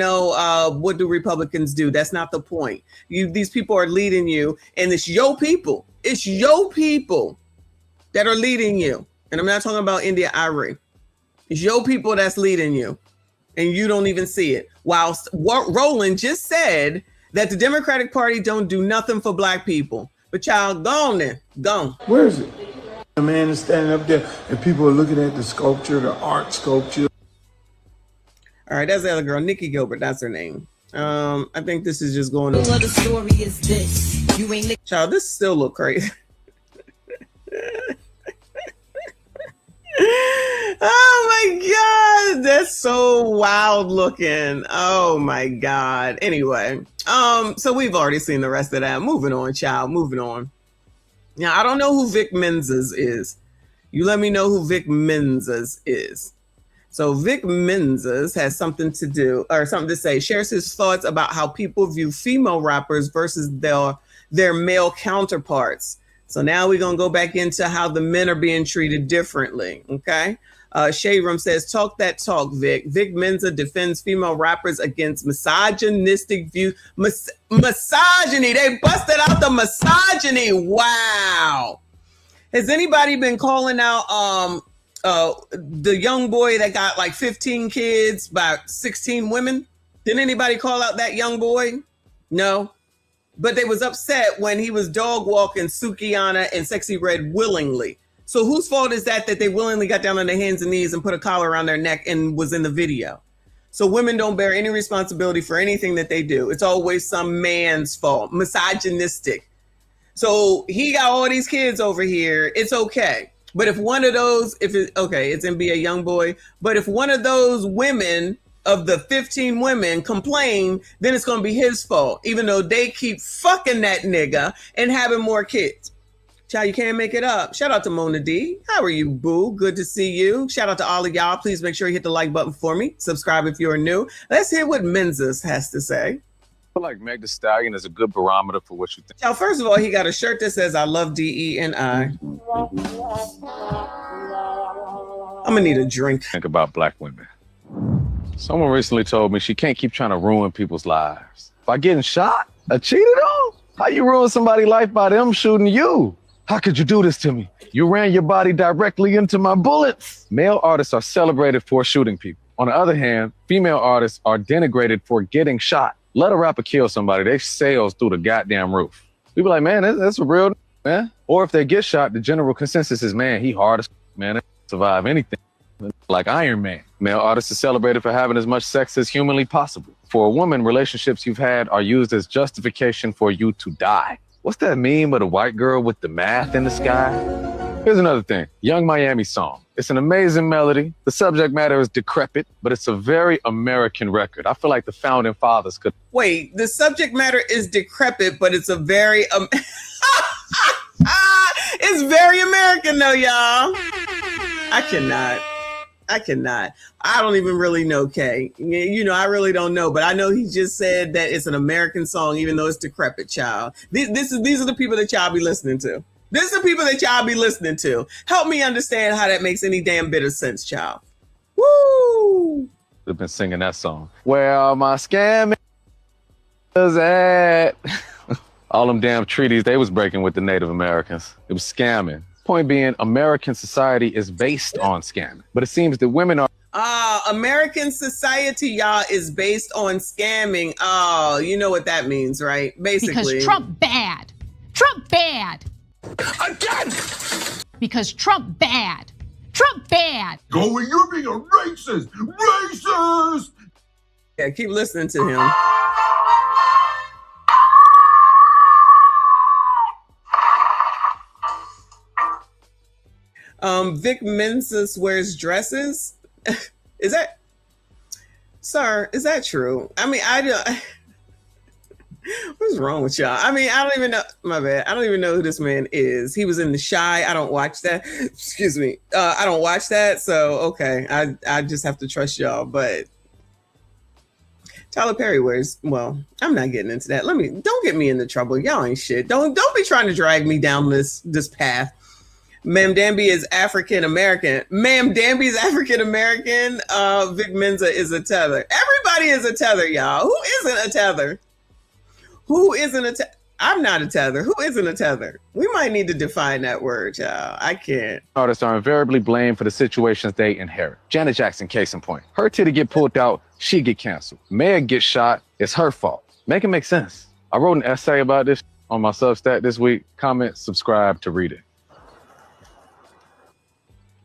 what do Republicans do? That's not the point. These people are leading you, and it's your people. It's your people that are leading you. And I'm not talking about India Irie. It's your people that's leading you, and you don't even see it. Whilst Roland just said that the Democratic Party don't do nothing for black people. But y'all gone then, gone. Where is it? The man is standing up there, and people are looking at the sculpture, the art sculpture. All right, that's the other girl, Nikki Gilbert. That's her name. I think this is just going. What the story is this? You ain't. Child, this still look crazy. Oh my God, that's so wild looking. Oh my God. Anyway, so we've already seen the rest of that. Moving on, child. Moving on. Now, I don't know who Vic Menzies is. You let me know who Vic Menzies is. So Vic Menzies has something to say. Shares his thoughts about how people view female rappers versus their male counterparts. So now we're going to go back into how the men are being treated differently. Okay. Shayram says, talk that talk, Vic. Vic Menza defends female rappers against misogynistic views. Misogyny. They busted out the misogyny. Wow. Has anybody been calling out the young boy that got like 15 kids by 16 women? Did anybody call out that young boy? No. But they was upset when he was dog walking Sukiana and Sexy Red willingly. So whose fault is that they willingly got down on their hands and knees and put a collar around their neck and was in the video? So women don't bear any responsibility for anything that they do. It's always some man's fault. Misogynistic. So he got all these kids over here. It's okay. But if one of those, it's NBA Youngboy. But if one of those women of the 15 women complain, then it's going to be his fault, even though they keep fucking that nigga and having more kids. Child, you can't make it up. Shout out to Mona D. How are you, boo? Good to see you. Shout out to all of y'all. Please make sure you hit the like button for me. Subscribe if you're new. Let's hear what Menzies has to say. I feel like Meg Thee Stallion is a good barometer for what you think. Now, first of all, he got a shirt that says, I love DENI. I'm going to need a drink. Think about black women. Someone recently told me she can't keep trying to ruin people's lives. By getting shot or cheated on? How you ruin somebody's life by them shooting you? How could you do this to me? You ran your body directly into my bullets. Male artists are celebrated for shooting people. On the other hand, female artists are denigrated for getting shot. Let a rapper kill somebody, they sails through the goddamn roof. People like, man, that's a real man. Or if they get shot, the general consensus is, man, he hard as man, they survive anything. Like Iron Man. Male artists are celebrated for having as much sex as humanly possible. For a woman, relationships you've had are used as justification for you to die. What's that meme of the white girl with the math in the sky? Here's another thing. Young Miami song. It's an amazing melody. The subject matter is decrepit, but it's a very American record. I feel like the founding fathers could. Wait, the subject matter is decrepit, but it's a very... it's very American though, y'all. I cannot. I don't even really know, Kay. You know, I really don't know, but I know he just said that it's an American song, even though it's decrepit, child. These are the people that y'all be listening to. These are the people that y'all be listening to. Help me understand how that makes any damn bit of sense, child. Woo! They've been singing that song. Where are my scammers at? All them damn treaties they was breaking with the Native Americans. It was scamming. Point being, American society is based on scamming, but it seems that women are. American society, y'all, is based on scamming. Oh, you know what that means, right? Basically. Because Trump bad. Trump bad. Again! Because Trump bad. Trump bad. Going, you're being a racist! Racist! Yeah, keep listening to him. Vic Mensa wears dresses. Is that, sir? Is that true? I mean, I don't. What's wrong with y'all? I mean, I don't even know. My bad. I don't even know who this man is. He was in The Shy. I don't watch that. Excuse me. I don't watch that. So okay, I just have to trust y'all. But Tyler Perry wears. Well, I'm not getting into that. Don't get me into trouble. Y'all ain't shit. Don't be trying to drag me down this path. Ma'am Danby is African American. Ma'am Danby is African American. Vic Mensa is a tether. Everybody is a tether, y'all. Who isn't a tether? Who isn't a tether? I'm not a tether. Who isn't a tether? We might need to define that word, y'all. I can't. Artists are invariably blamed for the situations they inherit. Janet Jackson, case in point. Her titty get pulled out, she get canceled. Mayor gets shot, it's her fault. Make it make sense. I wrote an essay about this on my Substack this week. Comment, subscribe to read it.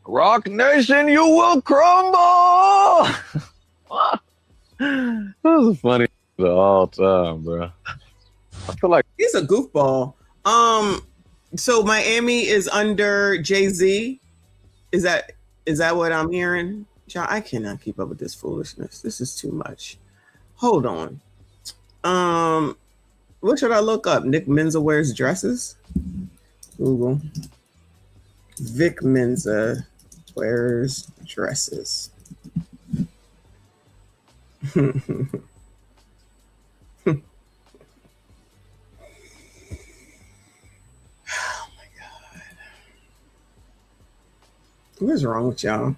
Rock Nation, you will crumble! That was funny all time, bro. I feel like he's a goofball. So Miami is under Jay-Z. Is that what I'm hearing? John, I cannot keep up with this foolishness. This is too much. Hold on. What should I look up? Nick Mensa wears dresses. Google. Vic Mensa wears dresses. What is wrong with y'all?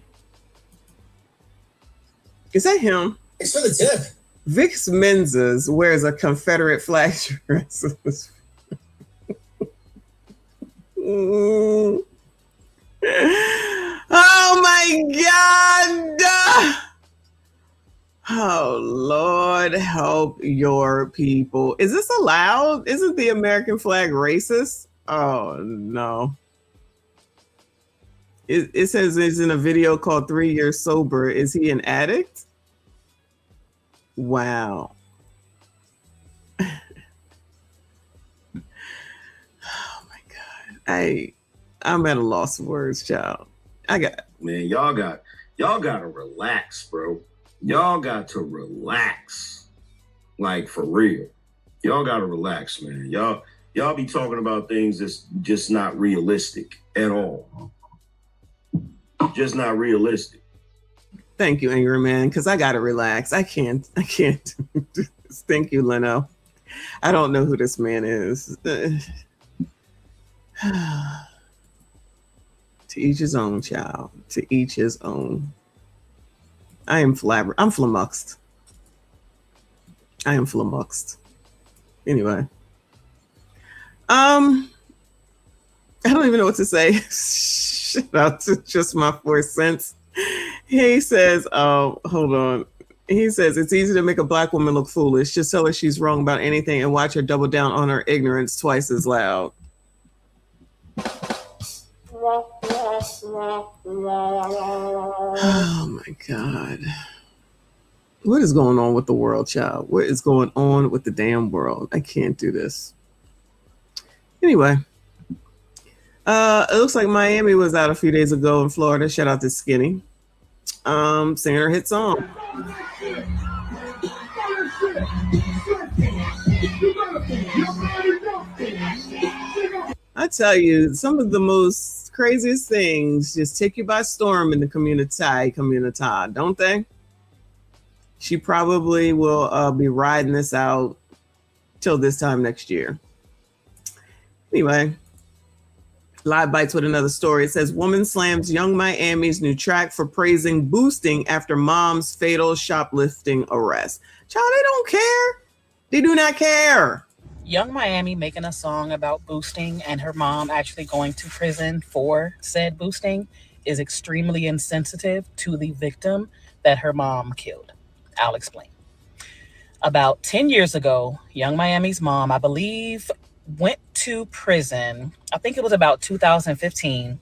Is that him? It's for the tip. Vic Mensa wears a Confederate flag dress. Oh my God! Oh Lord, help your people. Is this allowed? Isn't the American flag racist? Oh no. It says it's in a video called 3 Years Sober. Is he an addict? Wow. Oh my God. I'm at a loss of words, child. Man, y'all gotta relax, bro. Y'all got to relax. Like for real. Y'all gotta relax, man. Y'all be talking about things that's just not realistic at all. Just not realistic. Thank you, Angry Man, because I gotta relax. I can't. Thank you, Leno. I don't know who this man is. To each his own, child. To each his own. I'm flummoxed. I am flummoxed. Anyway. I don't even know what to say. Shout out to Just My 4 Cents. He says, hold on. He says, it's easy to make a black woman look foolish. Just tell her she's wrong about anything and watch her double down on her ignorance twice as loud. Oh my God. What is going on with the world, child? What is going on with the damn world? I can't do this. Anyway. It looks like Miami was out a few days ago in Florida. Shout out to Skinny. Singing her hit song. I tell you, some of the most craziest things just take you by storm in the community, don't they? She probably will be riding this out till this time next year. Anyway. Live Bites with another story. It says, woman slams Young Miami's new track for praising boosting after mom's fatal shoplifting arrest. Child, they don't care. They do not care. Young Miami making a song about boosting and her mom actually going to prison for said boosting is extremely insensitive to the victim that her mom killed. I'll explain. About 10 years ago, Young Miami's mom, I believe, went to prison, I think it was about 2015,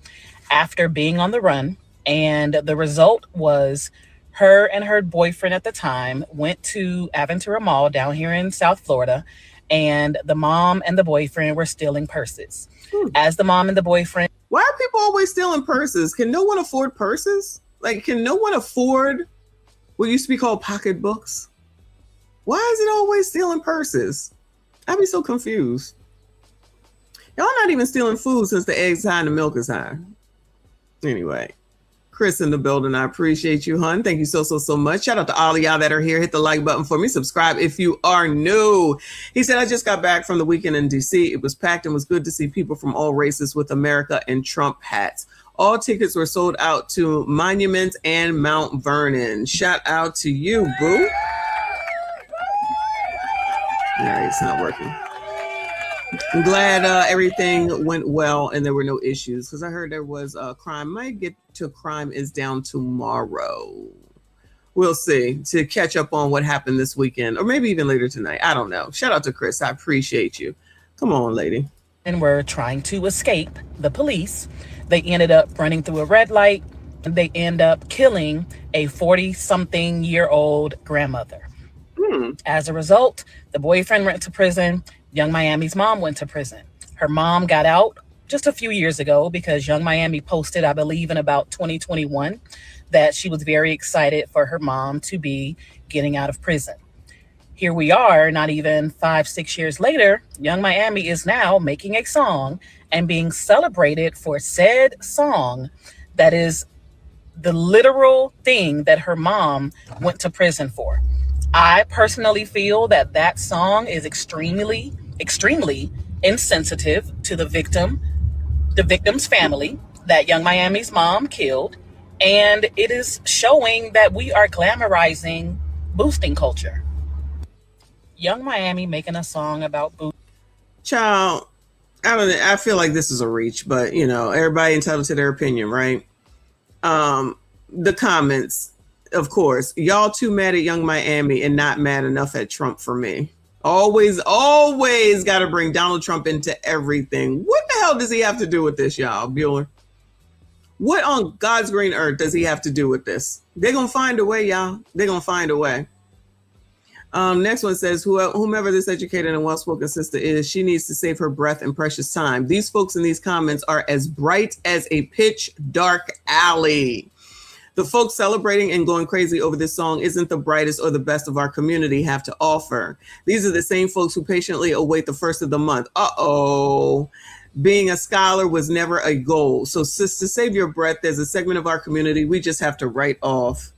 after being on the run. And the result was her and her boyfriend at the time went to Aventura Mall down here in South Florida, and the mom and the boyfriend were stealing purses. As the mom and the boyfriend Why are people always stealing purses? Can no one afford purses? Like, can no one afford what used to be called pocketbooks? Why is it always stealing purses? I'd be so confused. Y'all not even stealing food since the eggs high and the milk is high. Anyway, Chris in the building. I appreciate you, hun. Thank you so much. Shout out to all of y'all that are here. Hit the like button for me. Subscribe if you are new. He said, I just got back from the weekend in DC. It was packed and was good to see people from all races with America and Trump hats. All tickets were sold out to Monument and Mount Vernon. Shout out to you, boo. All right, it's not working. I'm glad everything went well and there were no issues, because I heard there was crime. Might get to crime is down tomorrow. We'll see, to catch up on what happened this weekend, or maybe even later tonight. I don't know. Shout out to Chris. I appreciate you. Come on, lady. And were trying to escape the police. They ended up running through a red light, and they end up killing a 40-something-year-old grandmother. As a result, the boyfriend went to prison. Young Miami's mom went to prison. Her mom got out just a few years ago because Young Miami posted, I believe in about 2021, that she was very excited for her mom to be getting out of prison. Here we are, not even 5-6 years later, Young Miami is now making a song and being celebrated for said song that is the literal thing that her mom went to prison for. I personally feel that that song is extremely insensitive to the victim's family that Young Miami's mom killed. And it is showing that we are glamorizing boosting culture. Young Miami making a song about boosting. Child, I feel like this is a reach, but you know, everybody entitled to their opinion, right? The comments, of course, y'all too mad at Young Miami and not mad enough at Trump for me. Always got to bring Donald Trump into everything. What the hell does he have to do with this, y'all, Bueller? What on God's green earth does he have to do with this? They're going to find a way, y'all. They're going to find a way. Next one says, whomever this educated and well-spoken sister is, she needs to save her breath and precious time. These folks in these comments are as bright as a pitch dark alley. The folks celebrating and going crazy over this song isn't the brightest or the best of our community have to offer. These are the same folks who patiently await the first of the month. Being a scholar was never a goal. So, sister, save your breath. There's a segment of our community we just have to write off.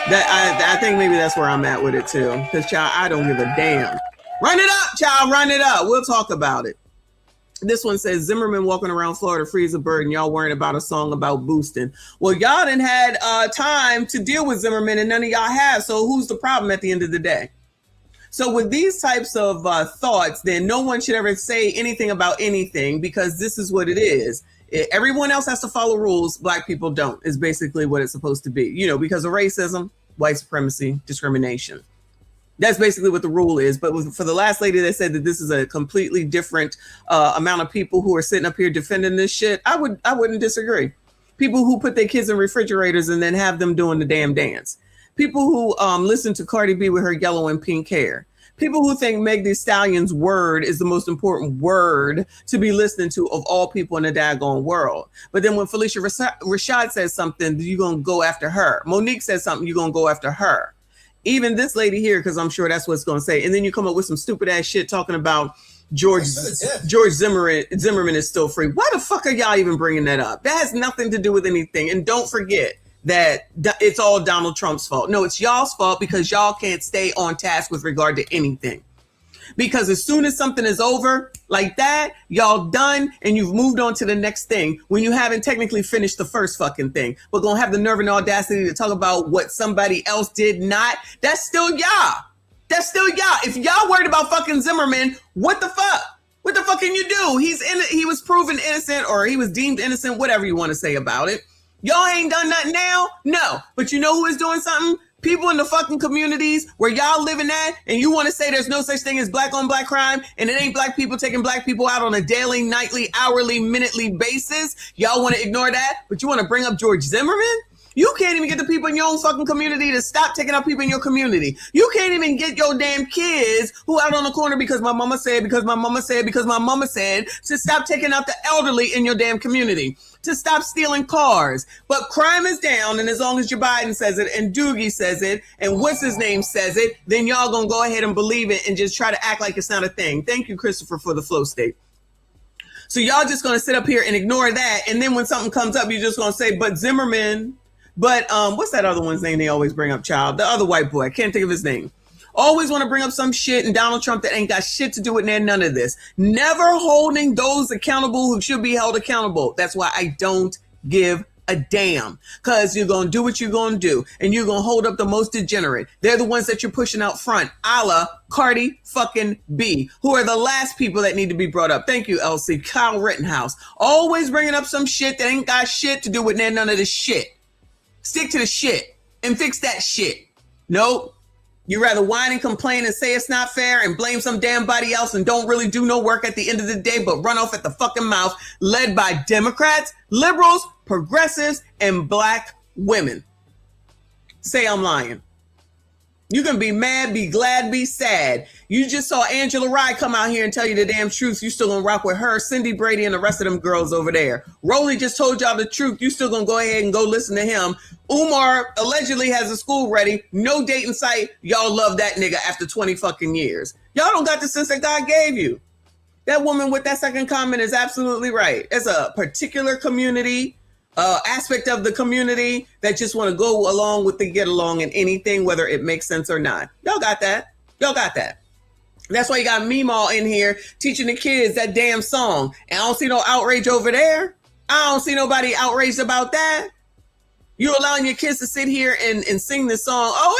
I think maybe that's where I'm at with it too. Because, child, I don't give a damn. Run it up, child. Run it up. We'll talk about it. This one says, Zimmerman walking around Florida free as a bird and y'all worrying about a song about boosting. Well, y'all didn't had time to deal with Zimmerman and none of y'all have. So who's the problem at the end of the day? So with these types of thoughts, then no one should ever say anything about anything, because this is what it is. Everyone else has to follow rules. Black people don't, is basically what it's supposed to be, you know, because of racism, white supremacy, discrimination. That's basically what the rule is. But for the last lady that said that this is a completely different amount of people who are sitting up here defending this shit, I wouldn't disagree. People who put their kids in refrigerators and then have them doing the damn dance. People who listen to Cardi B with her yellow and pink hair. People who think Meg Thee Stallion's word is the most important word to be listening to of all people in the daggone world. But then when Felicia Rashad says something, you're going to go after her. Monique says something, you're going to go after her. Even this lady here, because I'm sure that's what it's going to say. And then you come up with some stupid ass shit talking about George Zimmerman is still free. Why the fuck are y'all even bringing that up? That has nothing to do with anything. And don't forget that it's all Donald Trump's fault. No, it's y'all's fault because y'all can't stay on task with regard to anything. Because as soon as something is over like that, y'all done and you've moved on to the next thing when you haven't technically finished the first fucking thing. But gonna have the nerve and audacity to talk about what somebody else did not. That's still y'all. That's still y'all. If y'all worried about fucking Zimmerman, what the fuck? What the fuck can you do? He was proven innocent, or he was deemed innocent, whatever you want to say about it. Y'all ain't done nothing now? No. But you know who is doing something? People in the fucking communities where y'all living at, and you want to say there's no such thing as black on black crime, and it ain't black people taking black people out on a daily, nightly, hourly, minutely basis. Y'all want to ignore that, but you want to bring up George Zimmerman? You can't even get the people in your own fucking community to stop taking out people in your community. You can't even get your damn kids who out on the corner because my mama said, because my mama said, because my mama said, to stop taking out the elderly in your damn community, to stop stealing cars. But crime is down, and as long as Joe Biden says it, and Doogie says it, and what's his name says it, then y'all gonna go ahead and believe it and just try to act like it's not a thing. Thank you, Christopher, for the flow state. So y'all just gonna sit up here and ignore that, and then when something comes up, you're just gonna say, but Zimmerman, but what's that other one's name they always bring up, child? The other white boy, I can't think of his name. Always want to bring up some shit and Donald Trump that ain't got shit to do with none of this. Never holding those accountable who should be held accountable. That's why I don't give a damn, because you're going to do what you're going to do, and you're going to hold up the most degenerate. They're the ones that you're pushing out front, a la Cardi fucking B, who are the last people that need to be brought up. Thank you, LC. Kyle Rittenhouse. Always bringing up some shit that ain't got shit to do with none of this shit. Stick to the shit and fix that shit. Nope. You rather whine and complain and say it's not fair and blame some damn body else and don't really do no work at the end of the day, but run off at the fucking mouth, led by Democrats, liberals, progressives, and black women. Say I'm lying. You can be mad, be glad, be sad. You just saw Angela Rye come out here and tell you the damn truth. You still gonna rock with her, Cindy Brady, and the rest of them girls over there. Rolly just told y'all the truth. You still gonna go ahead and go listen to him. Umar allegedly has a school ready. No date in sight. Y'all love that nigga after 20 fucking years. Y'all don't got the sense that God gave you. That woman with that second comment is absolutely right. It's a particular community, aspect of the community that just want to go along with the get along in anything, whether it makes sense or not. Y'all got that. Y'all got that. That's why you got Meemaw in here teaching the kids that damn song. And I don't see no outrage over there. I don't see nobody outraged about that. You allowing your kids to sit here and sing this song. Oh,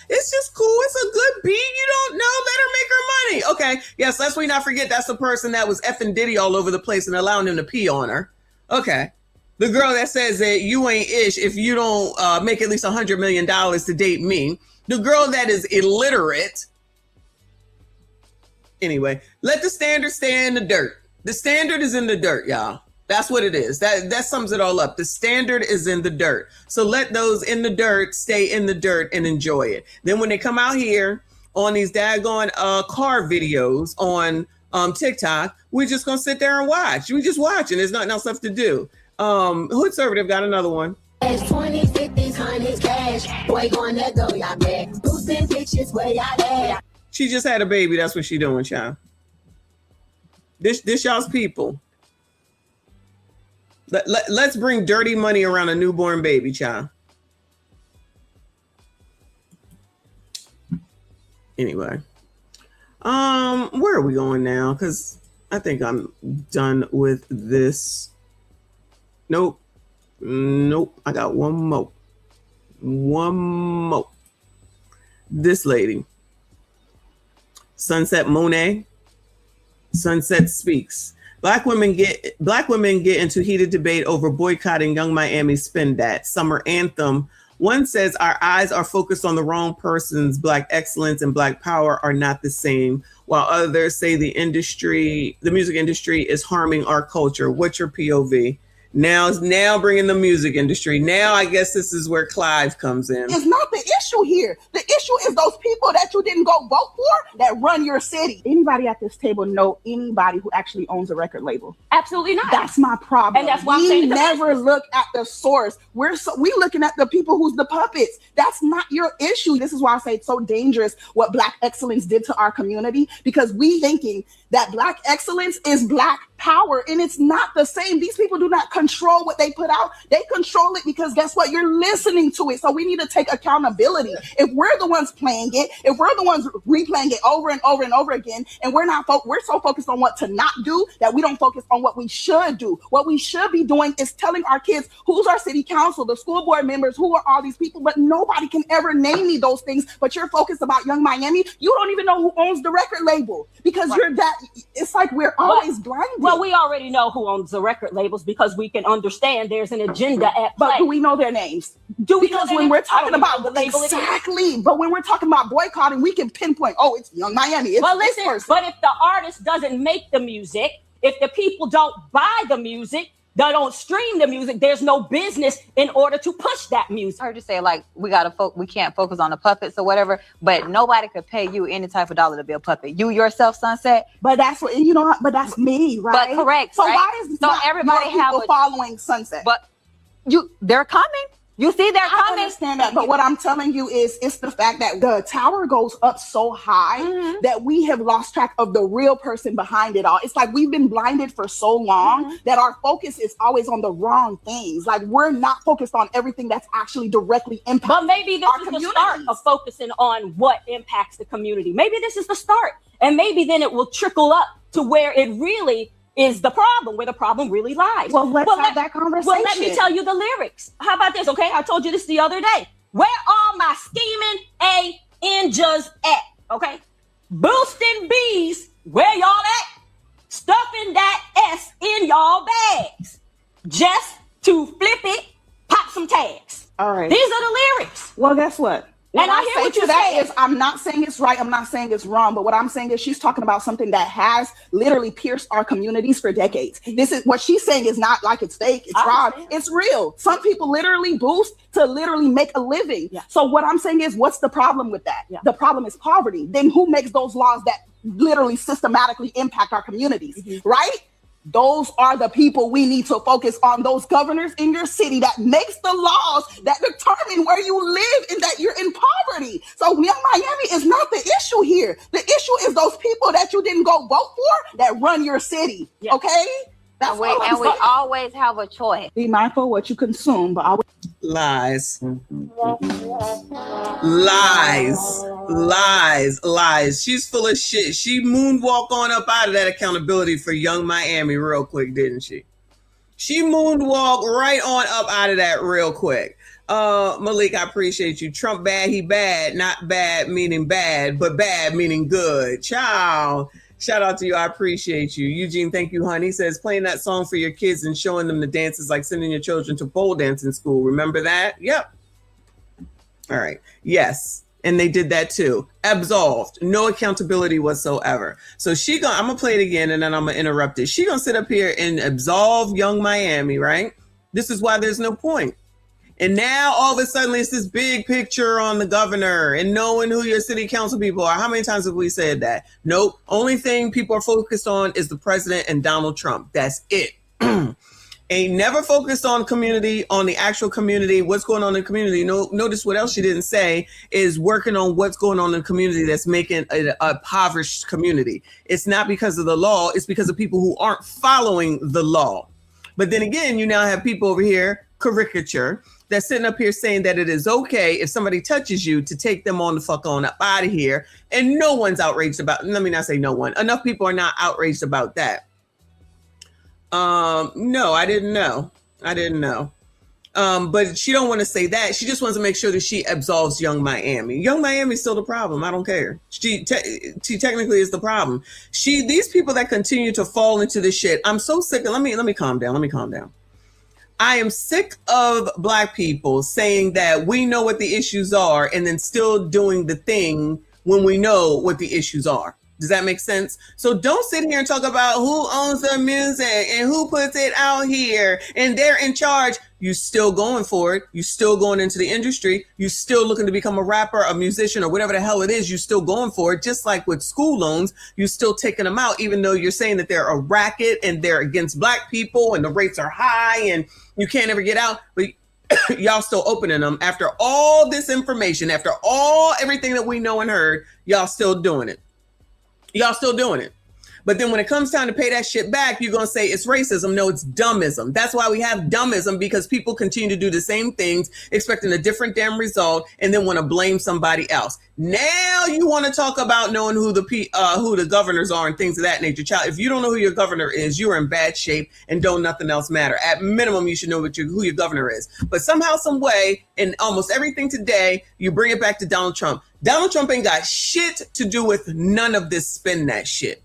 it's just cool. It's a good beat. You don't know. Let her make her money. Okay. Yes, let's we not forget that's the person that was effing Diddy all over the place and allowing him to pee on her. Okay. The girl that says that you ain't ish if you don't make at least $100 million to date me. The girl that is illiterate. Anyway, let the standard stay in the dirt. The standard is in the dirt, y'all. That's what it is. That sums it all up. The standard is in the dirt. So let those in the dirt stay in the dirt and enjoy it. Then when they come out here on these daggone car videos on TikTok, we're just going to sit there and watch. We just watching. There's nothing else left to do. Hood Conservative got another one. 20, 50s, 100s, cash. Boy, going that go, y'all back. Boosting bitches where y'all at. She just had a baby. That's what she doing, child. This y'all's people. Let's bring dirty money around a newborn baby, child. Anyway, where are we going now? Because I think I'm done with this. Nope. I got one more. This lady, Sunset Monet. Sunset Speaks. Black women get into heated debate over boycotting Young Miami's Spin DAT summer anthem. One says our eyes are focused on the wrong persons. Black excellence and Black power are not the same, while others say the music industry is harming our culture. What's your POV? Now bringing the music industry. Now I guess this is where Clive comes in. It's not the issue here. The issue is those people that you didn't go vote for that run your city. Anybody at this table know anybody who actually owns a record label? Absolutely not. That's my problem. And that's why we never look at the source. We looking at the people who's the puppets. That's not your issue. This is why I say it's so dangerous what Black excellence did to our community, because we thinking that Black excellence is Black power, and it's not the same. These people do not control what they put out. They control it because guess what? You're listening to it. So we need to take accountability. If we're the ones playing it, if we're the ones replaying it over and over and over again, and we're so focused on what to not do that we don't focus on what we should do. What we should be doing is telling our kids who's our city council, the school board members, who are all these people, but nobody can ever name me those things. But you're focused about Young Miami. You don't even know who owns the record label because you're that. It's like we're always blinded. Well, we already know who owns the record labels because we can understand there's an agenda at play. But do we know their names? Because when we're talking about the label, exactly. But when we're talking about boycotting, we can pinpoint. Oh, it's Young Miami. It's listen. But if the artist doesn't make the music, if the people don't buy the music, that don't stream the music, there's no business in order to push that music. I heard you say like we can't focus on the puppets or whatever, but nobody could pay you any type of dollar to be a puppet. You yourself, Sunset. But that's what but that's me, right? But correct. So right? why is so everybody have following Sunset? But they're coming. You see, they're coming. I understand that, but what I'm telling you is, it's the fact that the tower goes up so high that we have lost track of the real person behind it all. It's like we've been blinded for so long that our focus is always on the wrong things. Like we're not focused on everything that's actually directly impacting. But maybe this is the start of focusing on what impacts the community. Maybe this is the start, and maybe then it will trickle up to where it really is the problem, where the problem really lies. Well, let's have that conversation. Well, let me tell you the lyrics. How about this, okay? I told you this the other day. Where all my scheming ninjas at, okay? Boosting bees, where y'all at? Stuffing that S in y'all bags. Just to flip it, pop some tags. All right. These are the lyrics. Well, guess what? And I hear what you say. I'm not saying it's right. I'm not saying it's wrong. But what I'm saying is she's talking about something that has literally pierced our communities for decades. This is what she's saying is not like it's fake. It's fraud. It's real. Some people literally boost to literally make a living. Yeah. So what I'm saying is, what's the problem with that? Yeah. The problem is poverty. Then who makes those laws that literally systematically impact our communities, right? Those are the people we need to focus on, those governors in your city that makes the laws that determine where you live and that you're in poverty. So Young Miami is not the issue here. The issue is those people that you didn't go vote for that run your city, okay? That's we always have a choice. Be mindful what you consume, but always lies. She's full of shit. She moonwalked on up out of that accountability for Young Miami real quick, didn't she? She moonwalked right on up out of that real quick. Malik, I appreciate you. Trump bad, he bad. Not bad meaning bad, but bad meaning good. Ciao. Shout out to you. I appreciate you. Eugene, thank you, honey. He says playing that song for your kids and showing them the dances like sending your children to pole dancing school. Remember that? Yep. All right. Yes. And they did that too. Absolved. No accountability whatsoever. So I'm going to play it again and then I'm going to interrupt it. She going to sit up here and absolve Young Miami, right? This is why there's no point. And now all of a sudden it's this big picture on the governor and knowing who your city council people are. How many times have we said that? Nope. Only thing people are focused on is the president and Donald Trump. That's it. Ain't never focused on community, on the actual community, what's going on in the community. Notice what else she didn't say is working on what's going on in the community that's making an impoverished community. It's not because of the law. It's because of people who aren't following the law. But then again, you now have people over here, caricature, that's sitting up here saying that it is okay if somebody touches you to take them on the fuck on up out of here. And no one's outraged about, let me not say no one. Enough people are not outraged about that. No, I didn't know. But she don't want to say that. She just wants to make sure that she absolves Young Miami. Young Miami is still the problem. I don't care. She technically is the problem. These people that continue to fall into this shit. I'm so sick of, let me calm down. I am sick of Black people saying that we know what the issues are and then still doing the thing when we know what the issues are. Does that make sense? So don't sit here and talk about who owns the music and who puts it out here and they're in charge. You still going for it. You still going into the industry. You still looking to become a rapper, a musician, or whatever the hell it is. You still going for it. Just like with school loans, you still taking them out, even though you're saying that they're a racket and they're against Black people and the rates are high and you can't ever get out. But y'all still opening them after all this information, after everything that we know and heard, y'all still doing it. But then when it comes time to pay that shit back, you're going to say it's racism. No, it's dummism. That's why we have dummism, because people continue to do the same things, expecting a different damn result, and then want to blame somebody else. Now you want to talk about knowing who the governors are and things of that nature. Child, if you don't know who your governor is, you're in bad shape and don't nothing else matter. At minimum, you should know who your governor is. But somehow, some way, in almost everything today, you bring it back to Donald Trump. Donald Trump ain't got shit to do with none of this spin that shit.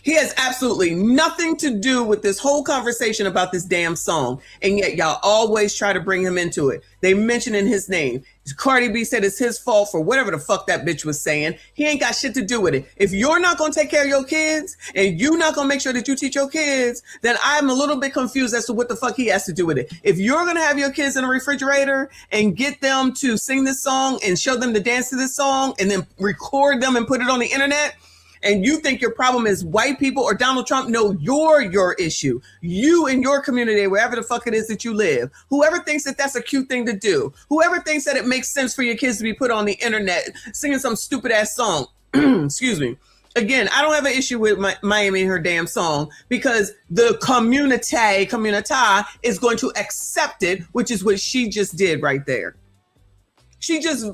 He has absolutely nothing to do with this whole conversation about this damn song. And yet y'all always try to bring him into it. They mention in his name. Cardi B said it's his fault for whatever the fuck that bitch was saying. He ain't got shit to do with it. If you're not going to take care of your kids and you're not going to make sure that you teach your kids, then I'm a little bit confused as to what the fuck he has to do with it. If you're going to have your kids in a refrigerator and get them to sing this song and show them to dance to this song and then record them and put it on the internet, and you think your problem is white people or Donald Trump, no, you're your issue. You and your community, wherever the fuck it is that you live. Whoever thinks that that's a cute thing to do, whoever thinks that it makes sense for your kids to be put on the internet singing some stupid ass song, excuse me. Again, I don't have an issue with Miami and her damn song because the community is going to accept it, which is what she just did right there. She just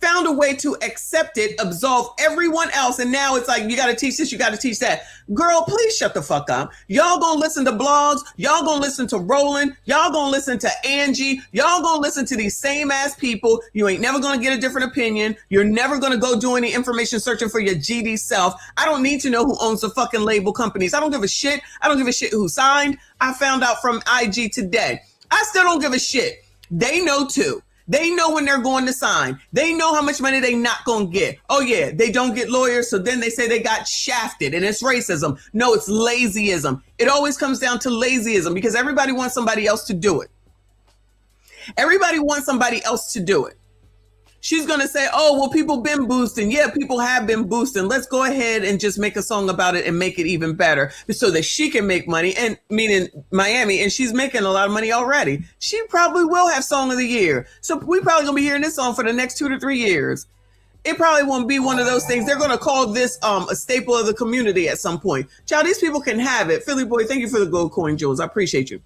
found a way to accept it, absolve everyone else, and now it's like, you got to teach this, you got to teach that. Girl, please shut the fuck up. Y'all gonna listen to blogs, y'all gonna listen to Roland, y'all gonna listen to Angie, y'all gonna listen to these same ass people. You ain't never gonna get a different opinion. You're never gonna go do any information searching for your GD self. I don't need to know who owns the fucking label companies. I don't give a shit. I don't give a shit who signed. I found out from IG today. I still don't give a shit. They know too. They know when they're going to sign. They know how much money they not going to get. Oh yeah, they don't get lawyers, so then they say they got shafted and it's racism. No, it's lazyism. It always comes down to lazyism because everybody wants somebody else to do it. Everybody wants somebody else to do it. She's going to say, oh, well, people been boosting. Yeah, people have been boosting. Let's go ahead and just make a song about it and make it even better so that she can make money, and meaning Miami, and she's making a lot of money already. She probably will have Song of the Year. So we probably going to be hearing this song for the next 2 to 3 years. It probably won't be one of those things. They're going to call this a staple of the community at some point. Child, these people can have it. Philly boy, thank you for the gold coin, Jules. I appreciate you.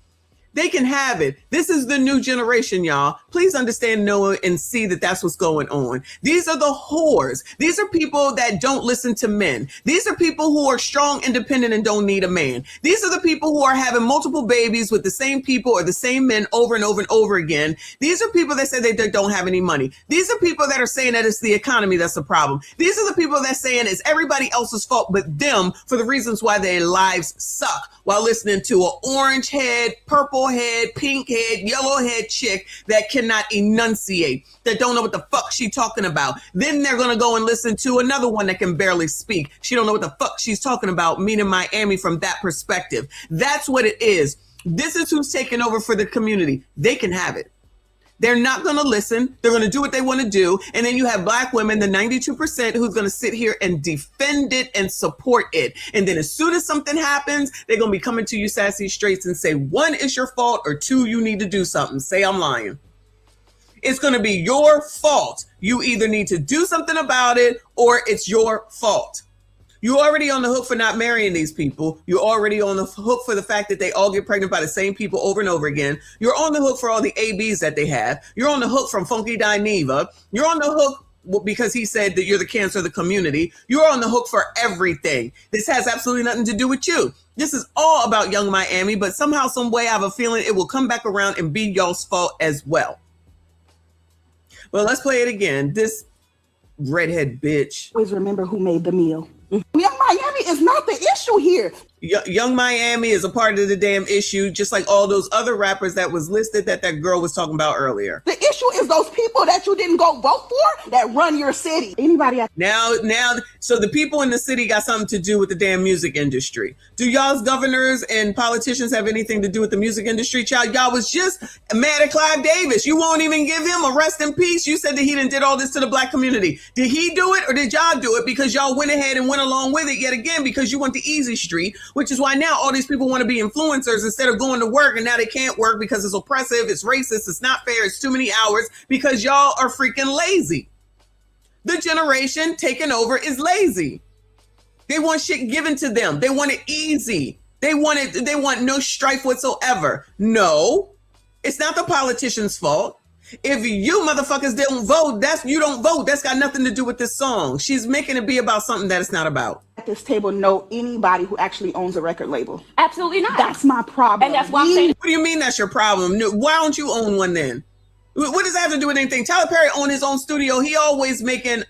They can have it. This is the new generation, y'all. Please understand, know, and see that that's what's going on. These are the whores. These are people that don't listen to men. These are people who are strong, independent, and don't need a man. These are the people who are having multiple babies with the same people or the same men over and over and over again. These are people that say they don't have any money. These are people that are saying that it's the economy that's the problem. These are the people that saying it's everybody else's fault but them for the reasons why their lives suck, while listening to an orange head, purple head, pink head, yellow head chick that cannot enunciate, that don't know what the fuck she talking about. Then they're going to go and listen to another one that can barely speak. She don't know what the fuck she's talking about, meaning Miami from that perspective. That's what it is. This is who's taking over for the community. They can have it. They're not going to listen. They're going to do what they want to do. And then you have black women, the 92%, who's going to sit here and defend it and support it. And then as soon as something happens, they're going to be coming to you sassy straights and say, 1, it's your fault, or 2, you need to do something. Say I'm lying. It's going to be your fault. You either need to do something about it or it's your fault. You're already on the hook for not marrying these people. You're already on the hook for the fact that they all get pregnant by the same people over and over again. You're on the hook for all the ABs that they have. You're on the hook from Funky Dineva. You're on the hook because he said that you're the cancer of the community. You're on the hook for everything. This has absolutely nothing to do with you. This is all about Young Miami, but somehow, some way, I have a feeling it will come back around and be y'all's fault as well. Well, let's play it again. This redhead bitch. Always remember who made the meal. Young Miami is not the issue here. Young Miami is a part of the damn issue, just like all those other rappers that was listed that girl was talking about earlier. The issue is those people that you didn't go vote for that run your city. Anybody? Now, so the people in the city got something to do with the damn music industry. Do y'all's governors and politicians have anything to do with the music industry? Child, y'all was just mad at Clive Davis. You won't even give him a rest in peace. You said that he did all this to the black community. Did he do it or did y'all do it because y'all went ahead and went along with it yet again because you went the easy street? Which is why now all these people want to be influencers instead of going to work, and now they can't work because it's oppressive, it's racist, it's not fair, it's too many hours because y'all are freaking lazy. The generation taking over is lazy. They want shit given to them. They want it easy. They want no strife whatsoever. No, it's not the politician's fault. If you motherfuckers don't vote, you don't vote. That's got nothing to do with this song. She's making it be about something that it's not about. At this table, know anybody who actually owns a record label? Absolutely not. That's my problem. And that's why I'm saying. What do you mean that's your problem? Why don't you own one then? What does that have to do with anything? Tyler Perry owned his own studio. He always making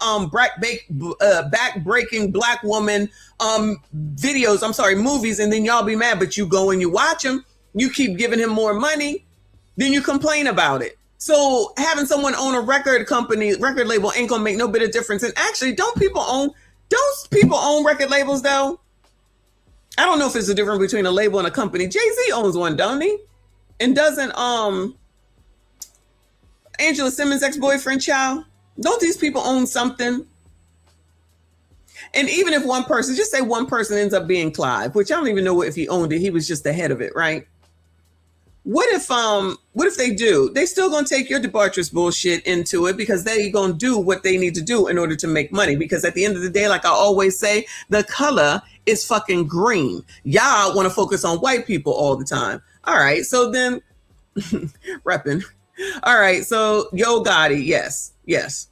back-breaking black woman movies, and then y'all be mad, but you go and you watch them. You keep giving him more money, then you complain about it. So having someone own a record label ain't gonna make no bit of difference. And actually, don't people own record labels though? I don't know if there's a difference between a label and a company. Jay-Z owns one, don't he? And doesn't Angela Simmons' ex-boyfriend, child? Don't these people own something? And even if one person, just say one person ends up being Clive, which I don't even know if he owned it. He was just the head of it, right? What if they do? They still gonna take your debaucherous bullshit into it because they gonna do what they need to do in order to make money. Because at the end of the day, like I always say, the color is fucking green. Y'all want to focus on white people all the time. All right, so then repping. All right, so Yo Gotti, yes. Yes,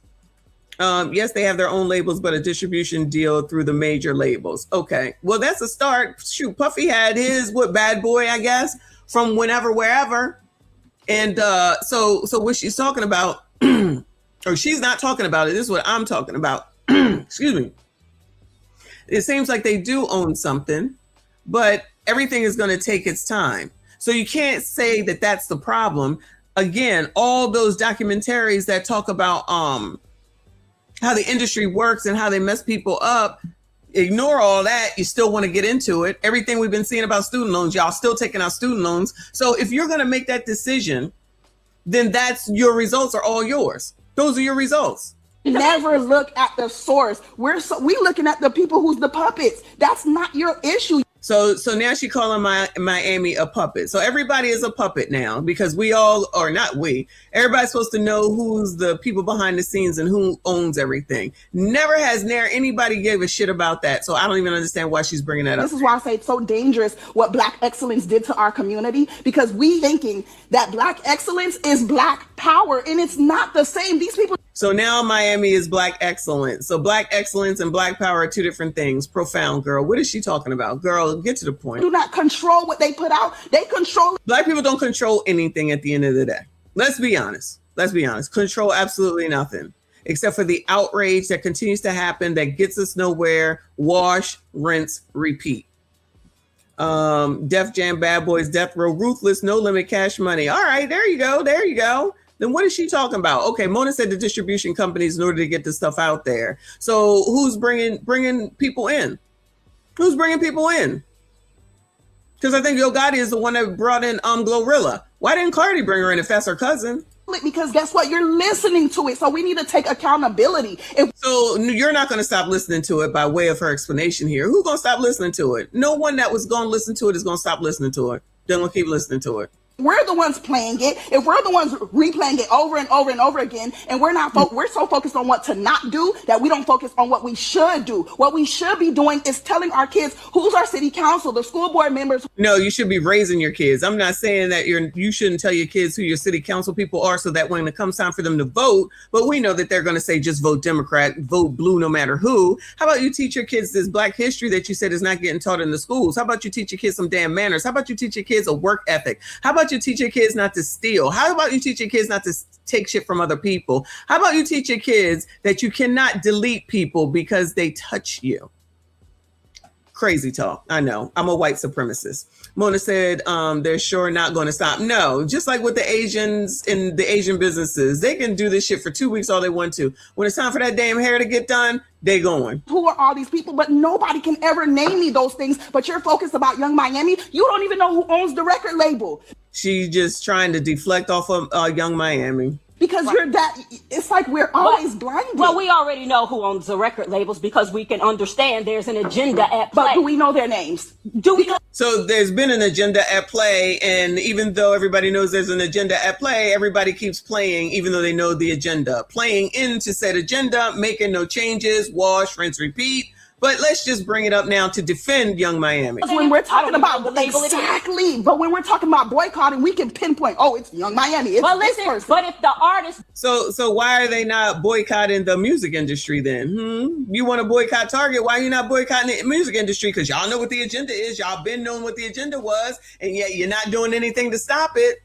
they have their own labels, but a distribution deal through the major labels. Okay, well, that's a start. Shoot, Puffy had his Bad Boy, I guess, from whenever, wherever. And so what she's talking about, or she's not talking about it, this is what I'm talking about. Excuse me. It seems like they do own something, but everything is going to take its time. So you can't say that that's the problem. Again, all those documentaries that talk about how the industry works and how they mess people up, ignore all that. You still want to get into it. Everything we've been seeing about student loans, y'all still taking out student loans. So if you're going to make that decision, then your results are all yours. Those are your results. Never look at the source. We looking at the people who's the puppets. That's not your issue. So now she calling Miami a puppet. So everybody is a puppet now because everybody's supposed to know who's the people behind the scenes and who owns everything. Never has anybody gave a shit about that. So I don't even understand why she's bringing that up. This is why I say it's so dangerous what Black excellence did to our community, because we thinking that Black excellence is Black power, and it's not the same. These people. So now Miami is Black excellence. So Black excellence and Black power are two different things. Profound, girl. What is she talking about? Girl, get to the point. Do not control what they put out. They control. Black people don't control anything at the end of the day. Let's be honest. Control absolutely nothing except for the outrage that continues to happen that gets us nowhere. Wash, rinse, repeat. Def Jam, Bad Boys, Death Row, Ruthless, No Limit, Cash Money. All right, there you go. Then what is she talking about? Okay, Mona said the distribution companies in order to get this stuff out there. So who's bringing people in? Who's bringing people in? Because I think Yo Gotti is the one that brought in Glorilla. Why didn't Cardi bring her in if that's her cousin? Because guess what? You're listening to it. So we need to take accountability. So you're not going to stop listening to it by way of her explanation here. Who's going to stop listening to it? No one that was going to listen to it is going to stop listening to it. They're going to keep listening to it. We're the ones playing it. If we're the ones replaying it over and over and over again, and we're so focused on what to not do that we don't focus on what we should do. What we should be doing is telling our kids who's our city council, the school board members. No, you should be raising your kids. I'm not saying that you shouldn't tell your kids who your city council people are so that when it comes time for them to vote, but we know that they're going to say just vote Democrat, vote blue no matter who. How about you teach your kids this Black history that you said is not getting taught in the schools? How about you teach your kids some damn manners? How about you teach your kids a work ethic? How about you teach your kids not to steal? How about you teach your kids not to take shit from other people? How about you teach your kids that you cannot delete people because they touch you? Crazy talk. I know. I'm a white supremacist. Mona said they're sure not going to stop. No, just like with the Asians in the Asian businesses, they can do this shit for 2 weeks all they want to. When it's time for that damn hair to get done, they going. Who are all these people? But nobody can ever name me those things. But you're focused about Young Miami. You don't even know who owns the record label. She's just trying to deflect off of Young Miami. Because it's like we're always blinded. Well, we already know who owns the record labels because we can understand there's an agenda at play. But do we know their names? So there's been an agenda at play, and even though everybody knows there's an agenda at play, everybody keeps playing, even though they know the agenda. Playing into said agenda, making no changes, wash, rinse, repeat. But let's just bring it up now to defend Young Miami. When we're talking about exactly, but when we're talking about boycotting, we can pinpoint. Oh, it's Young Miami. It's this person. But if the artist, so why are they not boycotting the music industry then? You want to boycott Target? Why are you not boycotting the music industry? Because y'all know what the agenda is. Y'all been knowing what the agenda was, and yet you're not doing anything to stop it.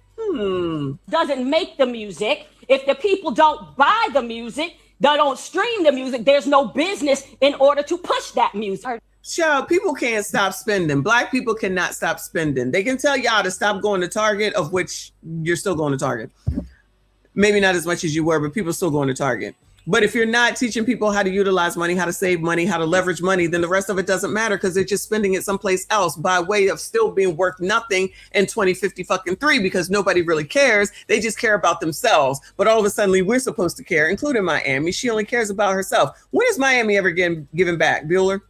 Doesn't make the music. If the people don't buy the music, they don't stream the music, there's no business in order to push that music. Child, people can't stop spending. Black people cannot stop spending. They can tell y'all to stop going to Target, of which you're still going to Target. Maybe not as much as you were, but people still going to Target. But if you're not teaching people how to utilize money, how to save money, how to leverage money, then the rest of it doesn't matter because they're just spending it someplace else by way of still being worth nothing in 2053 because nobody really cares. They just care about themselves. But all of a sudden, we're supposed to care, including Miami. She only cares about herself. When has Miami ever given back, Bueller?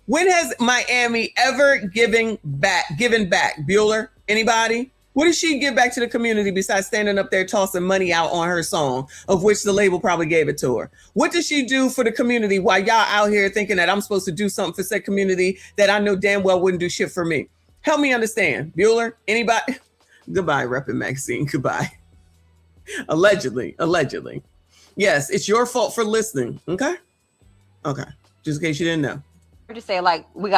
When has Miami ever given back, Bueller? Anybody? What does she give back to the community besides standing up there tossing money out on her song, of which the label probably gave it to her? What does she do for the community while y'all out here thinking that I'm supposed to do something for said community that I know damn well wouldn't do shit for me? Help me understand. Bueller, anybody? Goodbye, Reppin' Maxine. Goodbye. Allegedly. Yes, it's your fault for listening. Okay. Just in case you didn't know. Just say like we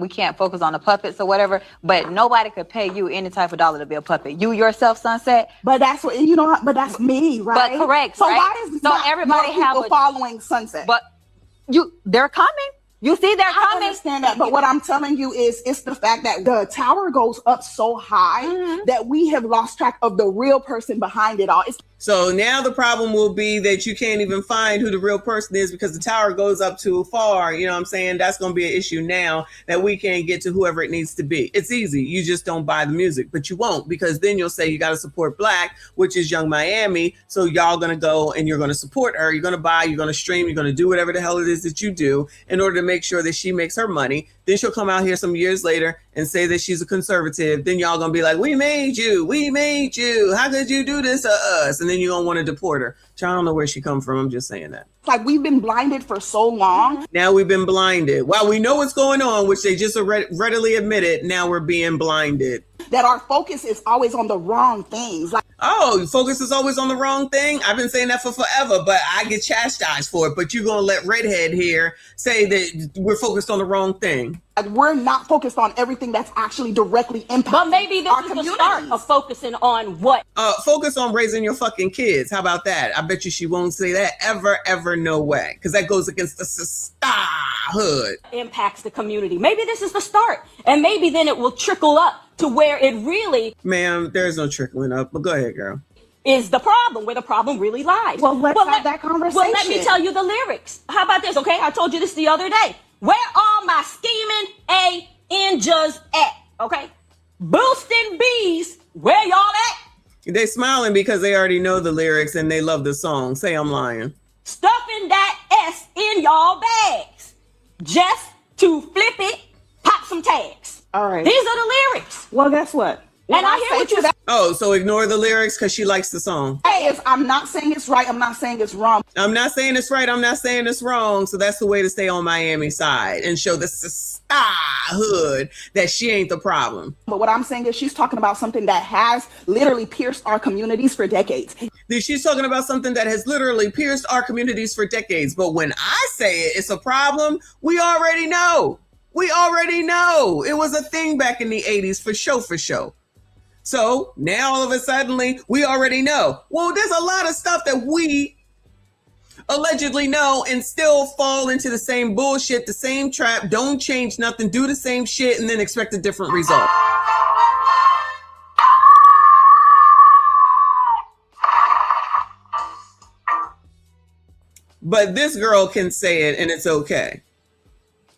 can't focus on the puppets or whatever, but nobody could pay you any type of dollar to be a puppet. You yourself, Sunset. But that's what but that's me, right? But correct. So right? why is not everybody more people following Sunset? But they're coming. You see, they're coming. I understand that, but what I'm telling you is it's the fact that the tower goes up so high that we have lost track of the real person behind it all. So now the problem will be that you can't even find who the real person is because the tower goes up too far. You know what I'm saying? That's going to be an issue now that we can't get to whoever it needs to be. It's easy. You just don't buy the music, but you won't because then you'll say you got to support Black, which is Young Miami. So y'all going to go and you're going to support her. You're going to buy, you're going to stream, you're going to do whatever the hell it is that you do in order to make sure that she makes her money. Then she'll come out here some years later and say that she's a conservative. Then y'all going to be like, we made you. How could you do this to us? And then you're going to want to deport her. I don't know where she come from. I'm just saying that. Like we've been blinded for so long. Now we've been blinded. While we know what's going on, which they just readily admitted, now we're being blinded. That our focus is always on the wrong things. Focus is always on the wrong thing. I've been saying that for forever, but I get chastised for it. But you're going to let Redhead here say that we're focused on the wrong thing. We're not focused on everything that's actually directly impacting But maybe this is the start of focusing on what? Focus on raising your fucking kids. How about that? I bet you she won't say that ever, no way. Because that goes against the sisterhood. Impacts the community. Maybe this is the start. And maybe then it will trickle up to where it really... Ma'am, there's no trickling up. But go ahead, girl. Is the problem, where the problem really lies. Well, let's have that conversation. Well, let me tell you the lyrics. How about this, okay? I told you this the other day. Where are my scheming ninjas at, okay? Boosting bees, where y'all at? They smiling because they already know the lyrics and they love the song. Say I'm lying. Stuffing that S in y'all bags. Just to flip it, pop some tags. All right. These are the lyrics. Well, guess what? And I hear what you say. Oh, so ignore the lyrics because she likes the song. I'm not saying it's right. I'm not saying it's wrong. I'm not saying it's right. I'm not saying it's wrong. So that's the way to stay on Miami's side and show the sisterhood that she ain't the problem. But what I'm saying is she's talking about something that has literally pierced our communities for decades. She's talking about something that has literally pierced our communities for decades. But when I say it's a problem, we already know. We already know. It was a thing back in the 80s for sure. So now all of a sudden we already know. Well, there's a lot of stuff that we allegedly know and still fall into the same bullshit, the same trap, don't change nothing, do the same shit, and then expect a different result. But this girl can say it and it's okay.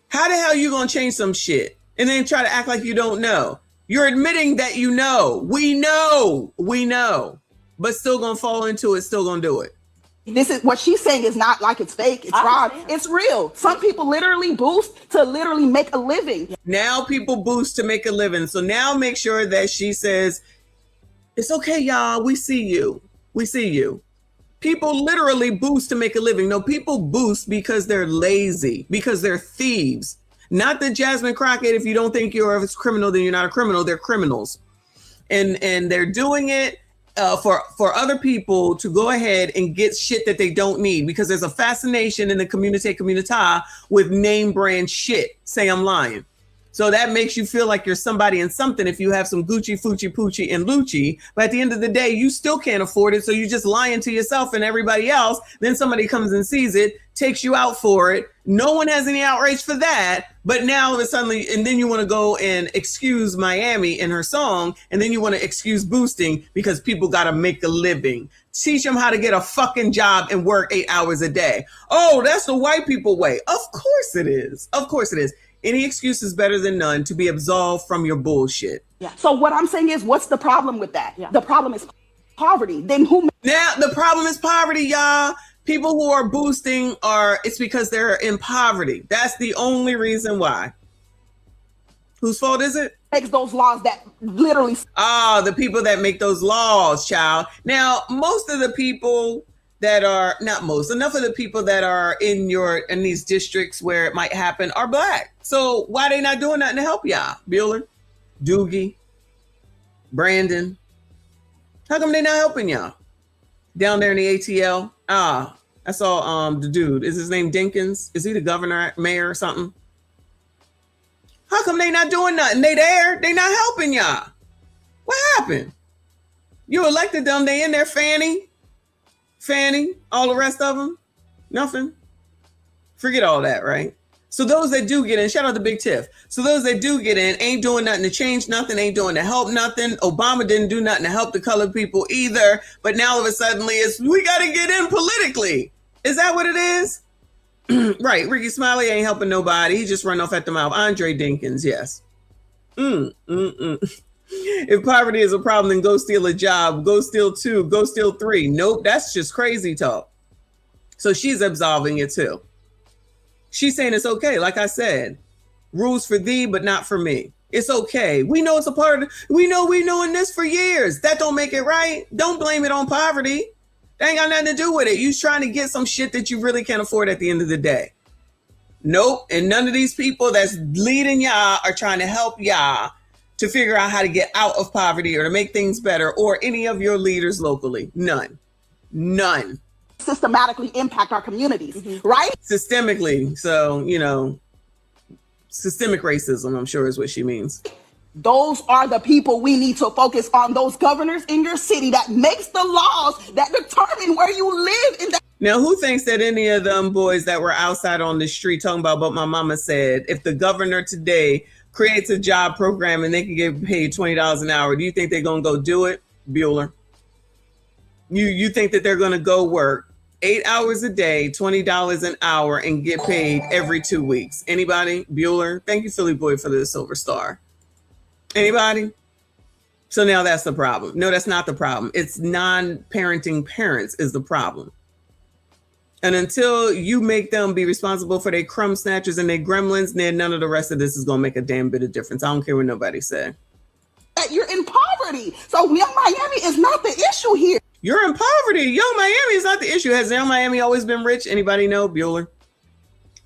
How the hell you gonna change some shit and then try to act like you don't know? You're admitting that you know. We know, but still gonna fall into it, still gonna do it. This is what she's saying is not like it's fake, it's fraud. It's real. Some people literally boost to literally make a living. Now people boost to make a living. So now make sure that she says, it's okay, y'all, we see you. We see you. People literally boost to make a living. No, people boost because they're lazy, because they're thieves. Not the Jasmine Crockett. If you don't think you're a criminal, then you're not a criminal. They're criminals. And they're doing it for other people to go ahead and get shit that they don't need because there's a fascination in the community with name brand shit. Say I'm lying. So that makes you feel like you're somebody and something if you have some Gucci, Fucci, Poochie, and Lucci. But at the end of the day, you still can't afford it. So you're just lying to yourself and everybody else. Then somebody comes and sees it, takes you out for it. No one has any outrage for that. But now all of a sudden, and then you want to go and excuse Miami in her song. And then you want to excuse boosting because people got to make a living. Teach them how to get a fucking job and work 8 hours a day. Oh, that's the white people way. Of course it is. Of course it is. Any excuse is better than none to be absolved from your bullshit. Yeah. So what I'm saying is, what's the problem with that? Yeah. The problem is poverty. Then who? Now the problem is poverty, y'all. People who are boosting it's because they're in poverty. That's the only reason why. Whose fault is it? Makes those laws that literally. The people that make those laws, child. Now, most of the people that are enough of the people that are in these districts where it might happen are Black. So why they not doing nothing to help y'all? Bueller, Doogie, Brandon. How come they not helping y'all? Down there in the ATL. I saw the dude. Is his name Dinkins? Is he the governor, mayor or something? How come they not doing nothing? They there. They not helping y'all. What happened? You elected them. They in there, Fanny, all the rest of them, nothing. Forget all that, right? So those that do get in, shout out to Big Tiff. So those that do get in ain't doing nothing to change nothing, ain't doing to help nothing. Obama didn't do nothing to help the colored people either. But now all of a sudden we got to get in politically. Is that what it is? Right. Ricky Smiley ain't helping nobody. He just run off at the mouth. Andre Dinkins, yes. If poverty is a problem, then go steal a job. Go steal 2. Go steal 3. Nope, that's just crazy talk. So she's absolving it too. She's saying it's okay. Like I said, rules for thee, but not for me. It's okay. We know it's a part of we know in this for years. That don't make it right. Don't blame it on poverty. That ain't got nothing to do with it. You trying to get some shit that you really can't afford at the end of the day. Nope. And none of these people that's leading y'all are trying to help y'all to figure out how to get out of poverty or to make things better, or any of your leaders locally. None. Systematically impact our communities, right? Systemically. So, systemic racism, I'm sure is what she means. Those are the people we need to focus on, those governors in your city that makes the laws that determine where you live in that. Now, who thinks that any of them boys that were outside on the street talking about what my mama said, if the governor today creates a job program and they can get paid $20 an hour, do you think they're going to go do it, Bueller? You think that they're going to go work 8 hours a day, $20 an hour, and get paid every 2 weeks? Anybody? Bueller? Thank you, Philly Boy, for the silver star. Anybody? So now that's the problem. No, that's not the problem. It's non-parenting parents is the problem. And until you make them be responsible for their crumb snatchers and their gremlins, then none of the rest of this is going to make a damn bit of difference. I don't care what nobody say. You're in poverty. So Young Miami is not the issue here. You're in poverty. Young Miami is not the issue. Has Young Miami always been rich? Anybody know? Bueller?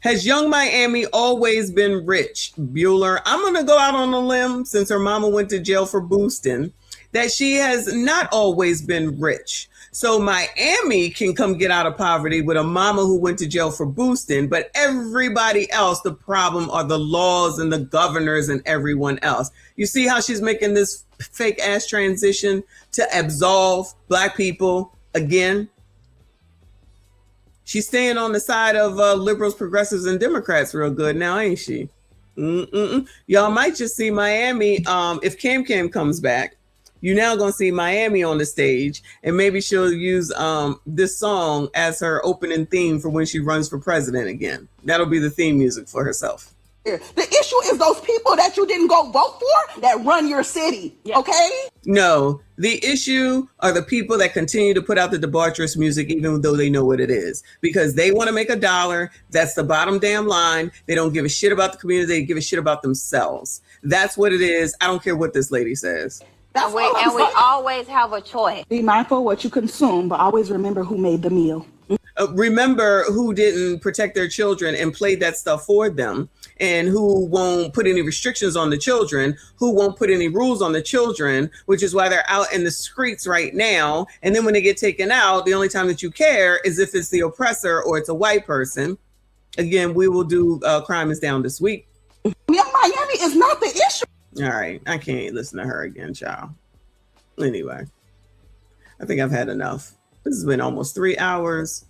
Has Young Miami always been rich? Bueller? I'm going to go out on a limb, since her mama went to jail for boosting, that she has not always been rich. So Miami can come get out of poverty with a mama who went to jail for boosting, but everybody else, the problem are the laws and the governors and everyone else. You see how she's making this fake ass transition to absolve Black people again? She's staying on the side of liberals, progressives, and Democrats real good now, ain't she? Y'all might just see Miami, if Cam comes back, you're now going to see Miami on the stage, and maybe she'll use this song as her opening theme for when she runs for president again. That'll be the theme music for herself. The issue is those people that you didn't go vote for that run your city, okay? No, the issue are the people that continue to put out the debaucherous music even though they know what it is. Because they want to make $1. That's the bottom damn line. They don't give a shit about the community. They give a shit about themselves. That's what it is. I don't care what this lady says. And we always have a choice. Be mindful of what you consume, but always remember who made the meal. Remember who didn't protect their children and played that stuff for them, and who won't put any restrictions on the children, who won't put any rules on the children, which is why they're out in the streets right now. And then when they get taken out, the only time that you care is if it's the oppressor or it's a white person. Again, we will do Crime is Down this week. Young Miami is not the issue. All right, I can't listen to her again, child. Anyway, I think I've had enough. This has been almost 3 hours.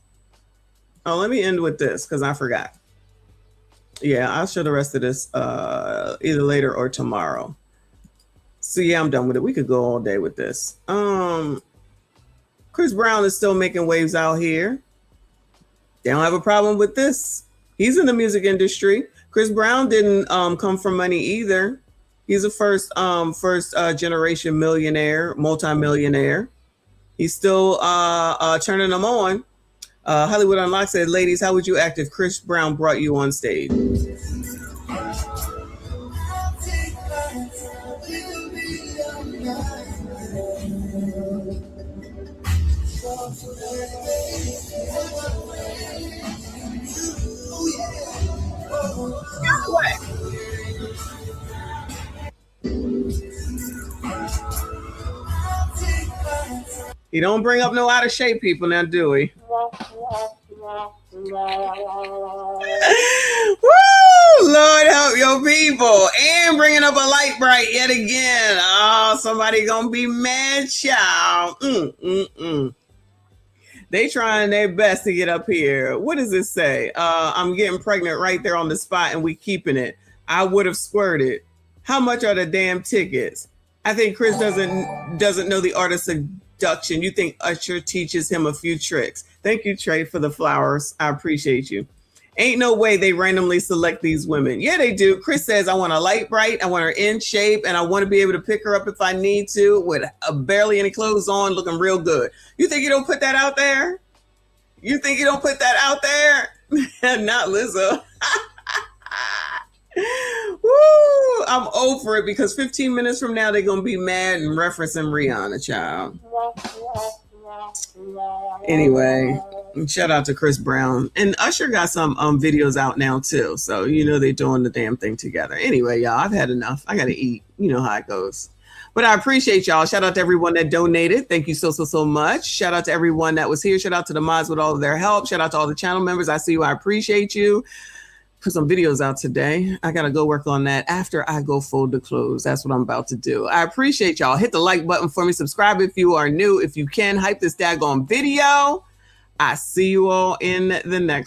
Oh, let me end with this because I forgot. Yeah, I'll show the rest of this either later or tomorrow. So yeah, I'm done with it. We could go all day with this. Chris Brown is still making waves out here. They don't have a problem with this. He's in the music industry. Chris Brown didn't come from money either. He's a first generation millionaire, multimillionaire. He's still turning them on. Hollywood Unlocked said, ladies, how would you act if Chris Brown brought you on stage? He don't bring up no out of shape people now, do he? Woo! Lord help your people. And bringing up a light bright yet again. Oh, somebody gonna be mad, child. They trying their best to get up here. What does it say? I'm getting pregnant right there on the spot and we keeping it. I would have squirted. How much are the damn tickets? I think Chris doesn't know the art of seduction. You think Usher teaches him a few tricks. Thank you, Trey, for the flowers. I appreciate you. Ain't no way they randomly select these women. Yeah, they do. Chris says, I want a light bright, I want her in shape, and I want to be able to pick her up if I need to with barely any clothes on, looking real good. You think you don't put that out there? You think you don't put that out there? Not Lizzo. Woo! I'm over it because 15 minutes from now, they're going to be mad and referencing Rihanna, child. Anyway, shout out to Chris Brown. And Usher got some videos out now, too. So, you know, they're doing the damn thing together. Anyway, y'all, I've had enough. I got to eat. You know how it goes. But I appreciate y'all. Shout out to everyone that donated. Thank you so much. Shout out to everyone that was here. Shout out to the mods with all of their help. Shout out to all the channel members. I see you. I appreciate you. Put some videos out today. I got to go work on that after I go fold the clothes. That's what I'm about to do. I appreciate y'all. Hit the like button for me. Subscribe if you are new. If you can, hype this daggone video. I see you all in the next